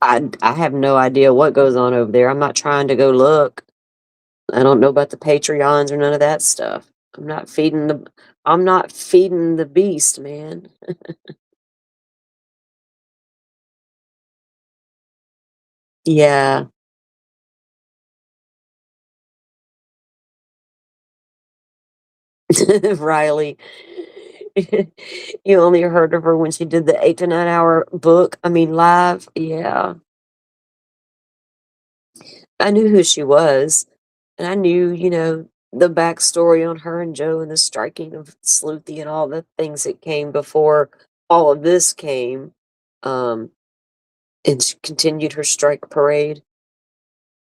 I have no idea what goes on over there. I'm not trying to go look. I don't know about the Patreons or none of that stuff. I'm not feeding the beast, man. Yeah. Riley. You only heard of her when she did the 8 to 9 hour live. Yeah. I knew who she was, and I knew, the backstory on her and Joe and the striking of Sleuthy and all the things that came before all of this came. Um, and she continued her strike parade.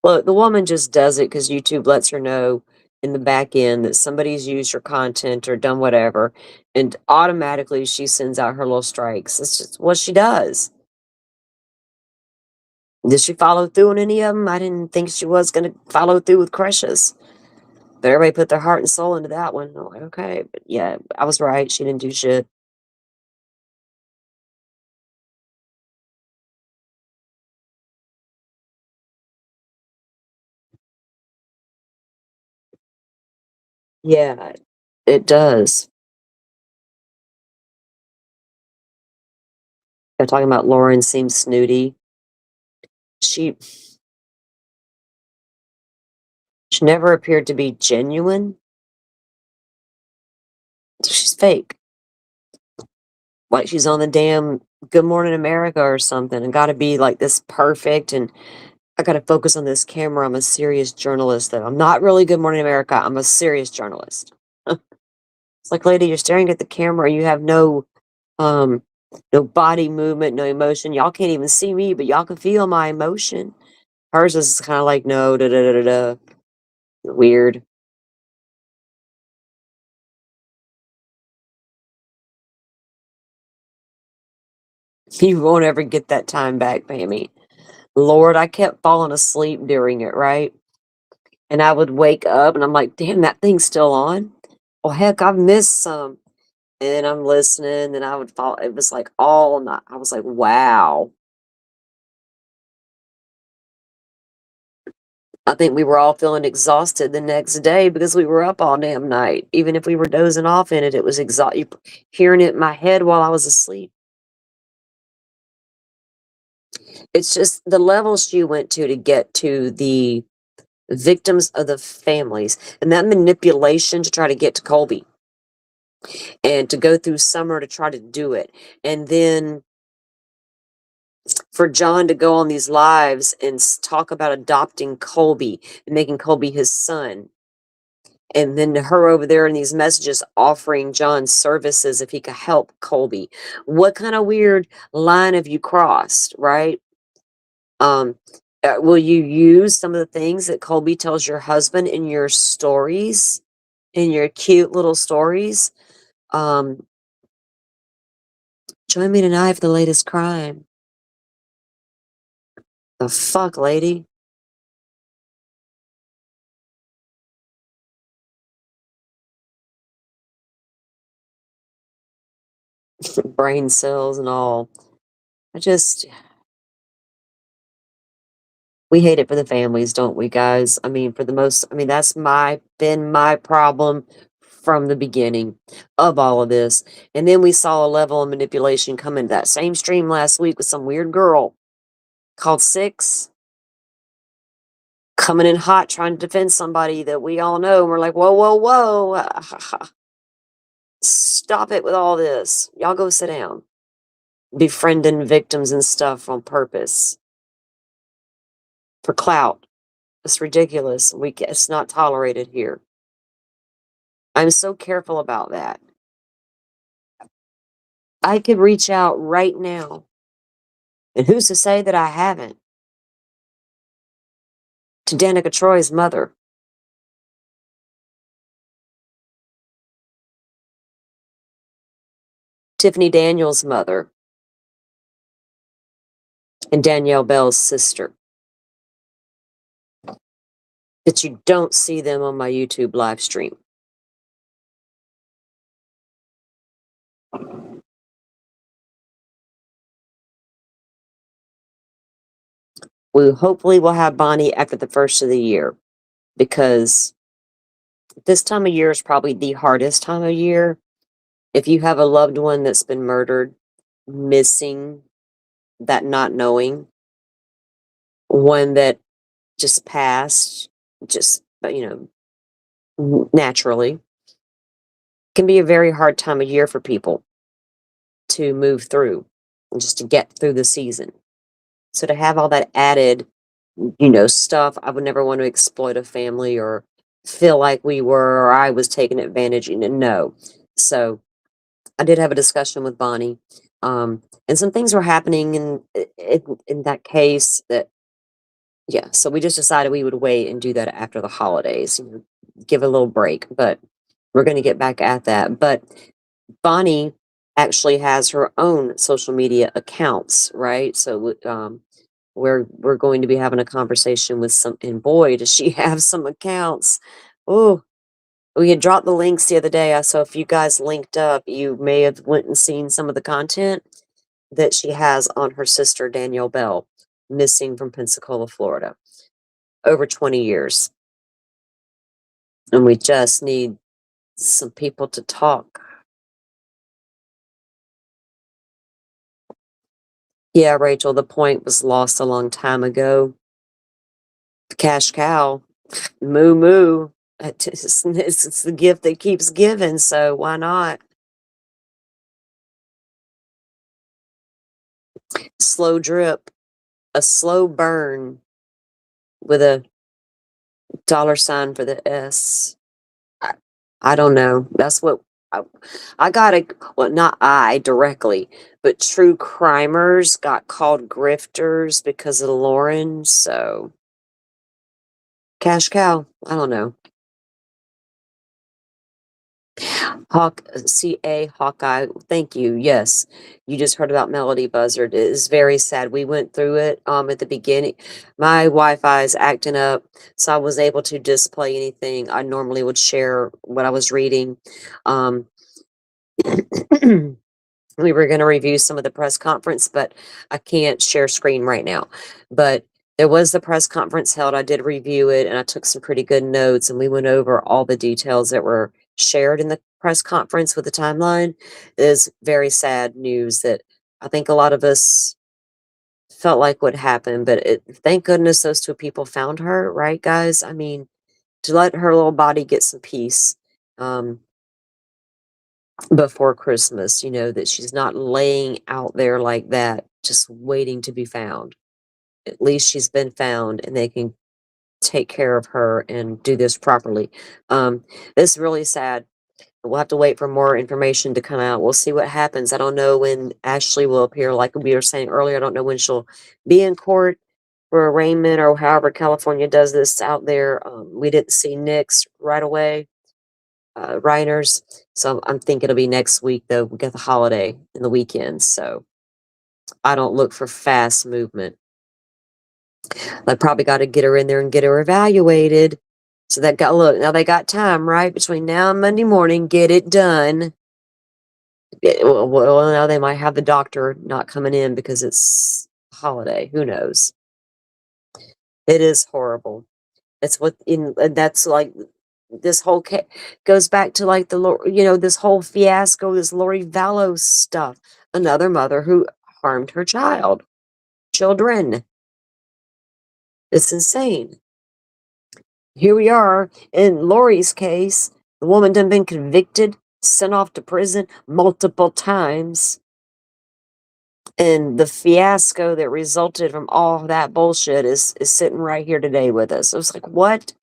Look, the woman just does it because YouTube lets her know in the back end that somebody's used her content or done whatever, and automatically she sends out her little strikes. It's just what she does. Did she follow through on any of them? I didn't think she was going to follow through with Crushes. But everybody put their heart and soul into that one. I'm like, okay, but yeah, I was right. She didn't do shit. Yeah, it does. They're talking about Lauren seems snooty. She she never appeared to be genuine. She's fake. Like she's on the damn Good Morning America or something and gotta be like this perfect and I gotta focus on this camera. I'm a serious journalist though. I'm not really Good Morning America. I'm a serious journalist. It's like, lady, you're staring at the camera. You have um no body movement, no emotion. Y'all can't even see me, but y'all can feel my emotion. Hers is kind of like no da da da da da. Weird. You won't ever get that time back, Pammy. Lord, I kept falling asleep during it, right? And I would wake up and I'm like, damn, that thing's still on. Oh heck, I've missed some. And I'm listening and I would fall. It was like all night. I was like, wow. I think we were all feeling exhausted the next day because we were up all damn night. Even if we were dozing off in it, it was hearing it in my head while I was asleep. It's just the levels she went to get to the victims of the families and that manipulation to try to get to Colby and to go through Summer to try to do it. And then for John to go on these lives and talk about adopting Colby and making Colby his son. And then her over there in these messages offering John services if he could help Colby. What kind of weird line have you crossed, right? Um, will you use some of the things that Colby tells your husband in your stories, in your cute little stories? Um, Join me tonight for the latest crime. The fuck, lady? Brain cells and all. I just, we hate it for the families, don't we, guys? I mean, for the most, I mean, that's been my problem from the beginning of all of this. And then we saw a level of manipulation come into that same stream last week with some weird girl called Six coming in hot trying to defend somebody that we all know. And we're like, whoa, whoa, whoa. Stop it with all this. Y'all go sit down. Befriending victims and stuff on purpose for clout. It's ridiculous. It's not tolerated here. I'm so careful about that. I could reach out right now, and who's to say that I haven't, to Danica Troy's mother, Tiffany Daniels' mother, and Danielle Bell's sister. But you don't see them on my YouTube live stream. We hopefully will have Bonnie after the first of the year because this time of year is probably the hardest time of year. If you have a loved one that's been murdered, missing, that not knowing, one that just passed, just, naturally, can be a very hard time of year for people to move through and just to get through the season. So to have all that added, stuff, I would never want to exploit a family or feel like we were or I was taking advantage. No. So I did have a discussion with Bonnie, and some things were happening in that case that, yeah. So we just decided we would wait and do that after the holidays, give a little break. But we're going to get back at that. But Bonnie actually has her own social media accounts, right? So we're going to be having a conversation with some, and boy, does she have some accounts. Oh, we had dropped the links the other day. So if you guys linked up, you may have went and seen some of the content that she has on her sister, Danielle Bell, missing from Pensacola, Florida, over 20 years. And we just need some people to talk. Yeah, Rachel, the point was lost a long time ago. Cash cow, moo moo. It's the gift that keeps giving, so why not? Slow drip, a slow burn with a dollar sign for the S. I, I don't know. That's what I, I got a, well, not I directly, but true crimers got called grifters because of Lauren. So, cash cow. I don't know. Hawkeye. Thank you. Yes. You just heard about Melody Buzzard. It is very sad. We went through it at the beginning. My Wi-Fi is acting up, so I was able to display anything I normally would share what I was reading. Um we were going to review some of the press conference, but I can't share screen right now. But there was the press conference held. I did review it and I took some pretty good notes, and we went over all the details that were shared in the press conference with the timeline. It is very sad news that I think a lot of us felt like would happen, but thank goodness those two people found her, right, guys? I mean, to let her little body get some peace. Um, before Christmas, that she's not laying out there like that, just waiting to be found. At least she's been found and they can take care of her and do this properly. It's really sad. We'll have to wait for more information to come out. We'll see what happens. I don't know when Ashley will appear. Like we were saying earlier, I don't know when she'll be in court for arraignment or however California does this out there. We didn't see Nick's right away. Writers. So I'm thinking it'll be next week, though. We got the holiday and the weekend, so I don't look for fast movement. I probably got to get her in there and get her evaluated. So that got look now they got time right between now and Monday morning. Get it done. Well, now they might have the doctor not coming in because it's holiday. Who knows? It is horrible. It's what in and that's like this whole goes back to like this whole fiasco, this Lori Vallow stuff. Another mother who harmed her children. It's insane. Here we are in Lori's case. The woman done been convicted, sent off to prison multiple times. And the fiasco that resulted from all that bullshit is sitting right here today with us. I was like, what?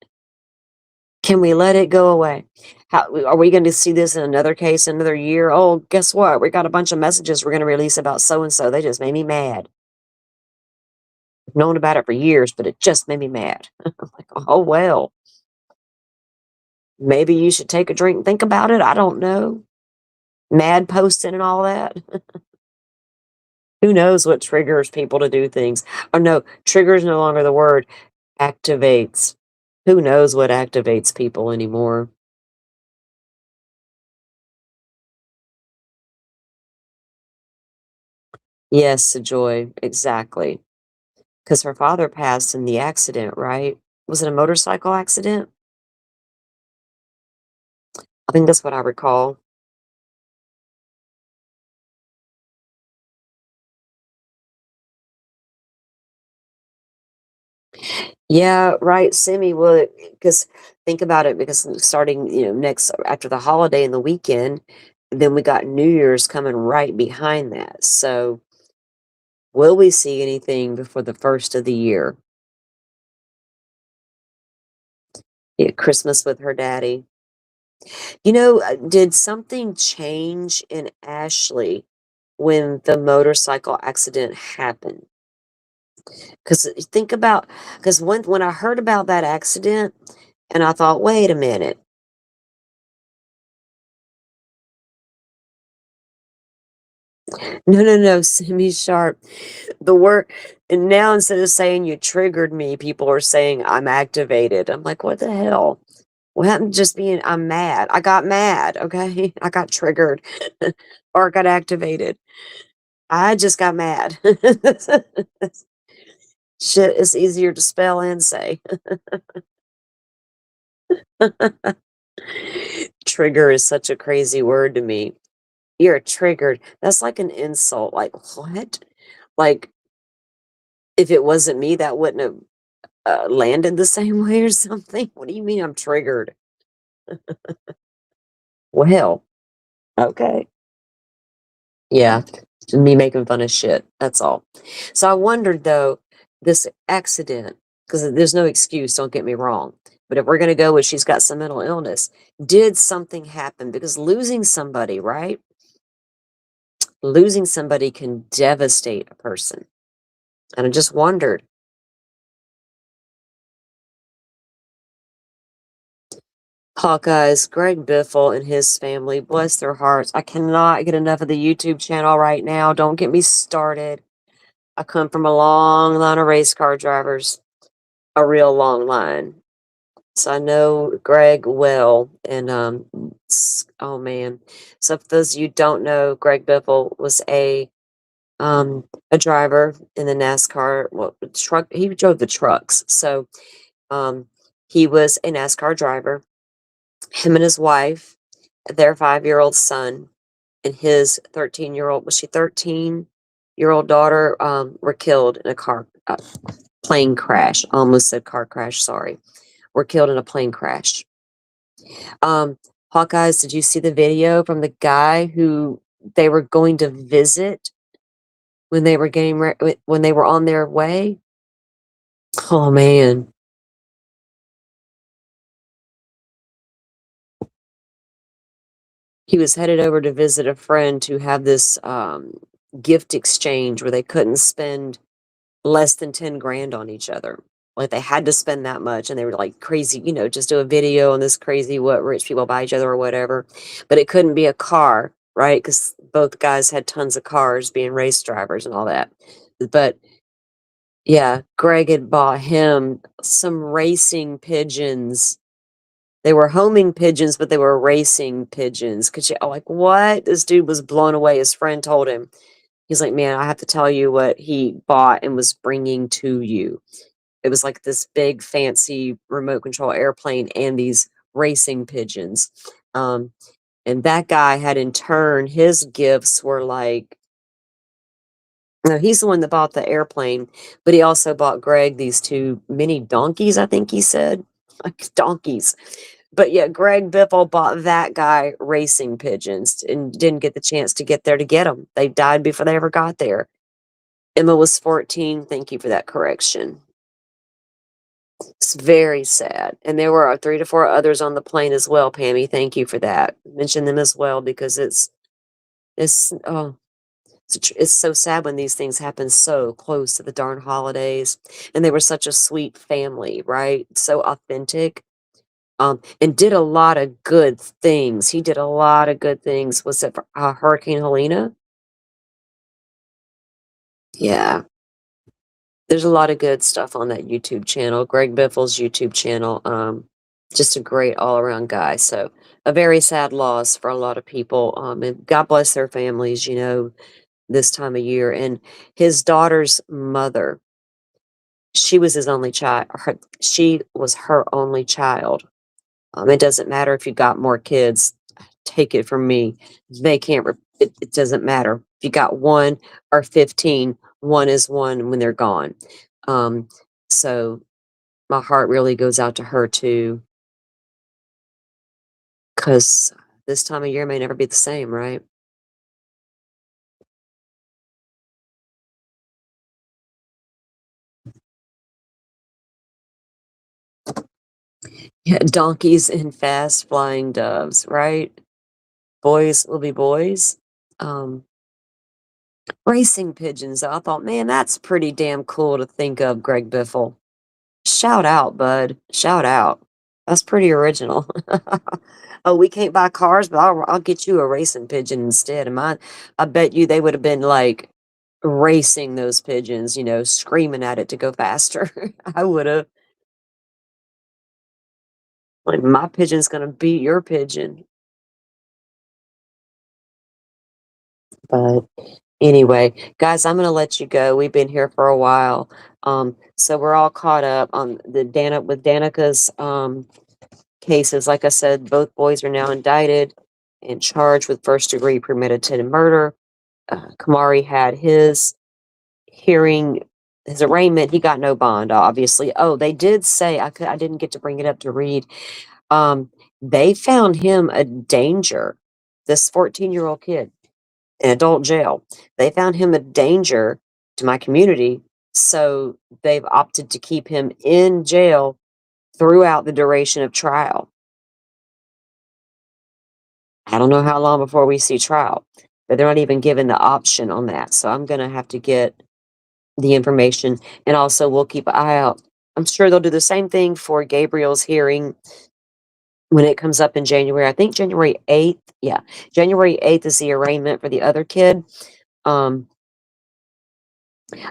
Can we let it go away? How are we going to see this in another case, another year? Oh, guess what? We got a bunch of messages we're going to release about so and so. They just made me mad. I've known about it for years, but it just made me mad. I'm like, oh well. Maybe you should take a drink and think about it. I don't know. Mad posting and all that. Who knows what triggers people to do things? Oh no, triggers no longer the word. Activates. Who knows what activates people anymore? Yes, Joy, exactly. Because her father passed in the accident, right? Was it a motorcycle accident? I think that's what I recall. Yeah, right, Simi. Well, because think about it, because starting, next after the holiday and the weekend, then we got New Year's coming right behind that. So, will we see anything before the first of the year? Yeah, Christmas with her daddy. Did something change in Ashley when the motorcycle accident happened? Because think about, because when I heard about that accident, and I thought, wait a minute. No, no, no, Simi Sharp. The word, and now instead of saying you triggered me, people are saying I'm activated. I'm like, what the hell? What happened to just being, I'm mad? I got mad, okay? I got triggered or got activated. I just got mad. Shit is easier to spell and say. Trigger is such a crazy word to me. You're triggered. That's like an insult. Like, what? Like, if it wasn't me, that wouldn't have landed the same way or something. What do you mean I'm triggered? Well, okay. Yeah, just me making fun of shit, that's all. So I wondered though, this accident, because there's no excuse, don't get me wrong, but if we're gonna go with she's got some mental illness, did something happen? Because losing somebody, right? Losing somebody can devastate a person. And I just wondered, Hawkeyes, Greg Biffle and his family, bless their hearts. I cannot get enough of the YouTube channel right now. Don't get me started. I come from a long line of race car drivers, a real long line. So I know Greg well, and oh man. So for those of you who don't know, Greg Biffle was a driver in the NASCAR truck. He drove the trucks. So um, he was a NASCAR driver. Him and his wife, their 5-year-old son, and his 13-year-old, was she 13-year-old daughter, were killed in a plane crash. Almost said car crash, sorry. Were killed in a plane crash. Um, Hawkeyes, did you see the video from the guy who they were going to visit when they were when they were on their way? Oh man. He was headed over to visit a friend to have this gift exchange where they couldn't spend less than 10 grand on each other. Like they had to spend that much and they were like crazy, just do a video on this crazy what rich people buy each other or whatever. But it couldn't be a car, right? Because both guys had tons of cars being race drivers and all that. But yeah, Greg had bought him some racing pigeons. They were homing pigeons, but they were racing pigeons. Cause you like what? This dude was blown away. His friend told him, he's like, man, I have to tell you what he bought and was bringing to you. It was like this big fancy remote control airplane and these racing pigeons. Um, and that guy had in turn, his gifts were like, no, he's the one that bought the airplane, but he also bought Greg these 2 mini donkeys, I think he said. Like donkeys. But yeah, Greg Biffle bought that guy racing pigeons and didn't get the chance to get there to get them. They died before they ever got there. Emma was 14. Thank you for that correction. It's very sad. And there were 3 to 4 others on the plane as well, Pammy. Thank you for that. Mention them as well because oh, it's so sad when these things happen so close to the darn holidays. And they were such a sweet family, right? So authentic. And did a lot of good things. He did a lot of good things. Was it for, Hurricane Helena? Yeah. There's a lot of good stuff on that YouTube channel, Greg Biffle's YouTube channel. Just a great all around guy. So a very sad loss for a lot of people. And God bless their families, this time of year. And his daughter's mother, she was his only child. She was her only child. It doesn't matter if you got more kids. Take it from me. They can't, it doesn't matter. If you got 1 or 15, one is one when they're gone. Um, so my heart really goes out to her too, because this time of year may never be the same, right? Yeah, donkeys and fast flying doves, right? Boys will be boys. Um, Racing pigeons. I thought, man, that's pretty damn cool to think of, Greg Biffle. Shout out, bud. Shout out. That's pretty original. Oh, we can't buy cars, but I'll get you a racing pigeon instead. And mine, I bet you they would have been like racing those pigeons, screaming at it to go faster. I would have. Like, my pigeon's gonna beat your pigeon. But anyway, guys, I'm gonna let you go. We've been here for a while. So we're all caught up on with Danica's cases. Like I said, both boys are now indicted and charged with first-degree premeditated murder. Kamari had hearing his arraignment, he got no bond, obviously. Oh, they did say I didn't get to bring it up to read. They found him a danger. This 14-year-old kid in adult jail. They found him a danger to my community, so they've opted to keep him in jail throughout the duration of trial. I don't know how long before we see trial, but they're not even given the option on that. So I'm going to have to get the information, and also we'll keep an eye out. I'm sure they'll do the same thing for Gabriel's hearing when it comes up in January. I think January 8th. Yeah, January 8th is the arraignment for the other kid. Um,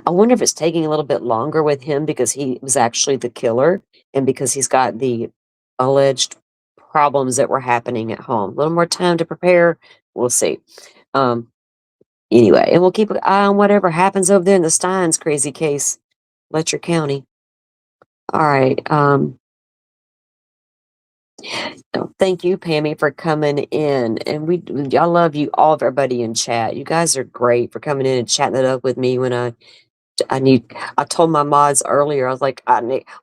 I wonder if it's taking a little bit longer with him because he was actually the killer and because he's got the alleged problems that were happening at home. A little more time to prepare. We'll see. Um, anyway, and we'll keep an eye on whatever happens over there in the Steins crazy case, Letcher County. All right. Thank you, Pammy, for coming in. And I love you all, everybody in chat. You guys are great for coming in and chatting it up with me when I told my mods earlier, I was like,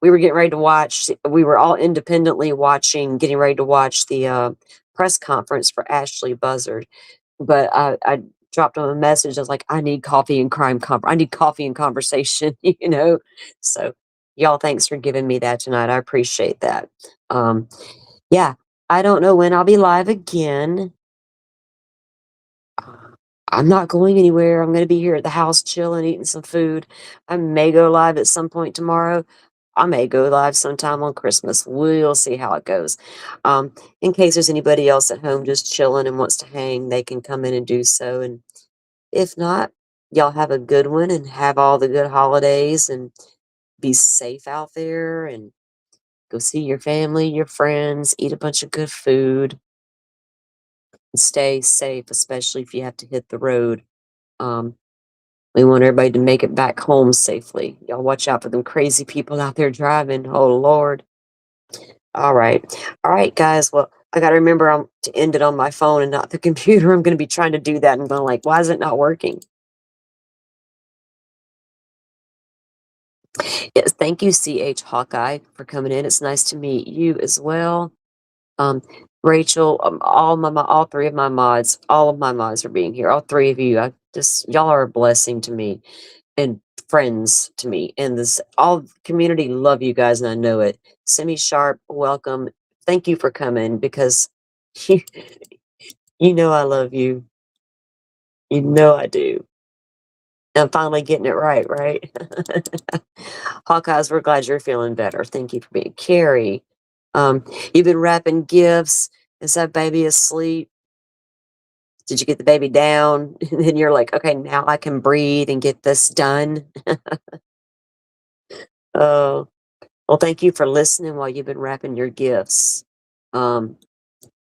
we were getting ready to watch, we were all independently getting ready to watch the press conference for Ashley Buzzard. But I dropped them a message. I was like, I need coffee and I need coffee and conversation, you know? So y'all, thanks for giving me that tonight. I appreciate that. Yeah, I don't know when I'll be live again. I'm not going anywhere. I'm going to be here at the house chilling, eating some food. I may go live at some point tomorrow. I may go live sometime on Christmas. We'll see how it goes. In case there's anybody else at home just chilling and wants to hang, they can come in and do so. And if not, y'all have a good one and have all the good holidays and be safe out there and go see your family, your friends, eat a bunch of good food, and stay safe, especially if you have to hit the road. Um, We want everybody to make it back home safely. Y'all watch out for them crazy people out there driving. Oh, Lord. All right. All right, guys. Well, I got to remember to end it on my phone and not the computer. I'm going to be trying to do that and going like, why is it not working? Yes, thank you, CH Hawkeye, for coming in. It's nice to meet you as well. Um, Rachel, all three of my mods, all of my mods are being here. All three of you. Y'all are a blessing to me and friends to me. And this all community love you guys, and I know it. Semi Sharp, welcome. Thank you for coming because you, you know I love you. You know I do. I'm finally getting it right, right? Hawkeyes, we're glad you're feeling better. Thank you for being Carrie. You've been wrapping gifts. Is that baby asleep? Did you get the baby down? And then you're like, okay, now I can breathe and get this done. Oh, well, thank you for listening while you've been wrapping your gifts. Um,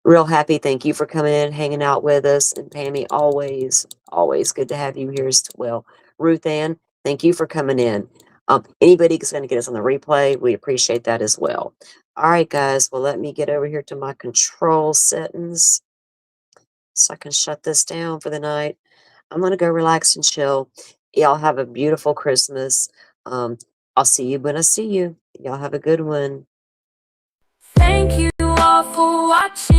Real happy. Thank you for coming in, hanging out with us. And Pammy, always good to have you here as well. Ruth Ann, thank you for coming in. Anybody that's going to get us on the replay, we appreciate that as well. All right, guys. Well, let me get over here to my control settings so I can shut this down for the night. I'm going to go relax and chill. Y'all have a beautiful Christmas. Um, I'll see you when I see you. Y'all have a good one. Thank you all for watching.